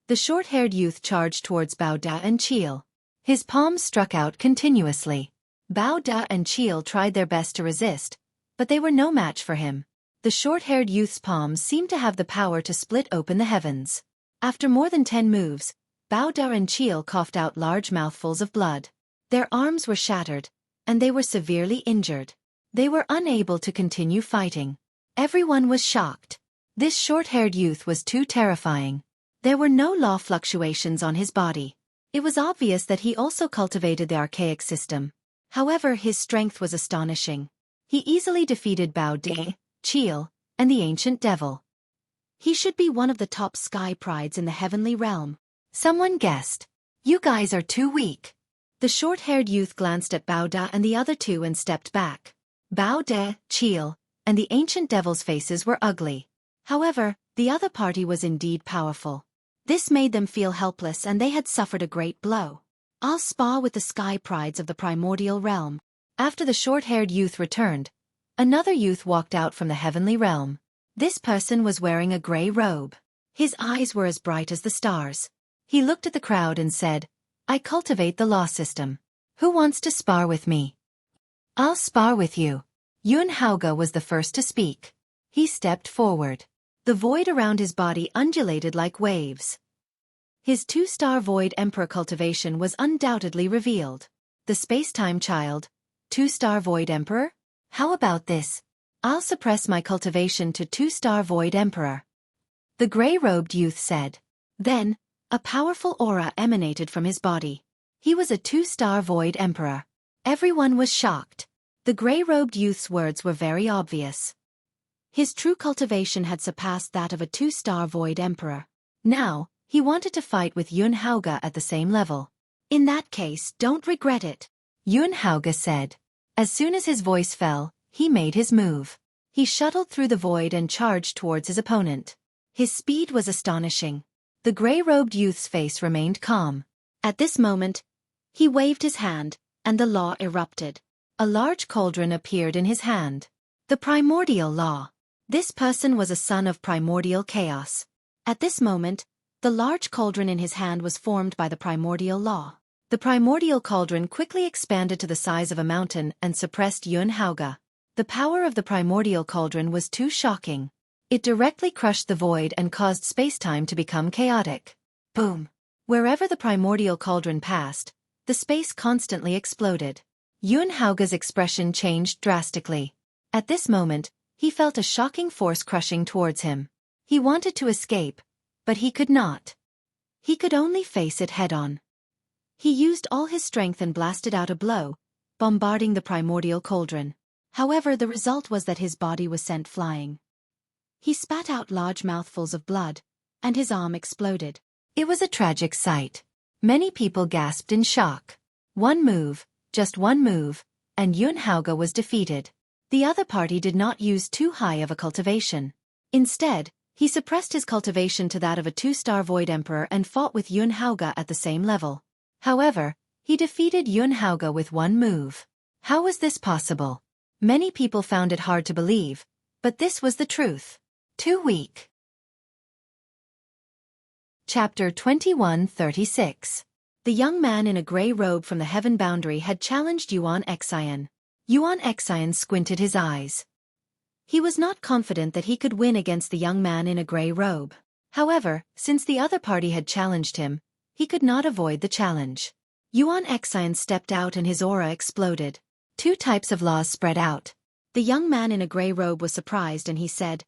The short-haired youth charged towards Baoda and Chil. His palms struck out continuously. Baoda and Chil tried their best to resist, but they were no match for him. The short-haired youth's palms seemed to have the power to split open the heavens. After more than 10 moves, Baoda and Chil coughed out large mouthfuls of blood. Their arms were shattered, and they were severely injured. They were unable to continue fighting. Everyone was shocked. This short-haired youth was too terrifying. There were no law fluctuations on his body. It was obvious that he also cultivated the archaic system. However, his strength was astonishing. He easily defeated Baoda, Chil, and the ancient devil. He should be one of the top sky prides in the heavenly realm. Someone guessed. You guys are too weak. The short-haired youth glanced at Baoda and the other 2 and stepped back. Baoda, Chil, and the ancient devil's faces were ugly. However, the other party was indeed powerful. This made them feel helpless and they had suffered a great blow. I'll spar with the sky prides of the primordial realm. After the short-haired youth returned, another youth walked out from the heavenly realm. This person was wearing a gray robe. His eyes were as bright as the stars. He looked at the crowd and said, I cultivate the law system. Who wants to spar with me? I'll spar with you. Yun Haoge was the first to speak. He stepped forward. The void around his body undulated like waves. His 2-star Void Emperor cultivation was undoubtedly revealed. The space-time child, 2-star Void Emperor? How about this? I'll suppress my cultivation to 2-star Void Emperor. The gray-robed youth said. Then, a powerful aura emanated from his body. He was a 2-star Void Emperor. Everyone was shocked. The gray-robed youth's words were very obvious. His true cultivation had surpassed that of a 2-star Void Emperor. Now, he wanted to fight with Yun Haoge at the same level. In that case, don't regret it. Yun Haoge said. As soon as his voice fell, he made his move. He shuttled through the void and charged towards his opponent. His speed was astonishing. The gray-robed youth's face remained calm. At this moment, he waved his hand, and the law erupted. A large cauldron appeared in his hand. The primordial law. This person was a son of primordial chaos. At this moment, the large cauldron in his hand was formed by the primordial law. The primordial cauldron quickly expanded to the size of a mountain and suppressed Yun Haoge. The power of the primordial cauldron was too shocking. It directly crushed the void and caused space-time to become chaotic. Boom! Wherever the primordial cauldron passed, the space constantly exploded. Yun Haoge's expression changed drastically. At this moment, he felt a shocking force crushing towards him. He wanted to escape, but he could not. He could only face it head-on. He used all his strength and blasted out a blow, bombarding the primordial cauldron. However, the result was that his body was sent flying. He spat out large mouthfuls of blood, and his arm exploded. It was a tragic sight. Many people gasped in shock. One move, just one move, and Yun Haoge was defeated. The other party did not use too high of a cultivation. Instead, he suppressed his cultivation to that of a 2-star Void Emperor and fought with Yun Haoge at the same level. However, he defeated Yun Haoge with one move. How was this possible? Many people found it hard to believe, but this was the truth. Too weak. Chapter 2136. The young man in a gray robe from the heaven boundary had challenged Yuan Xian. Yuan Xian squinted his eyes. He was not confident that he could win against the young man in a gray robe. However, since the other party had challenged him, he could not avoid the challenge. Yuan Xian stepped out and his aura exploded. 2 types of laws spread out. The young man in a gray robe was surprised and he said,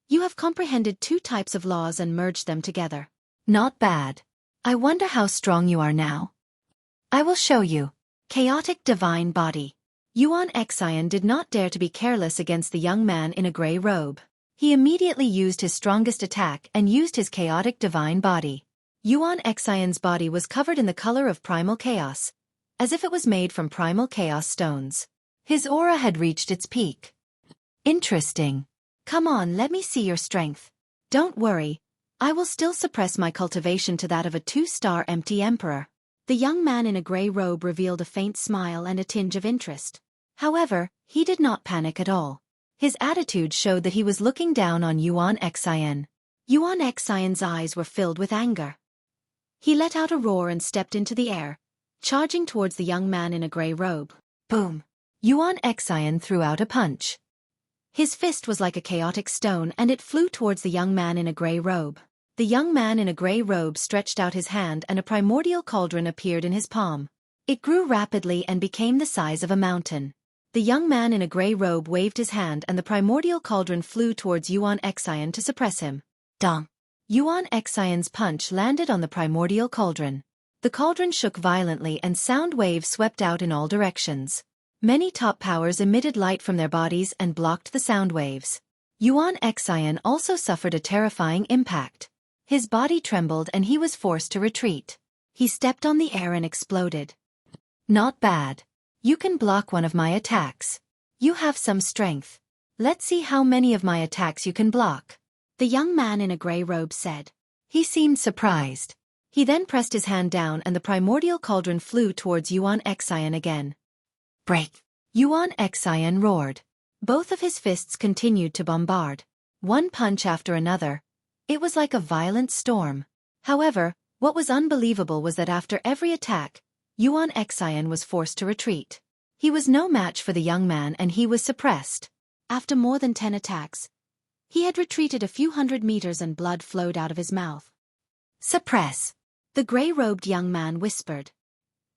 "You have comprehended 2 types of laws and merged them together. Not bad. I wonder how strong you are now. I will show you." Chaotic Divine Body. Yuan Xian did not dare to be careless against the young man in a gray robe. He immediately used his strongest attack and used his Chaotic Divine Body. Yuan Xian's body was covered in the color of primal chaos, as if it was made from primal chaos stones. His aura had reached its peak. Interesting. Come on, let me see your strength. Don't worry, I will still suppress my cultivation to that of a 2-star empty emperor. The young man in a gray robe revealed a faint smile and a tinge of interest. However, he did not panic at all. His attitude showed that he was looking down on Yuan Xian. Yuan Xian's eyes were filled with anger. He let out a roar and stepped into the air, charging towards the young man in a gray robe. Boom! Yuan Xian threw out a punch. His fist was like a chaotic stone and it flew towards the young man in a gray robe. The young man in a gray robe stretched out his hand and a primordial cauldron appeared in his palm. It grew rapidly and became the size of a mountain. The young man in a gray robe waved his hand and the primordial cauldron flew towards Yuan Xian to suppress him. Dong! Yuan Xian's punch landed on the primordial cauldron. The cauldron shook violently and sound waves swept out in all directions. Many top powers emitted light from their bodies and blocked the sound waves. Yuan Xian also suffered a terrifying impact. His body trembled and he was forced to retreat. He stepped on the air and exploded. Not bad. You can block one of my attacks. You have some strength. Let's see how many of my attacks you can block. The young man in a gray robe said. He seemed surprised. He then pressed his hand down and the primordial cauldron flew towards Yuan Xian again. Break! Yuan Xian roared. Both of his fists continued to bombard. One punch after another. It was like a violent storm. However, what was unbelievable was that after every attack, Yuan Xian was forced to retreat. He was no match for the young man and he was suppressed. After more than 10 attacks, he had retreated a few hundred meters and blood flowed out of his mouth. Suppress! The gray-robed young man whispered.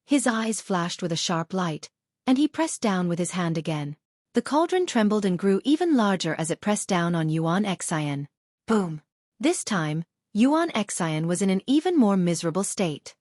His eyes flashed with a sharp light, and he pressed down with his hand again. The cauldron trembled and grew even larger as it pressed down on Yuan Xian. Boom! This time, Yuan Xian was in an even more miserable state.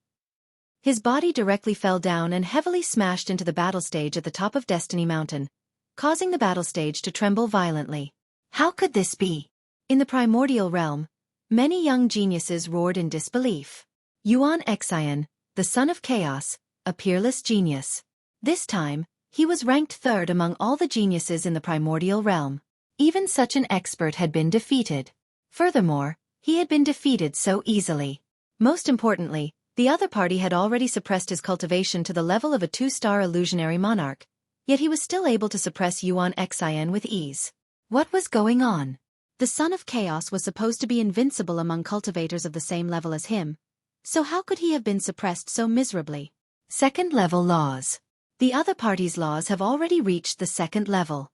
His body directly fell down and heavily smashed into the battle stage at the top of Destiny Mountain, causing the battle stage to tremble violently. How could this be? In the primordial realm, many young geniuses roared in disbelief. Yuan Xian, the son of chaos, a peerless genius. This time, he was ranked 3rd among all the geniuses in the primordial realm. Even such an expert had been defeated. Furthermore, he had been defeated so easily. Most importantly, the other party had already suppressed his cultivation to the level of a 2-star illusionary monarch, yet he was still able to suppress Yuan Xian with ease. What was going on? The son of chaos was supposed to be invincible among cultivators of the same level as him, so how could he have been suppressed so miserably? 2nd level laws. The other party's laws have already reached the 2nd level.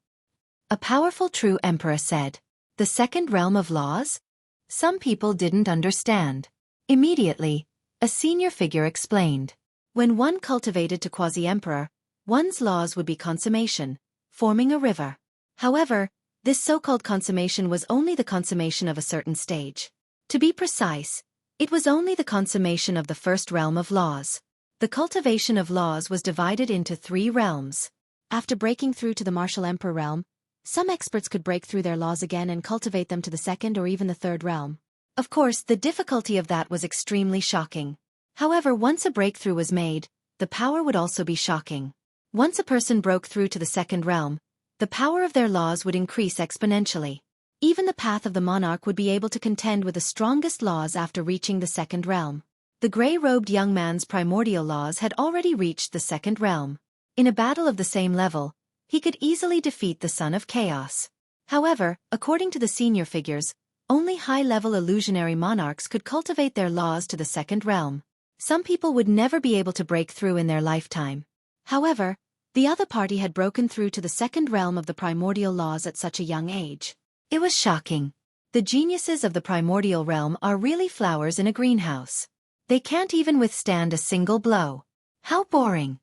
A powerful true emperor said. The 2nd realm of laws? Some people didn't understand. Immediately, a senior figure explained. When one cultivated to quasi-emperor, one's laws would be consummation, forming a river. However, this so-called consummation was only the consummation of a certain stage. To be precise, it was only the consummation of the 1st realm of laws. The cultivation of laws was divided into 3 realms. After breaking through to the martial emperor realm, some experts could break through their laws again and cultivate them to the 2nd or even the 3rd realm. Of course, the difficulty of that was extremely shocking. However, once a breakthrough was made, the power would also be shocking. Once a person broke through to the 2nd realm, the power of their laws would increase exponentially. Even the path of the monarch would be able to contend with the strongest laws after reaching the 2nd realm. The gray-robed young man's primordial laws had already reached the 2nd realm. In a battle of the same level, he could easily defeat the son of chaos. However, according to the senior figures, only high-level illusionary monarchs could cultivate their laws to the 2nd realm. Some people would never be able to break through in their lifetime. However, the other party had broken through to the 2nd realm of the primordial laws at such a young age. It was shocking. The geniuses of the primordial realm are really flowers in a greenhouse. They can't even withstand a single blow. How boring.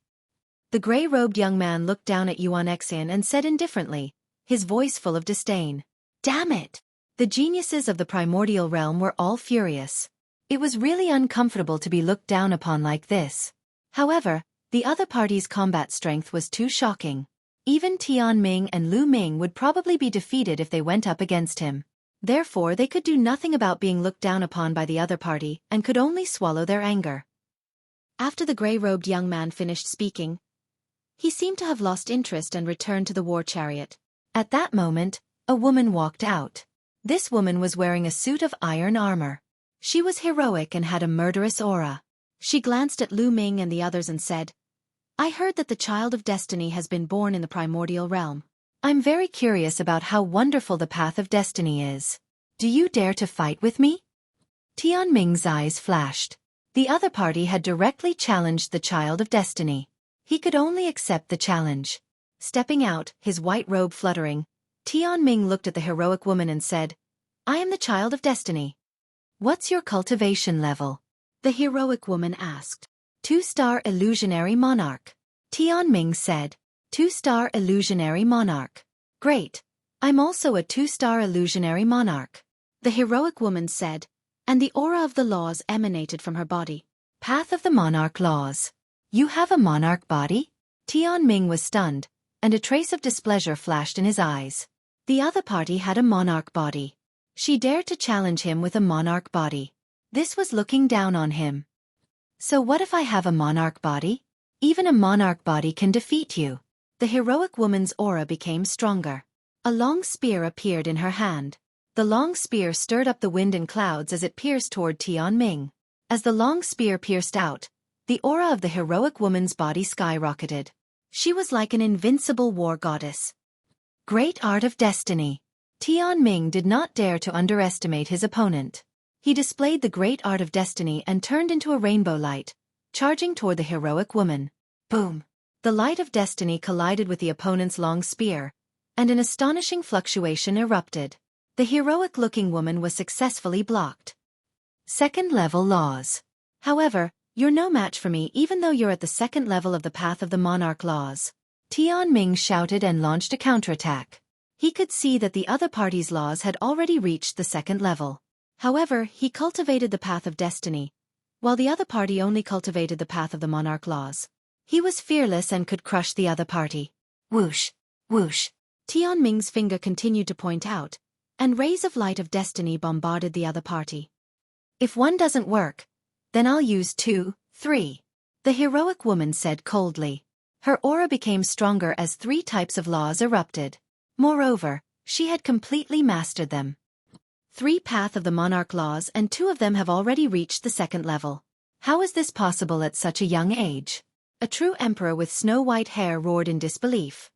The gray-robed young man looked down at Yuan Xian and said indifferently, his voice full of disdain. Damn it! The geniuses of the primordial realm were all furious. It was really uncomfortable to be looked down upon like this. However, the other party's combat strength was too shocking. Even Tianming and Lu Ming would probably be defeated if they went up against him. Therefore they could do nothing about being looked down upon by the other party and could only swallow their anger. After the gray-robed young man finished speaking, he seemed to have lost interest and returned to the war chariot. At that moment, a woman walked out. This woman was wearing a suit of iron armor. She was heroic and had a murderous aura. She glanced at Lu Ming and the others and said, I heard that the child of destiny has been born in the primordial realm. I'm very curious about how wonderful the path of destiny is. Do you dare to fight with me? Tianming's eyes flashed. The other party had directly challenged the child of destiny. He could only accept the challenge. Stepping out, his white robe fluttering, Tianming looked at the heroic woman and said, I am the child of destiny. What's your cultivation level? The heroic woman asked. 2-star illusionary monarch. Tianming said. 2-star illusionary monarch. Great. I'm also a 2-star illusionary monarch. The heroic woman said, and the aura of the laws emanated from her body. Path of the monarch laws. You have a monarch body? Tianming was stunned, and a trace of displeasure flashed in his eyes. The other party had a monarch body. She dared to challenge him with a monarch body. This was looking down on him. So what if I have a monarch body? Even a monarch body can defeat you. The heroic woman's aura became stronger. A long spear appeared in her hand. The long spear stirred up the wind and clouds as it pierced toward Tianming. As the long spear pierced out, the aura of the heroic woman's body skyrocketed. She was like an invincible war goddess. Great art of destiny. Tianming did not dare to underestimate his opponent. He displayed the great art of destiny and turned into a rainbow light, charging toward the heroic woman. Boom! The light of destiny collided with the opponent's long spear, and an astonishing fluctuation erupted. The heroic-looking woman was successfully blocked. Second-level laws. However, you're no match for me even though you're at the second level of the path of the monarch laws. Tianming shouted and launched a counterattack. He could see that the other party's laws had already reached the second level. However, he cultivated the path of destiny, while the other party only cultivated the path of the monarch laws. He was fearless and could crush the other party. Whoosh! Whoosh! Tianming's finger continued to point out, and rays of light of destiny bombarded the other party. If one doesn't work, then I'll use 2, 3. The heroic woman said coldly. Her aura became stronger as 3 types of laws erupted. Moreover, she had completely mastered them. 3 path of the monarch laws and 2 of them have already reached the second level. How is this possible at such a young age? A true emperor with snow-white hair roared in disbelief.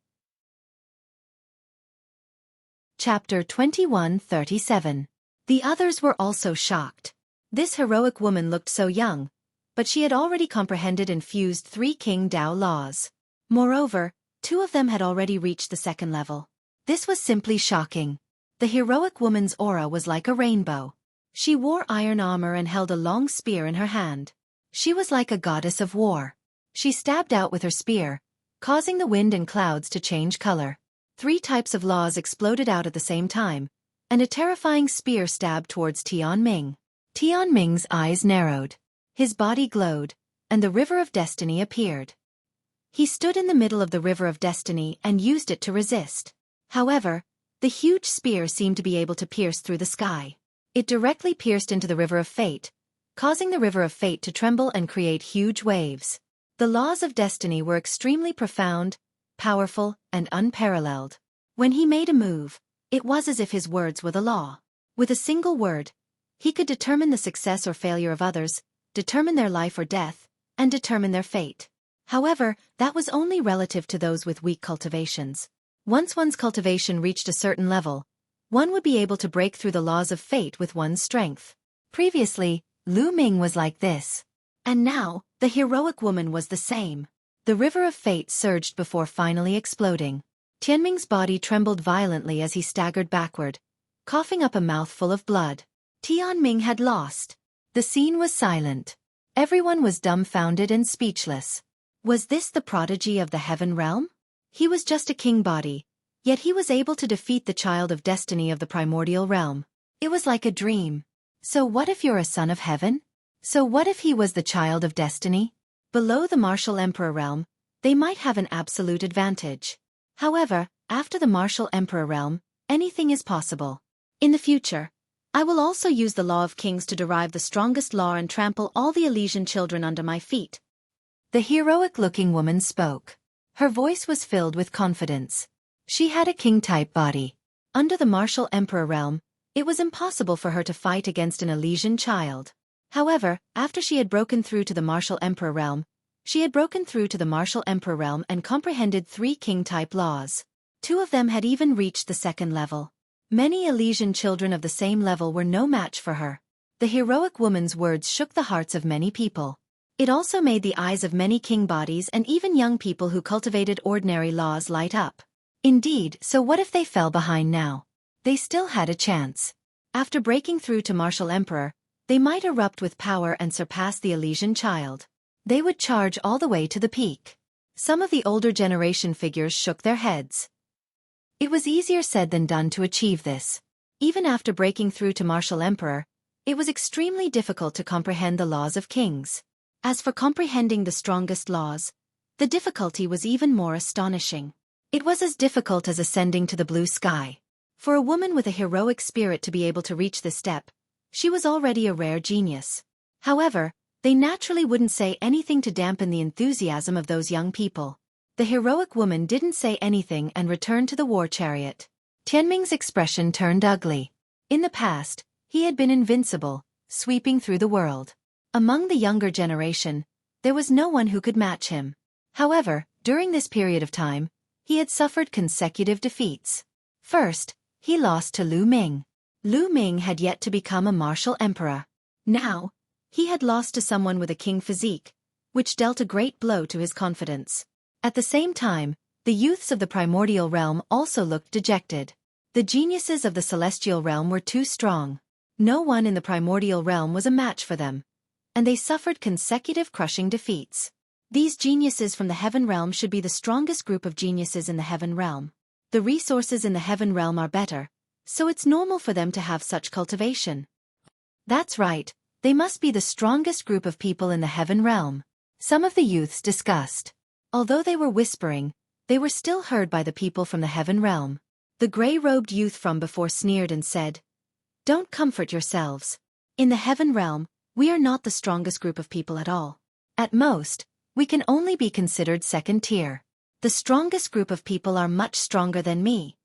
Chapter 21:37. The others were also shocked. This heroic woman looked so young, but she had already comprehended and fused 3 King Dao laws. Moreover, 2 of them had already reached the second level. This was simply shocking. The heroic woman's aura was like a rainbow. She wore iron armor and held a long spear in her hand. She was like a goddess of war. She stabbed out with her spear, causing the wind and clouds to change color. 3 types of laws exploded out at the same time, and a terrifying spear stabbed towards Tianming. Tianming's eyes narrowed. His body glowed, and the river of destiny appeared. He stood in the middle of the river of destiny and used it to resist. However, the huge spear seemed to be able to pierce through the sky. It directly pierced into the river of fate, causing the river of fate to tremble and create huge waves. The laws of destiny were extremely profound, powerful, and unparalleled. When he made a move, it was as if his words were the law. With a single word, he could determine the success or failure of others, determine their life or death, and determine their fate. However, that was only relative to those with weak cultivations. Once one's cultivation reached a certain level, one would be able to break through the laws of fate with one's strength. Previously, Lu Ming was like this. And now, the heroic woman was the same. The river of fate surged before finally exploding. Tianming's body trembled violently as he staggered backward, coughing up a mouthful of blood. Tianming had lost. The scene was silent. Everyone was dumbfounded and speechless. Was this the prodigy of the heaven realm? He was just a king body, yet he was able to defeat the child of destiny of the primordial realm. It was like a dream. So what if you're a son of heaven? So what if he was the child of destiny? Below the martial emperor realm, they might have an absolute advantage. However, after the martial emperor realm, anything is possible. In the future, I will also use the law of kings to derive the strongest law and trample all the Elysian children under my feet. The heroic-looking woman spoke. Her voice was filled with confidence. She had a king-type body. Under the martial emperor realm, it was impossible for her to fight against an Elysian child. However, after she had broken through to the martial emperor realm, she had broken through to the martial emperor realm and comprehended 3 king-type laws. 2 of them had even reached the 2nd level. Many Elysian children of the same level were no match for her. The heroic woman's words shook the hearts of many people. It also made the eyes of many king bodies and even young people who cultivated ordinary laws light up. Indeed, so what if they fell behind now? They still had a chance. After breaking through to martial emperor, they might erupt with power and surpass the Elysian child. They would charge all the way to the peak. Some of the older generation figures shook their heads. It was easier said than done to achieve this. Even after breaking through to martial emperor, it was extremely difficult to comprehend the laws of kings. As for comprehending the strongest laws, the difficulty was even more astonishing. It was as difficult as ascending to the blue sky. For a woman with a heroic spirit to be able to reach this step, she was already a rare genius. However, they naturally wouldn't say anything to dampen the enthusiasm of those young people. The heroic woman didn't say anything and returned to the war chariot. Tianming's expression turned ugly. In the past, he had been invincible, sweeping through the world. Among the younger generation, there was no one who could match him. However, during this period of time, he had suffered consecutive defeats. First, he lost to Lu Ming. Lu Ming had yet to become a martial emperor. Now, he had lost to someone with a king physique, which dealt a great blow to his confidence. At the same time, the youths of the primordial realm also looked dejected. The geniuses of the celestial realm were too strong. No one in the primordial realm was a match for them, and they suffered consecutive crushing defeats. These geniuses from the heaven realm should be the strongest group of geniuses in the heaven realm. The resources in the heaven realm are better, so it's normal for them to have such cultivation. That's right. They must be the strongest group of people in the heaven realm. Some of the youths discussed. Although they were whispering, they were still heard by the people from the heaven realm. The gray-robed youth from before sneered and said, "Don't comfort yourselves. In the heaven realm, we are not the strongest group of people at all. At most, we can only be considered second tier. The strongest group of people are much stronger than me."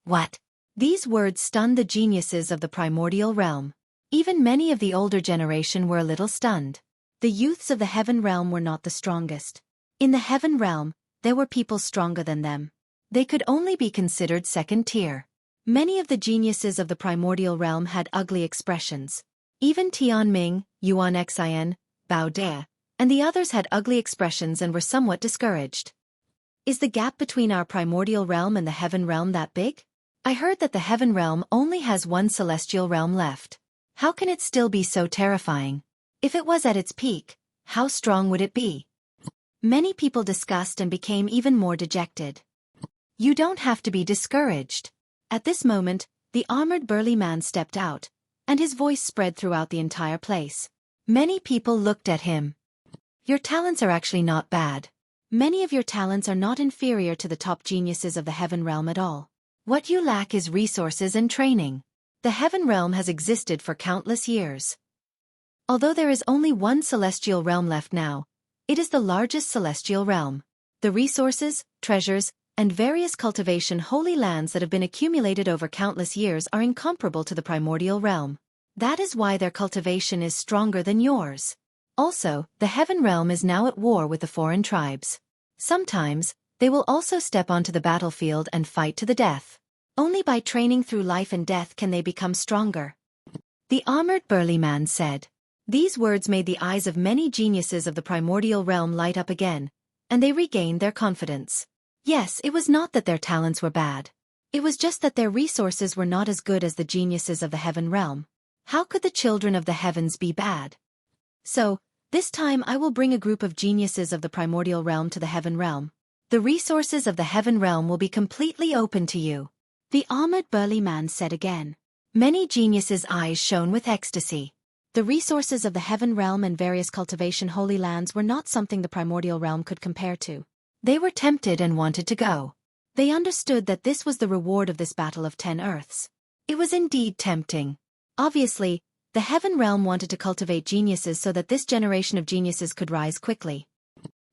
What? These words stunned the geniuses of the primordial realm. Even many of the older generation were a little stunned. The youths of the heaven realm were not the strongest. In the heaven realm, there were people stronger than them. They could only be considered second tier. Many of the geniuses of the primordial realm had ugly expressions. Even Tianming, Yuan Xin, Bao De, and the others had ugly expressions and were somewhat discouraged. Is the gap between our primordial realm and the heaven realm that big? I heard that the heaven realm only has one celestial realm left. How can it still be so terrifying? If it was at its peak, how strong would it be? Many people discussed and became even more dejected. You don't have to be discouraged. At this moment, the armored burly man stepped out, and his voice spread throughout the entire place. Many people looked at him. Your talents are actually not bad. Many of your talents are not inferior to the top geniuses of the heaven realm at all. What you lack is resources and training. The heaven realm has existed for countless years. Although there is only one celestial realm left now, it is the largest celestial realm. The resources, treasures, and various cultivation holy lands that have been accumulated over countless years are incomparable to the primordial realm. That is why their cultivation is stronger than yours. Also, the heaven realm is now at war with the foreign tribes. Sometimes, they will also step onto the battlefield and fight to the death. Only by training through life and death can they become stronger. The armored burly man said. These words made the eyes of many geniuses of the primordial realm light up again, and they regained their confidence. Yes, it was not that their talents were bad. It was just that their resources were not as good as the geniuses of the heaven realm. How could the children of the heavens be bad? So, This time I will bring a group of geniuses of the primordial realm to the heaven realm. The resources of the heaven realm will be completely open to you. The armored burly man said again. Many geniuses' eyes shone with ecstasy. The resources of the heaven realm and various cultivation holy lands were not something the primordial realm could compare to. They were tempted and wanted to go. They understood that this was the reward of this battle of 10 earths. It was indeed tempting. Obviously, the heaven realm wanted to cultivate geniuses so that this generation of geniuses could rise quickly.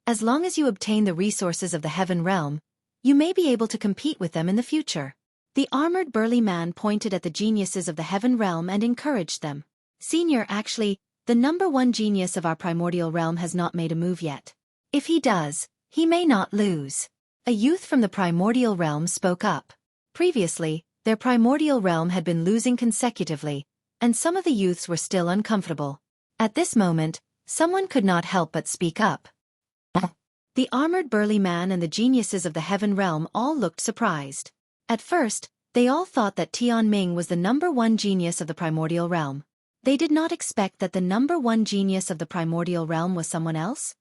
As long as you obtain the resources of the heaven realm, you may be able to compete with them in the future. The armored burly man pointed at the geniuses of the heaven realm and encouraged them. Senior, actually, the #1 genius of our primordial realm has not made a move yet. If he does, he may not lose. A youth from the primordial realm spoke up. Previously, their primordial realm had been losing consecutively, and some of the youths were still uncomfortable. At this moment, someone could not help but speak up. The armored burly man and the geniuses of the heaven realm all looked surprised. At first, they all thought that Tianming was the #1 genius of the primordial realm. They did not expect that the #1 genius of the primordial realm was someone else.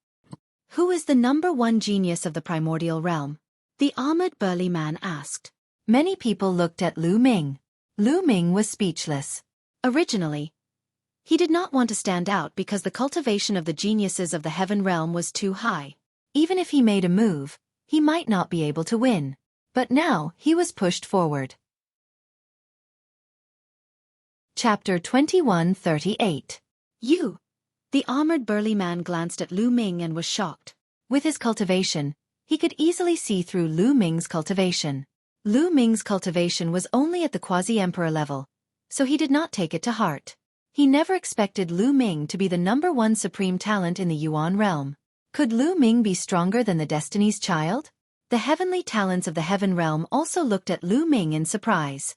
Who is the #1 genius of the primordial realm? The armored burly man asked. Many people looked at Lu Ming. Lu Ming was speechless. Originally, he did not want to stand out because the cultivation of the geniuses of the heaven realm was too high. Even if he made a move, he might not be able to win. But now he was pushed forward. Chapter 21:38. You. The armored burly man glanced at Lu Ming and was shocked. With his cultivation, he could easily see through Lu Ming's cultivation. Lu Ming's cultivation was only at the quasi-emperor level, so he did not take it to heart. He never expected Lu Ming to be the #1 supreme talent in the Yuan realm. Could Lu Ming be stronger than the Destiny's Child? The heavenly talents of the heaven realm also looked at Lu Ming in surprise.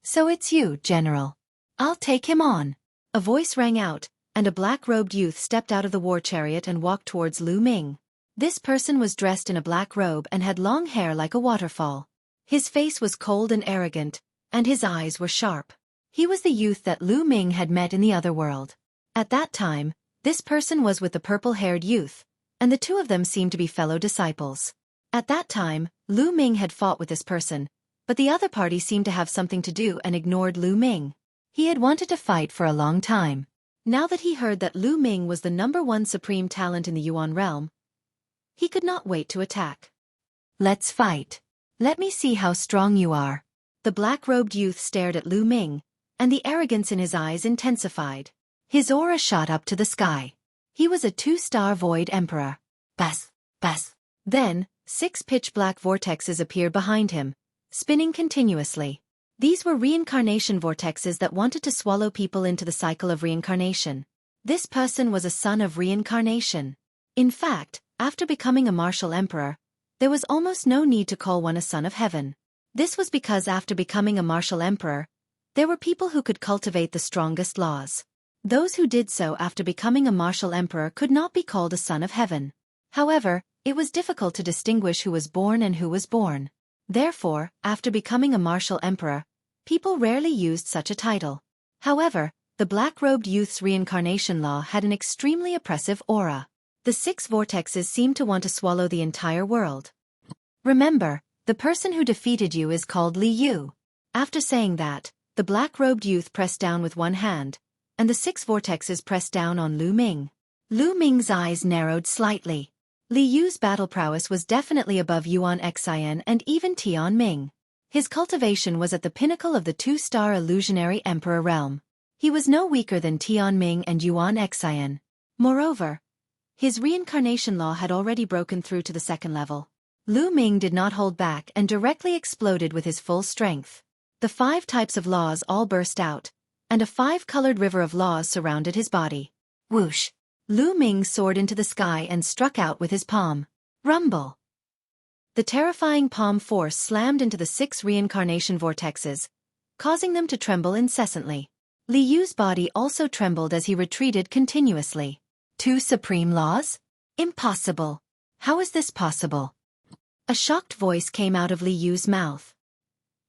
So it's you, General. I'll take him on. A voice rang out, and a black-robed youth stepped out of the war chariot and walked towards Lu Ming. This person was dressed in a black robe and had long hair like a waterfall. His face was cold and arrogant, and his eyes were sharp. He was the youth that Lu Ming had met in the other world. At that time, this person was with the purple-haired youth, and the two of them seemed to be fellow disciples. At that time, Lu Ming had fought with this person, but the other party seemed to have something to do and ignored Lu Ming. He had wanted to fight for a long time. Now that he heard that Lu Ming was the #1 supreme talent in the Yuan realm, he could not wait to attack. Let's fight. Let me see how strong you are. The black-robed youth stared at Lu Ming, and the arrogance in his eyes intensified. His aura shot up to the sky. He was a 2-star void emperor. Bas, bas. Then, 6 pitch-black vortexes appeared behind him, spinning continuously. These were reincarnation vortexes that wanted to swallow people into the cycle of reincarnation. This person was a son of reincarnation. In fact, after becoming a martial emperor, there was almost no need to call one a son of heaven. This was because after becoming a martial emperor, there were people who could cultivate the strongest laws. Those who did so after becoming a martial emperor could not be called a son of heaven. However, it was difficult to distinguish who was born and who was born. Therefore, after becoming a martial emperor, people rarely used such a title. However, the black-robed youth's reincarnation law had an extremely oppressive aura. The 6 vortexes seemed to want to swallow the entire world. Remember, the person who defeated you is called Li Yu. After saying that, the black-robed youth pressed down with one hand, and the 6 vortexes pressed down on Lu Ming. Lu Ming's eyes narrowed slightly. Li Yu's battle prowess was definitely above Yuan Xian and even Tian Ming. His cultivation was at the pinnacle of the 2-star illusionary emperor realm. He was no weaker than Tian Ming and Yuan Xian. Moreover, his reincarnation law had already broken through to the 2nd level. Lu Ming did not hold back and directly exploded with his full strength. The 5 types of laws all burst out, and a 5-colored river of laws surrounded his body. Whoosh! Lu Ming soared into the sky and struck out with his palm. Rumble! The terrifying palm force slammed into the 6 reincarnation vortexes, causing them to tremble incessantly. Li Yu's body also trembled as he retreated continuously. 2 supreme laws? Impossible! How is this possible? A shocked voice came out of Li Yu's mouth.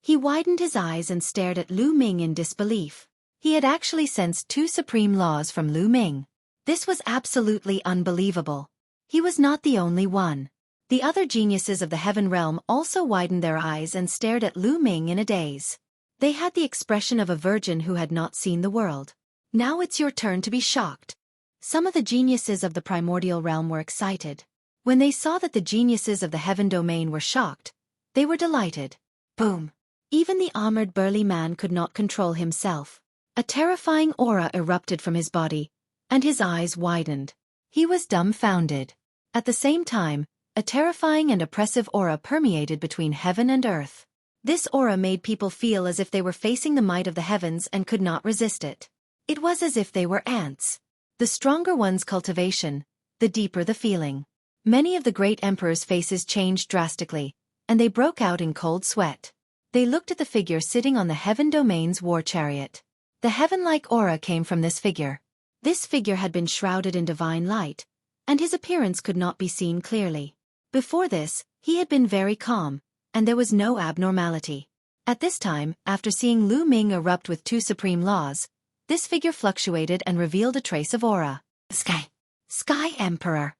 He widened his eyes and stared at Lu Ming in disbelief. He had actually sensed 2 supreme laws from Lu Ming. This was absolutely unbelievable. He was not the only one. The other geniuses of the heaven realm also widened their eyes and stared at Lu Ming in a daze. They had the expression of a virgin who had not seen the world. Now it's your turn to be shocked. Some of the geniuses of the primordial realm were excited. When they saw that the geniuses of the heaven domain were shocked, they were delighted. Boom! Even the armored burly man could not control himself. A terrifying aura erupted from his body, and his eyes widened. He was dumbfounded. At the same time, a terrifying and oppressive aura permeated between heaven and earth. This aura made people feel as if they were facing the might of the heavens and could not resist it. It was as if they were ants. The stronger one's cultivation, the deeper the feeling. Many of the great emperors' faces changed drastically, and they broke out in cold sweat. They looked at the figure sitting on the heaven domain's war chariot. The heaven-like aura came from this figure. This figure had been shrouded in divine light, and his appearance could not be seen clearly. Before this, he had been very calm, and there was no abnormality. At this time, after seeing Lu Ming erupt with 2 supreme laws, this figure fluctuated and revealed a trace of aura. Sky Emperor.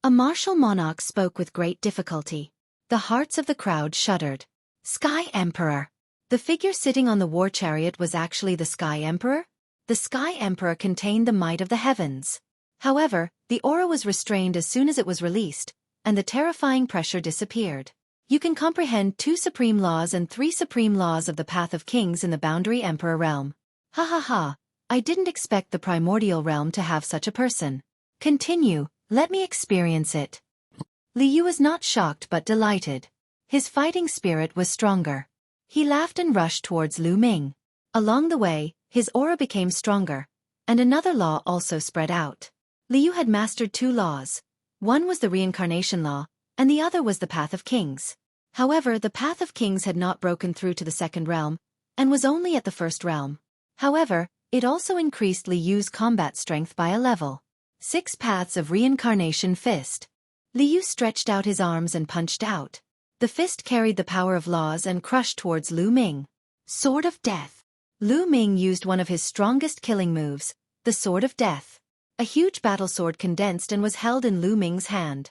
A martial monarch spoke with great difficulty. The hearts of the crowd shuddered. Sky Emperor. The figure sitting on the war chariot was actually the Sky Emperor? The Sky Emperor contained the might of the heavens. However, the aura was restrained as soon as it was released, and the terrifying pressure disappeared. You can comprehend 2 supreme laws and 3 supreme laws of the path of kings in the boundary emperor realm. Ha ha ha, I didn't expect the primordial realm to have such a person. Continue, let me experience it. Liu was not shocked but delighted. His fighting spirit was stronger. He laughed and rushed towards Lu Ming. Along the way, his aura became stronger, and another law also spread out. Liu had mastered 2 laws. One was the reincarnation law, and the other was the path of kings. However, the path of kings had not broken through to the second realm, and was only at the first realm. However, it also increased Liu's combat strength by a level. 6 paths of reincarnation fist. Liu stretched out his arms and punched out. The fist carried the power of laws and crushed towards Lu Ming. Sword of Death. Lu Ming used one of his strongest killing moves, the Sword of Death. A huge battle sword condensed and was held in Lu Ming's hand.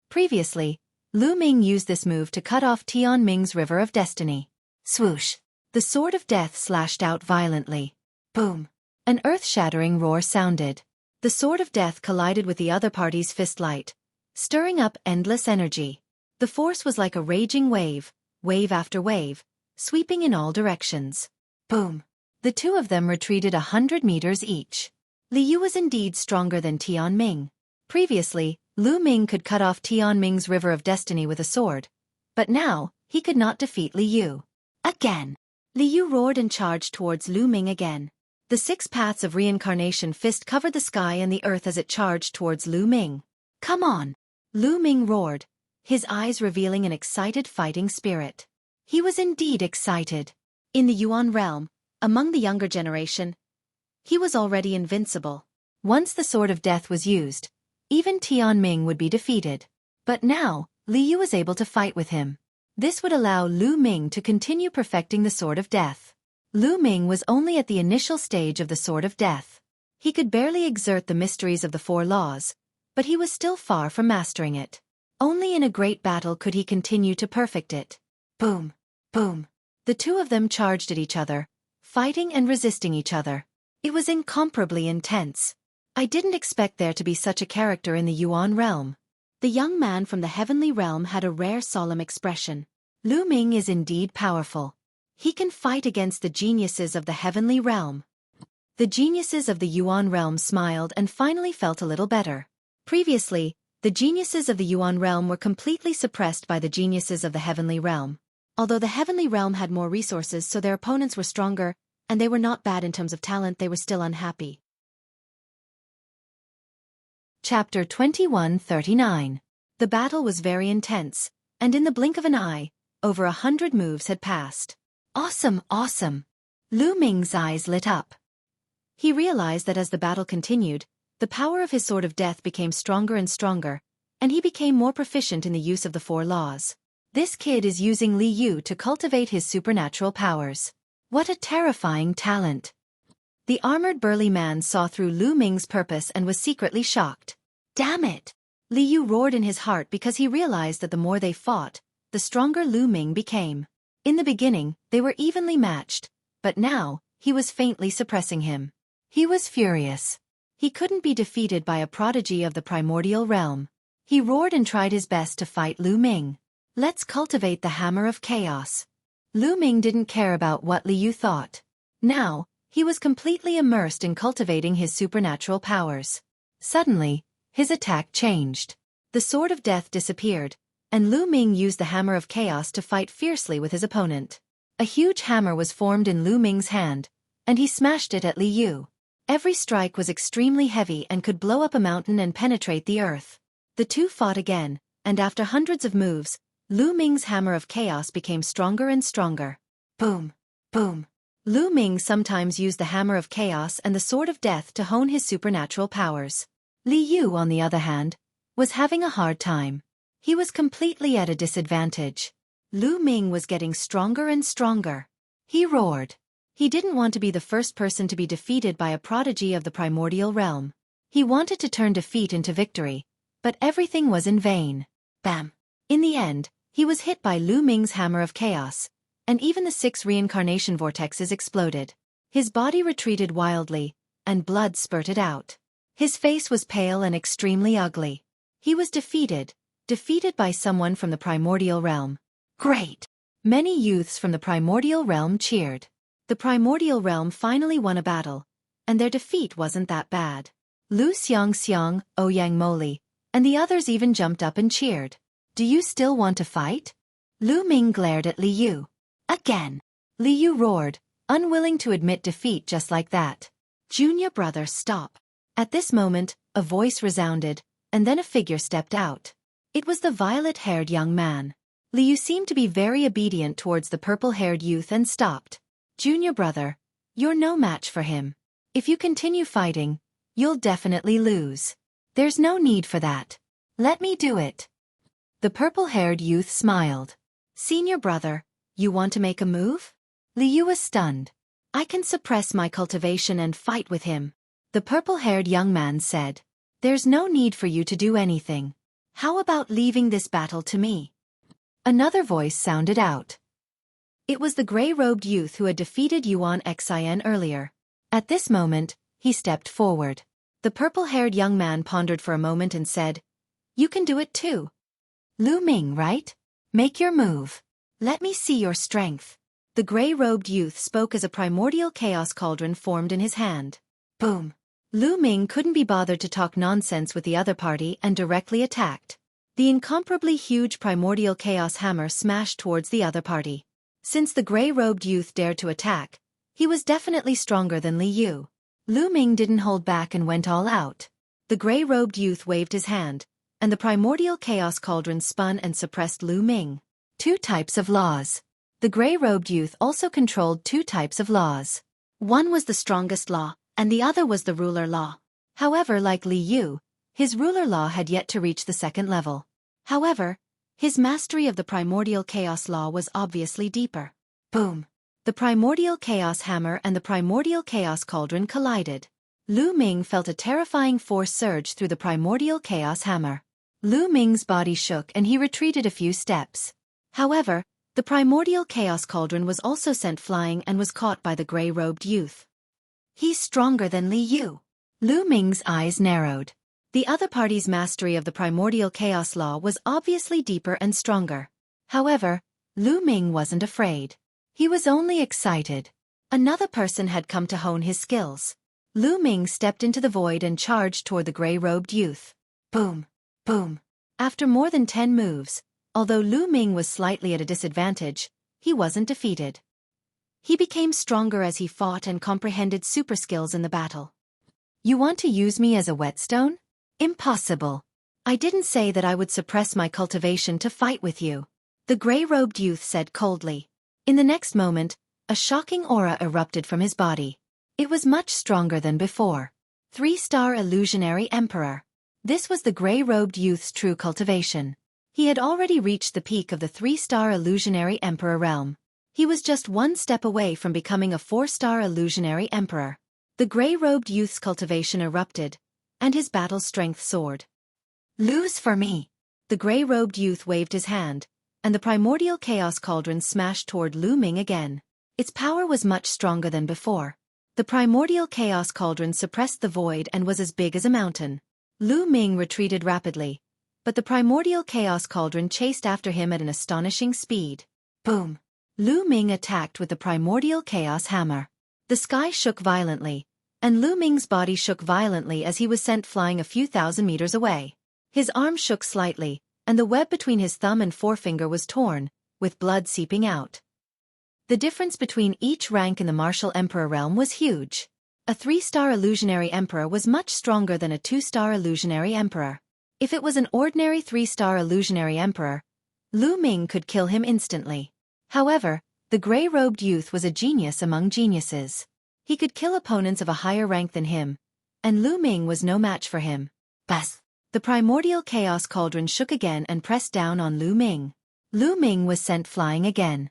Previously, Lu Ming used this move to cut off Tian Ming's River of Destiny. Swoosh! The Sword of Death slashed out violently. Boom! An earth-shattering roar sounded. The Sword of Death collided with the other party's fist light, stirring up endless energy. The force was like a raging wave, wave after wave, sweeping in all directions. Boom! The 2 of them retreated 100 meters each. Liu was indeed stronger than Tian Ming. Previously, Lu Ming could cut off Tian Ming's River of Destiny with a sword, but now, he could not defeat Liu. Again! Liu roared and charged towards Lu Ming again. The 6 paths of reincarnation fist covered the sky and the earth as it charged towards Lu Ming. Come on! Lu Ming roared, his eyes revealing an excited fighting spirit. He was indeed excited. In the Yuan realm, among the younger generation, he was already invincible. Once the Sword of Death was used, even Tian Ming would be defeated. But now, Liu was able to fight with him. This would allow Lu Ming to continue perfecting the Sword of Death. Lu Ming was only at the initial stage of the Sword of Death. He could barely exert the mysteries of the 4 laws, but he was still far from mastering it. Only in a great battle could he continue to perfect it. Boom! Boom! The 2 of them charged at each other, fighting and resisting each other. It was incomparably intense. I didn't expect there to be such a character in the Yuan realm. The young man from the heavenly realm had a rare solemn expression. Lu Ming is indeed powerful. He can fight against the geniuses of the heavenly realm. The geniuses of the Yuan realm smiled and finally felt a little better. Previously, the geniuses of the Yuan realm were completely suppressed by the geniuses of the heavenly realm. Although the heavenly realm had more resources so their opponents were stronger, and they were not bad in terms of talent, they were still unhappy. Chapter 2139. The battle was very intense, and in the blink of an eye, over 100 moves had passed. Awesome, awesome! Lu Ming's eyes lit up. He realized that as the battle continued, the power of his Sword of Death became stronger and stronger, and he became more proficient in the use of the 4 laws. This kid is using Liu to cultivate his supernatural powers. What a terrifying talent! The armored burly man saw through Lu Ming's purpose and was secretly shocked. Damn it! Li Yu roared in his heart because he realized that the more they fought, the stronger Lu Ming became. In the beginning, they were evenly matched, but now, he was faintly suppressing him. He was furious. He couldn't be defeated by a prodigy of the primordial realm. He roared and tried his best to fight Lu Ming. Let's cultivate the hammer of chaos. Lu Ming didn't care about what Li Yu thought. Now, he was completely immersed in cultivating his supernatural powers. Suddenly, his attack changed. The sword of death disappeared, and Lu Ming used the hammer of chaos to fight fiercely with his opponent. A huge hammer was formed in Lu Ming's hand, and he smashed it at Li Yu. Every strike was extremely heavy and could blow up a mountain and penetrate the earth. The two fought again, and after hundreds of moves, Lu Ming's hammer of chaos became stronger and stronger. Boom! Boom! Lu Ming sometimes used the hammer of chaos and the sword of death to hone his supernatural powers. Li Yu, on the other hand, was having a hard time. He was completely at a disadvantage. Lu Ming was getting stronger and stronger. He roared. He didn't want to be the first person to be defeated by a prodigy of the primordial realm. He wanted to turn defeat into victory, but everything was in vain. Bam! In the end, he was hit by Lu Ming's hammer of chaos, and even the 6 reincarnation vortexes exploded. His body retreated wildly, and blood spurted out. His face was pale and extremely ugly. He was defeated by someone from the primordial realm. Great! Many youths from the primordial realm cheered. The primordial realm finally won a battle, and their defeat wasn't that bad. Lu Xiang, Ouyang Moli, and the others even jumped up and cheered. Do you still want to fight? Lu Ming glared at Li Yu. Again! Li Yu roared, unwilling to admit defeat just like that. Junior brother, stop. At this moment, a voice resounded, and then a figure stepped out. It was the violet-haired young man. Li Yu seemed to be very obedient towards the purple-haired youth and stopped. Junior brother, you're no match for him. If you continue fighting, you'll definitely lose. There's no need for that. Let me do it. The purple-haired youth smiled. Senior brother, you want to make a move? Li Yu was stunned. I can suppress my cultivation and fight with him. The purple-haired young man said. There's no need for you to do anything. How about leaving this battle to me? Another voice sounded out. It was the gray-robed youth who had defeated Yuan Xin earlier. At this moment, he stepped forward. The purple-haired young man pondered for a moment and said, You can do it too. Lu Ming, right? Make your move. Let me see your strength. The gray-robed youth spoke as a primordial chaos cauldron formed in his hand. Boom. Lu Ming couldn't be bothered to talk nonsense with the other party and directly attacked. The incomparably huge primordial chaos hammer smashed towards the other party. Since the gray-robed youth dared to attack, he was definitely stronger than Li Yu. Lu Ming didn't hold back and went all out. The gray-robed youth waved his hand, and the primordial chaos cauldron spun and suppressed Lu Ming. 2 types of laws. The gray-robed youth also controlled 2 types of laws. One was the strongest law, and the other was the ruler law. However, like Li Yu, his ruler law had yet to reach the 2nd level. However, his mastery of the primordial chaos law was obviously deeper. Boom! The primordial chaos hammer and the primordial chaos cauldron collided. Lu Ming felt a terrifying force surge through the primordial chaos hammer. Lu Ming's body shook and he retreated a few steps. However, the primordial chaos cauldron was also sent flying and was caught by the gray-robed youth. He's stronger than Li Yu. Lu Ming's eyes narrowed. The other party's mastery of the primordial chaos law was obviously deeper and stronger. However, Lu Ming wasn't afraid. He was only excited. Another person had come to hone his skills. Lu Ming stepped into the void and charged toward the gray-robed youth. Boom! Boom! After more than 10 moves, although Lu Ming was slightly at a disadvantage, he wasn't defeated. He became stronger as he fought and comprehended super skills in the battle. You want to use me as a whetstone? Impossible. I didn't say that I would suppress my cultivation to fight with you. The gray-robed youth said coldly. In the next moment, a shocking aura erupted from his body. It was much stronger than before. 3-star illusionary emperor. This was the gray-robed youth's true cultivation. He had already reached the peak of the 3-star illusionary emperor realm. He was just 1 step away from becoming a 4-star illusionary emperor. The gray-robed youth's cultivation erupted, and his battle strength soared. Lose for me! The gray-robed youth waved his hand, and the primordial chaos cauldron smashed toward Lu Ming again. Its power was much stronger than before. The primordial chaos cauldron suppressed the void and was as big as a mountain. Lu Ming retreated rapidly, but the primordial chaos cauldron chased after him at an astonishing speed. Boom! Lu Ming attacked with the primordial chaos hammer. The sky shook violently, and Lu Ming's body shook violently as he was sent flying a few thousand meters away. His arm shook slightly, and the web between his thumb and forefinger was torn, with blood seeping out. The difference between each rank in the martial emperor realm was huge. A 3-star illusionary emperor was much stronger than a 2-star illusionary emperor. If it was an ordinary 3-star illusionary emperor, Lu Ming could kill him instantly. However, the gray-robed youth was a genius among geniuses. He could kill opponents of a higher rank than him, and Lu Ming was no match for him. Bas! The primordial chaos cauldron shook again and pressed down on Lu Ming. Lu Ming was sent flying again.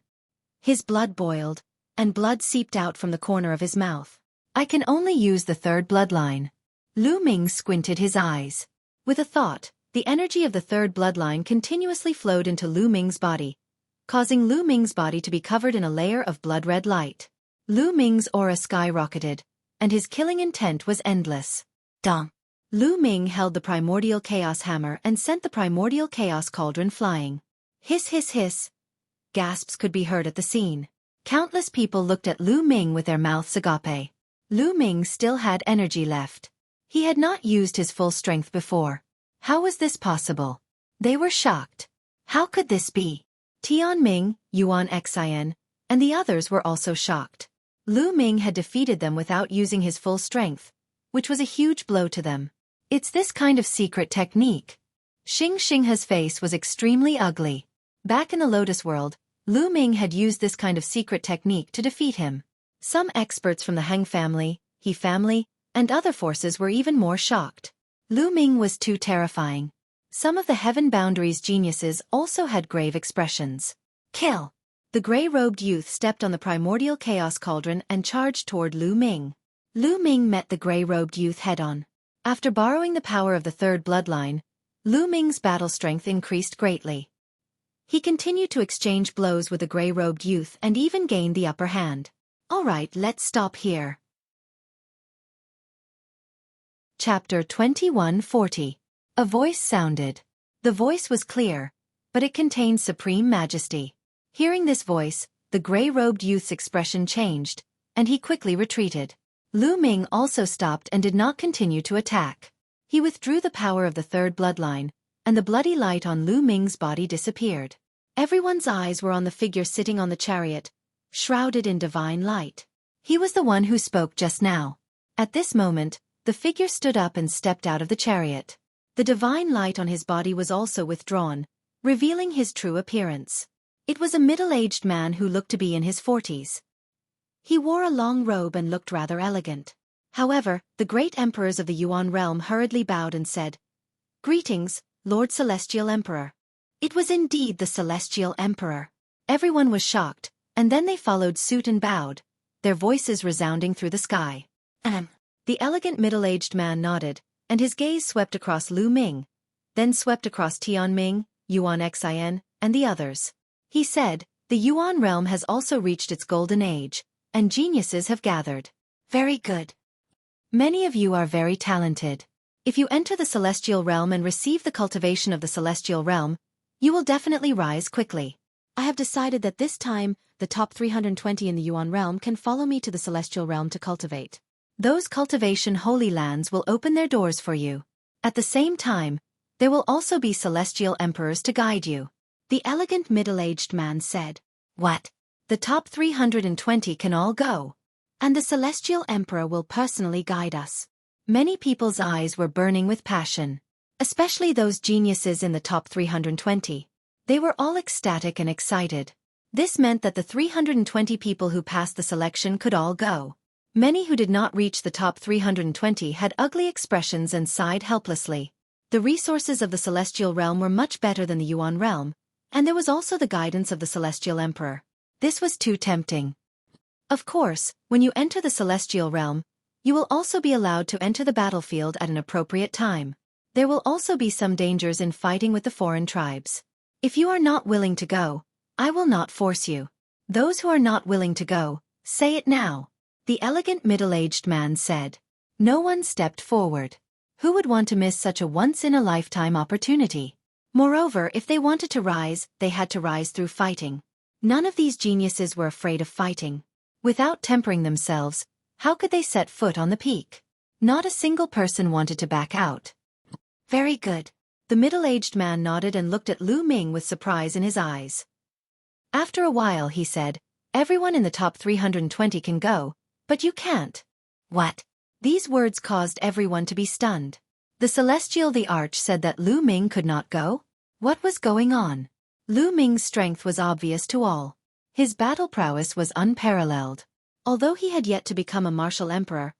His blood boiled, and blood seeped out from the corner of his mouth. I can only use the third bloodline. Lu Ming squinted his eyes. With a thought, the energy of the third bloodline continuously flowed into Lu Ming's body, causing Lu Ming's body to be covered in a layer of blood-red light. Lu Ming's aura skyrocketed, and his killing intent was endless. Dong! Lu Ming held the primordial chaos hammer and sent the primordial chaos cauldron flying. Hiss hiss hiss. Gasps could be heard at the scene. Countless people looked at Lu Ming with their mouths agape. Lu Ming still had energy left. He had not used his full strength before. How was this possible? They were shocked. How could this be? Tian Ming, Yuan Xin, and the others were also shocked. Lu Ming had defeated them without using his full strength, which was a huge blow to them. It's this kind of secret technique. Xing Xinghe's face was extremely ugly. Back in the Lotus world, Lu Ming had used this kind of secret technique to defeat him. Some experts from the Heng family, He family, and other forces were even more shocked. Lu Ming was too terrifying. Some of the Heaven Boundaries geniuses also had grave expressions. Kill! The gray-robed youth stepped on the primordial chaos cauldron and charged toward Lu Ming. Lu Ming met the gray-robed youth head-on. After borrowing the power of the third bloodline, Lu Ming's battle strength increased greatly. He continued to exchange blows with the gray-robed youth and even gained the upper hand. Alright, let's stop here. Chapter 2140. A voice sounded. The voice was clear, but it contained supreme majesty. Hearing this voice, the gray-robed youth's expression changed, and he quickly retreated. Lu Ming also stopped and did not continue to attack. He withdrew the power of the third bloodline, and the bloody light on Lu Ming's body disappeared. Everyone's eyes were on the figure sitting on the chariot, shrouded in divine light. He was the one who spoke just now. At this moment, the figure stood up and stepped out of the chariot. The divine light on his body was also withdrawn, revealing his true appearance. It was a middle-aged man who looked to be in his 40s. He wore a long robe and looked rather elegant. However, the great emperors of the Yuan realm hurriedly bowed and said, "Greetings, Lord Celestial Emperor." It was indeed the Celestial Emperor. Everyone was shocked, and then they followed suit and bowed, their voices resounding through the sky. The elegant middle-aged man nodded, and his gaze swept across Lu Ming, then swept across Tian Ming, Yuan Xin, and the others. He said, "The Yuan realm has also reached its golden age, and geniuses have gathered. Very good. Many of you are very talented. If you enter the celestial realm and receive the cultivation of the celestial realm, you will definitely rise quickly. I have decided that this time, the top 320 in the Yuan realm can follow me to the celestial realm to cultivate. Those cultivation holy lands will open their doors for you. At the same time, there will also be celestial emperors to guide you." The elegant middle-aged man said, "What? The top 320 can all go, and the celestial emperor will personally guide us." Many people's eyes were burning with passion, especially those geniuses in the top 320. They were all ecstatic and excited. This meant that the 320 people who passed the selection could all go. Many who did not reach the top 320 had ugly expressions and sighed helplessly. The resources of the celestial realm were much better than the Yuan realm, and there was also the guidance of the celestial emperor. This was too tempting. Of course, when you enter the celestial realm, You will also be allowed to enter the battlefield at an appropriate time. There will also be some dangers in fighting with the foreign tribes. If you are not willing to go, I will not force you. Those who are not willing to go, say it now. The elegant middle-aged man said. No one stepped forward. Who would want to miss such a once-in-a-lifetime opportunity? Moreover, if they wanted to rise, they had to rise through fighting. None of these geniuses were afraid of fighting. Without tempering themselves, how could they set foot on the peak? Not a single person wanted to back out. Very good. The middle-aged man nodded and looked at Lu Ming with surprise in his eyes. After a while he said, everyone in the top 320 can go, but you can't. What? These words caused everyone to be stunned. The Celestial the Arch said that Lu Ming could not go? What was going on? Lu Ming's strength was obvious to all. His battle prowess was unparalleled. Although he had yet to become a martial emperor,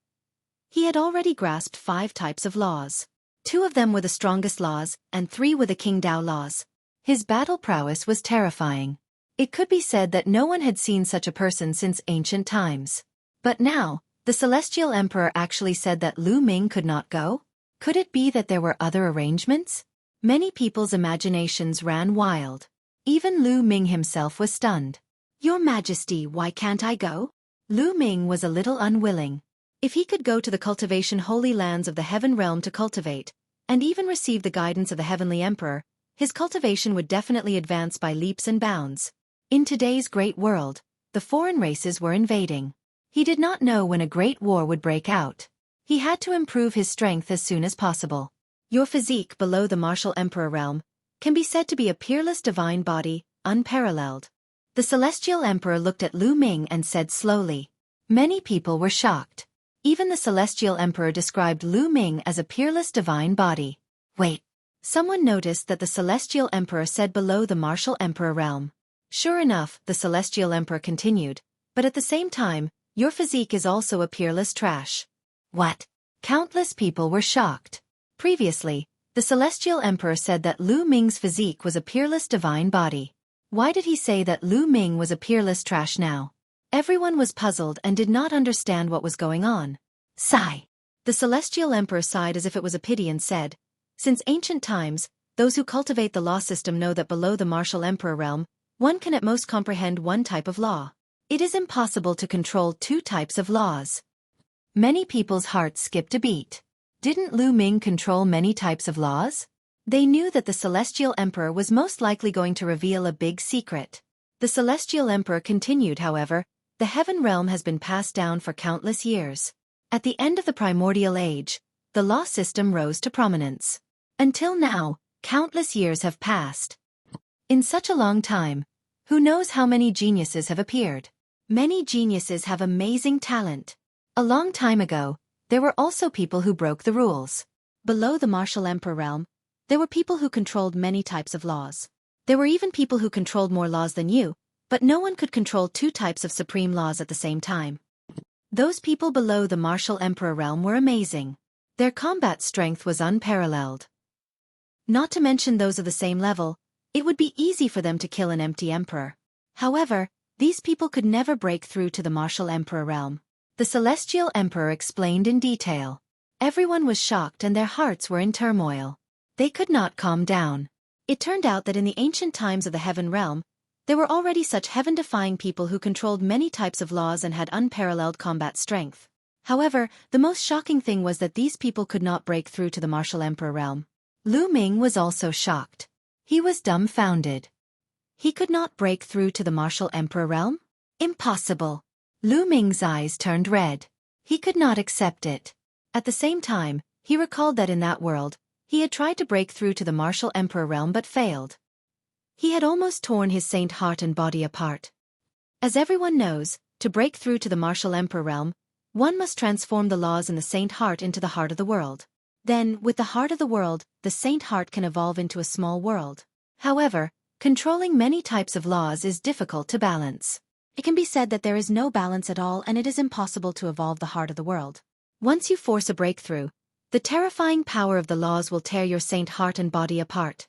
he had already grasped 5 types of laws. 2 of them were the strongest laws, and 3 were the King Dao laws. His battle prowess was terrifying. It could be said that no one had seen such a person since ancient times. But now, the Celestial Emperor actually said that Lu Ming could not go? Could it be that there were other arrangements? Many people's imaginations ran wild. Even Lu Ming himself was stunned. Your Majesty, why can't I go? Lu Ming was a little unwilling. If he could go to the cultivation holy lands of the heaven realm to cultivate, and even receive the guidance of the heavenly emperor, his cultivation would definitely advance by leaps and bounds. In today's great world, the foreign races were invading. He did not know when a great war would break out. He had to improve his strength as soon as possible. Your physique below the martial emperor realm can be said to be a peerless divine body, unparalleled. The Celestial Emperor looked at Lu Ming and said slowly. Many people were shocked. Even the Celestial Emperor described Lu Ming as a peerless divine body. Wait. Someone noticed that the Celestial Emperor said below the martial emperor realm. Sure enough, the Celestial Emperor continued, but at the same time, your physique is also a peerless trash. What? Countless people were shocked. Previously, the Celestial Emperor said that Lu Ming's physique was a peerless divine body. Why did he say that Lu Ming was a peerless trash now? Everyone was puzzled and did not understand what was going on. Sigh. The Celestial Emperor sighed as if it was a pity and said, since ancient times, those who cultivate the law system know that below the martial emperor realm, one can at most comprehend 1 type of law. It is impossible to control 2 types of laws. Many people's hearts skipped a beat. Didn't Lu Ming control many types of laws? They knew that the Celestial Emperor was most likely going to reveal a big secret. The Celestial Emperor continued, however, the heaven realm has been passed down for countless years. At the end of the primordial age, the law system rose to prominence. Until now, countless years have passed. In such a long time, who knows how many geniuses have appeared? Many geniuses have amazing talent. A long time ago, there were also people who broke the rules. Below the martial emperor realm, there were people who controlled many types of laws. There were even people who controlled more laws than you, but no one could control 2 types of supreme laws at the same time. Those people below the martial emperor realm were amazing. Their combat strength was unparalleled. Not to mention those of the same level, it would be easy for them to kill an empty emperor. However, these people could never break through to the martial emperor realm. The Celestial Emperor explained in detail. Everyone was shocked and their hearts were in turmoil. They could not calm down. It turned out that in the ancient times of the heaven realm, there were already such heaven-defying people who controlled many types of laws and had unparalleled combat strength. However, the most shocking thing was that these people could not break through to the martial emperor realm. Lu Ming was also shocked. He was dumbfounded. He could not break through to the martial emperor realm? Impossible. Lu Ming's eyes turned red. He could not accept it. At the same time, he recalled that in that world, he had tried to break through to the martial emperor realm but failed. He had almost torn his saint heart and body apart. As everyone knows, to break through to the martial emperor realm, one must transform the laws in the saint heart into the heart of the world. Then, with the heart of the world, the saint heart can evolve into a small world. However, controlling many types of laws is difficult to balance. It can be said that there is no balance at all and it is impossible to evolve the heart of the world. Once you force a breakthrough, the terrifying power of the laws will tear your saint heart and body apart.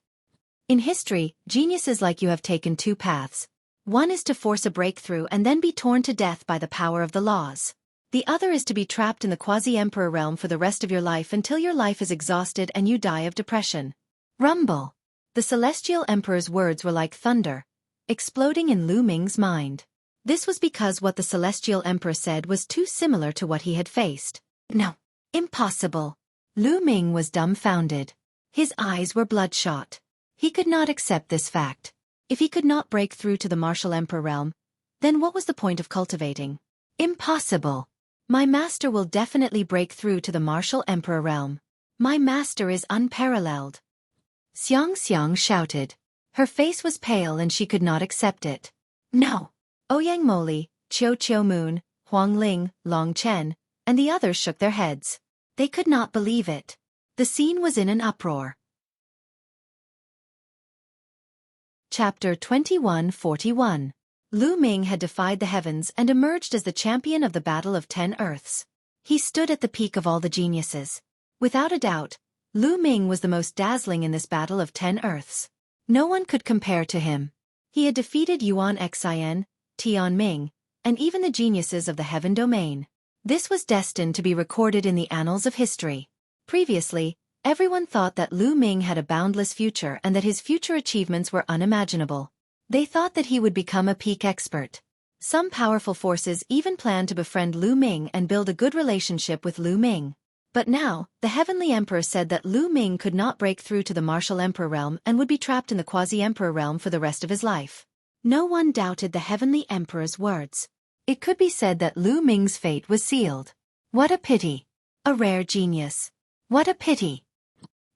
In history, geniuses like you have taken 2 paths. One is to force a breakthrough and then be torn to death by the power of the laws. The other is to be trapped in the quasi-emperor realm for the rest of your life until your life is exhausted and you die of depression. Rumble. The celestial emperor's words were like thunder, exploding in Lu Ming's mind. This was because what the celestial emperor said was too similar to what he had faced. No. Impossible. Lu Ming was dumbfounded. His eyes were bloodshot. He could not accept this fact. If he could not break through to the martial emperor realm, then what was the point of cultivating? Impossible. My master will definitely break through to the martial emperor realm. My master is unparalleled. Xiang shouted. Her face was pale and she could not accept it. No. Ouyang Moli, Chiu Moon, Huang Ling, Long Chen, and the others shook their heads. They could not believe it. The scene was in an uproar. Chapter 2141. Lu Ming had defied the heavens and emerged as the champion of the Battle of 10 Earths. He stood at the peak of all the geniuses. Without a doubt, Lu Ming was the most dazzling in this Battle of 10 Earths. No one could compare to him. He had defeated Yuan Xin, Tian Ming, and even the geniuses of the Heaven Domain. This was destined to be recorded in the annals of history. Previously, everyone thought that Lu Ming had a boundless future and that his future achievements were unimaginable. They thought that he would become a peak expert. Some powerful forces even planned to befriend Lu Ming and build a good relationship with Lu Ming. But now, the Heavenly Emperor said that Lu Ming could not break through to the martial emperor realm and would be trapped in the quasi-emperor realm for the rest of his life. No one doubted the Heavenly Emperor's words. It could be said that Lu Ming's fate was sealed. What a pity. A rare genius. What a pity.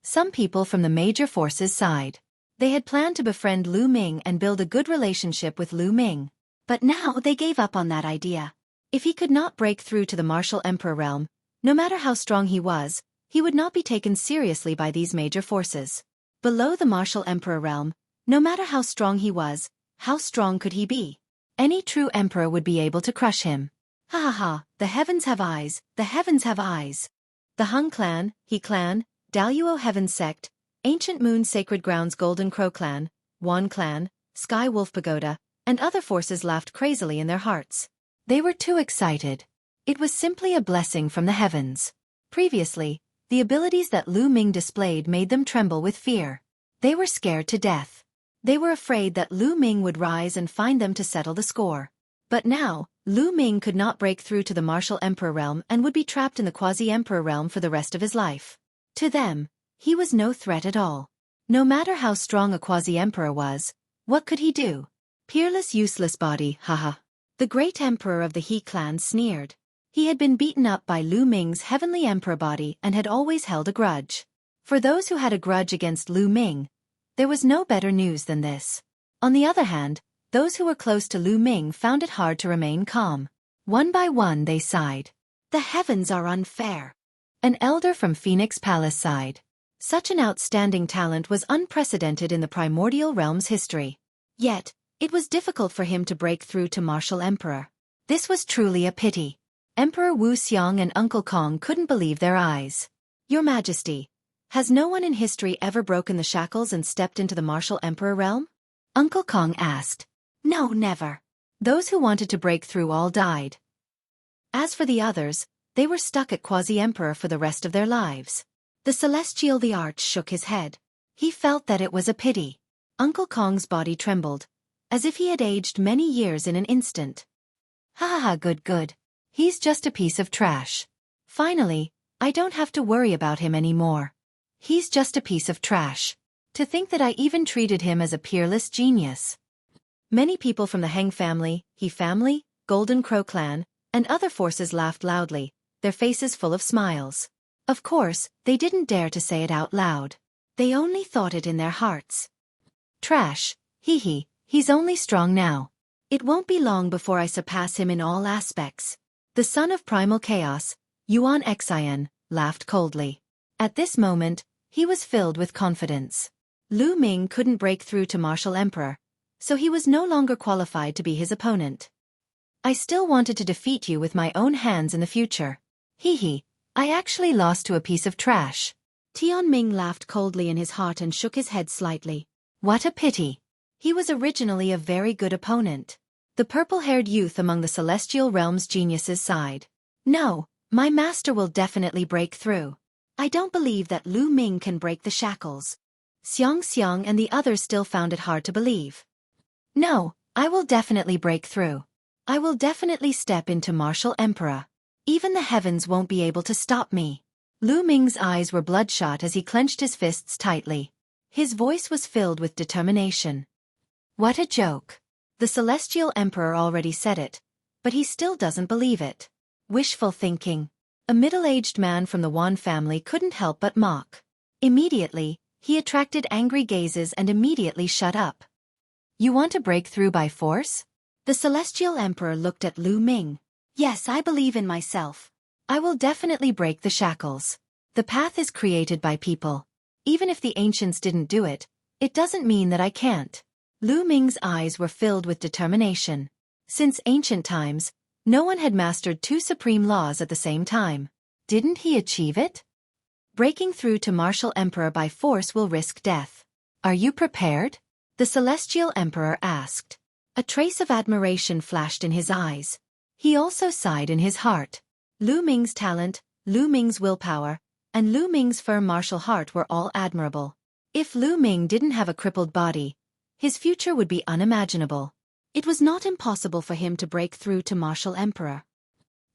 Some people from the major forces sighed. They had planned to befriend Lu Ming and build a good relationship with Lu Ming. But now they gave up on that idea. If he could not break through to the martial emperor realm, no matter how strong he was, he would not be taken seriously by these major forces. Below the martial emperor realm, no matter how strong he was, how strong could he be? Any true emperor would be able to crush him. Ha ha ha, the heavens have eyes, the heavens have eyes. The Hung clan, He clan, Daluo Heaven sect, Ancient Moon Sacred Grounds Golden Crow clan, Wan clan, Sky Wolf Pagoda, and other forces laughed crazily in their hearts. They were too excited. It was simply a blessing from the heavens. Previously, the abilities that Lu Ming displayed made them tremble with fear. They were scared to death. They were afraid that Lu Ming would rise and find them to settle the score. But now, Lu Ming could not break through to the martial emperor realm and would be trapped in the quasi-emperor realm for the rest of his life. To them, he was no threat at all. No matter how strong a quasi-emperor was, what could he do? Peerless useless body, haha. The great emperor of the He clan sneered. He had been beaten up by Lu Ming's heavenly emperor body and had always held a grudge. For those who had a grudge against Lu Ming, there was no better news than this. On the other hand, those who were close to Lu Ming found it hard to remain calm. One by one they sighed. The heavens are unfair. An elder from Phoenix Palace sighed. Such an outstanding talent was unprecedented in the primordial realm's history. Yet, it was difficult for him to break through to martial emperor. This was truly a pity. Emperor Wu Xiang and Uncle Kong couldn't believe their eyes. Your Majesty, has no one in history ever broken the shackles and stepped into the martial emperor realm? Uncle Kong asked. No, never. Those who wanted to break through all died. As for the others, they were stuck at quasi-emperor for the rest of their lives. The Celestial the Arch shook his head. He felt that it was a pity. Uncle Kong's body trembled, as if he had aged many years in an instant. Ha ha ha, good. He's just a piece of trash. Finally, I don't have to worry about him anymore. He's just a piece of trash. To think that I even treated him as a peerless genius. Many people from the Heng family, He family, Golden Crow clan, and other forces laughed loudly, their faces full of smiles. Of course, they didn't dare to say it out loud. They only thought it in their hearts. Trash, hee, he's only strong now. It won't be long before I surpass him in all aspects. The son of primal chaos, Yuan Xin, laughed coldly. At this moment, he was filled with confidence. Lu Ming couldn't break through to martial emperor, so he was no longer qualified to be his opponent. I still wanted to defeat you with my own hands in the future. Hee, I actually lost to a piece of trash. Tian Ming laughed coldly in his heart and shook his head slightly. What a pity. He was originally a very good opponent. The purple-haired youth among the celestial realm's geniuses sighed. No, my master will definitely break through. I don't believe that Lu Ming can break the shackles. Xiang and the others still found it hard to believe. No, I will definitely break through. I will definitely step into martial emperor. Even the heavens won't be able to stop me. Lu Ming's eyes were bloodshot as he clenched his fists tightly. His voice was filled with determination. What a joke. The Celestial Emperor already said it, but he still doesn't believe it. Wishful thinking. A middle-aged man from the Wan family couldn't help but mock. Immediately, he attracted angry gazes and immediately shut up. You want to break through by force? The Celestial Emperor looked at Lu Ming. Yes, I believe in myself. I will definitely break the shackles. The path is created by people. Even if the ancients didn't do it, it doesn't mean that I can't. Lu Ming's eyes were filled with determination. Since ancient times, no one had mastered two supreme laws at the same time. Didn't he achieve it? Breaking through to martial emperor by force will risk death. Are you prepared? The Celestial Emperor asked. A trace of admiration flashed in his eyes. He also sighed in his heart. Lu Ming's talent, Lu Ming's willpower, and Lu Ming's firm martial heart were all admirable. If Lu Ming didn't have a crippled body, his future would be unimaginable. It was not impossible for him to break through to martial emperor.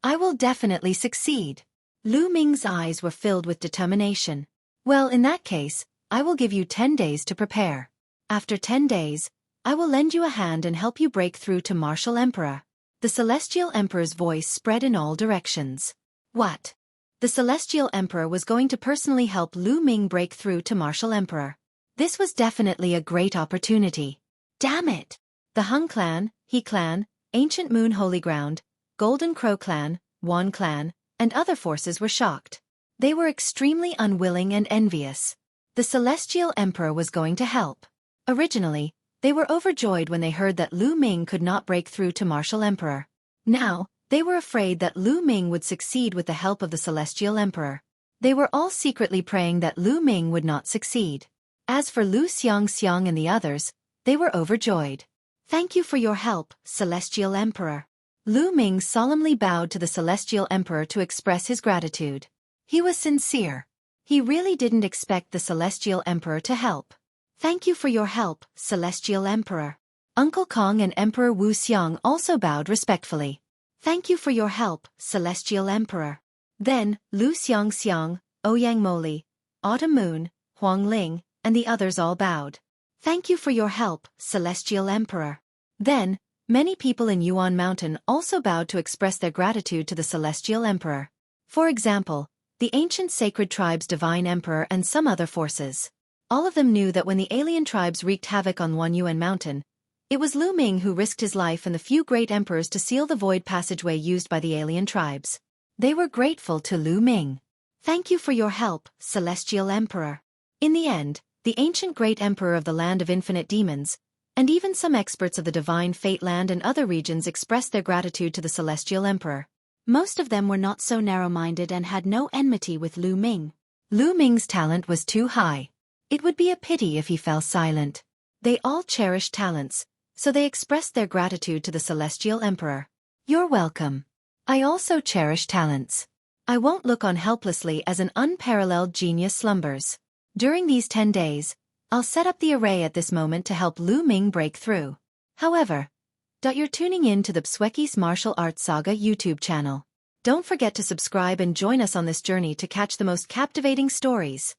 I will definitely succeed. Lu Ming's eyes were filled with determination. Well, in that case, I will give you 10 days to prepare. After 10 days, I will lend you a hand and help you break through to martial emperor. The Celestial Emperor's voice spread in all directions. What? The Celestial Emperor was going to personally help Lu Ming break through to martial emperor. This was definitely a great opportunity. Damn it! The Hung Clan, He Clan, Ancient Moon Holy Ground, Golden Crow Clan, Wan Clan, and other forces were shocked. They were extremely unwilling and envious. The Celestial Emperor was going to help. Originally, they were overjoyed when they heard that Lu Ming could not break through to martial emperor. Now, they were afraid that Lu Ming would succeed with the help of the Celestial Emperor. They were all secretly praying that Lu Ming would not succeed. As for Lu Xiang and the others, they were overjoyed. Thank you for your help, Celestial Emperor. Lu Ming solemnly bowed to the Celestial Emperor to express his gratitude. He was sincere. He really didn't expect the Celestial Emperor to help. Thank you for your help, Celestial Emperor. Uncle Kong and Emperor Wu Xiang also bowed respectfully. Thank you for your help, Celestial Emperor. Then, Lu Xiang, Ouyang Moli, Autumn Moon, Huang Ling, and the others all bowed. Thank you for your help, Celestial Emperor. Then, many people in Yuan Mountain also bowed to express their gratitude to the Celestial Emperor. For example, the ancient sacred tribe's divine emperor and some other forces. All of them knew that when the alien tribes wreaked havoc on Yuan Mountain, it was Lu Ming who risked his life and the few great emperors to seal the void passageway used by the alien tribes. They were grateful to Lu Ming. Thank you for your help, Celestial Emperor. In the end, the ancient great emperor of the land of infinite demons, and even some experts of the divine fate land and other regions expressed their gratitude to the Celestial Emperor. Most of them were not so narrow-minded and had no enmity with Lu Ming. Lu Ming's talent was too high. It would be a pity if he fell silent. They all cherished talents, so they expressed their gratitude to the Celestial Emperor. You're welcome. I also cherish talents. I won't look on helplessly as an unparalleled genius slumbers. During these 10 days, I'll set up the array at this moment to help Lu Ming break through. However, you're tuning in to the Xueqi's Martial Arts Saga YouTube channel. Don't forget to subscribe and join us on this journey to catch the most captivating stories.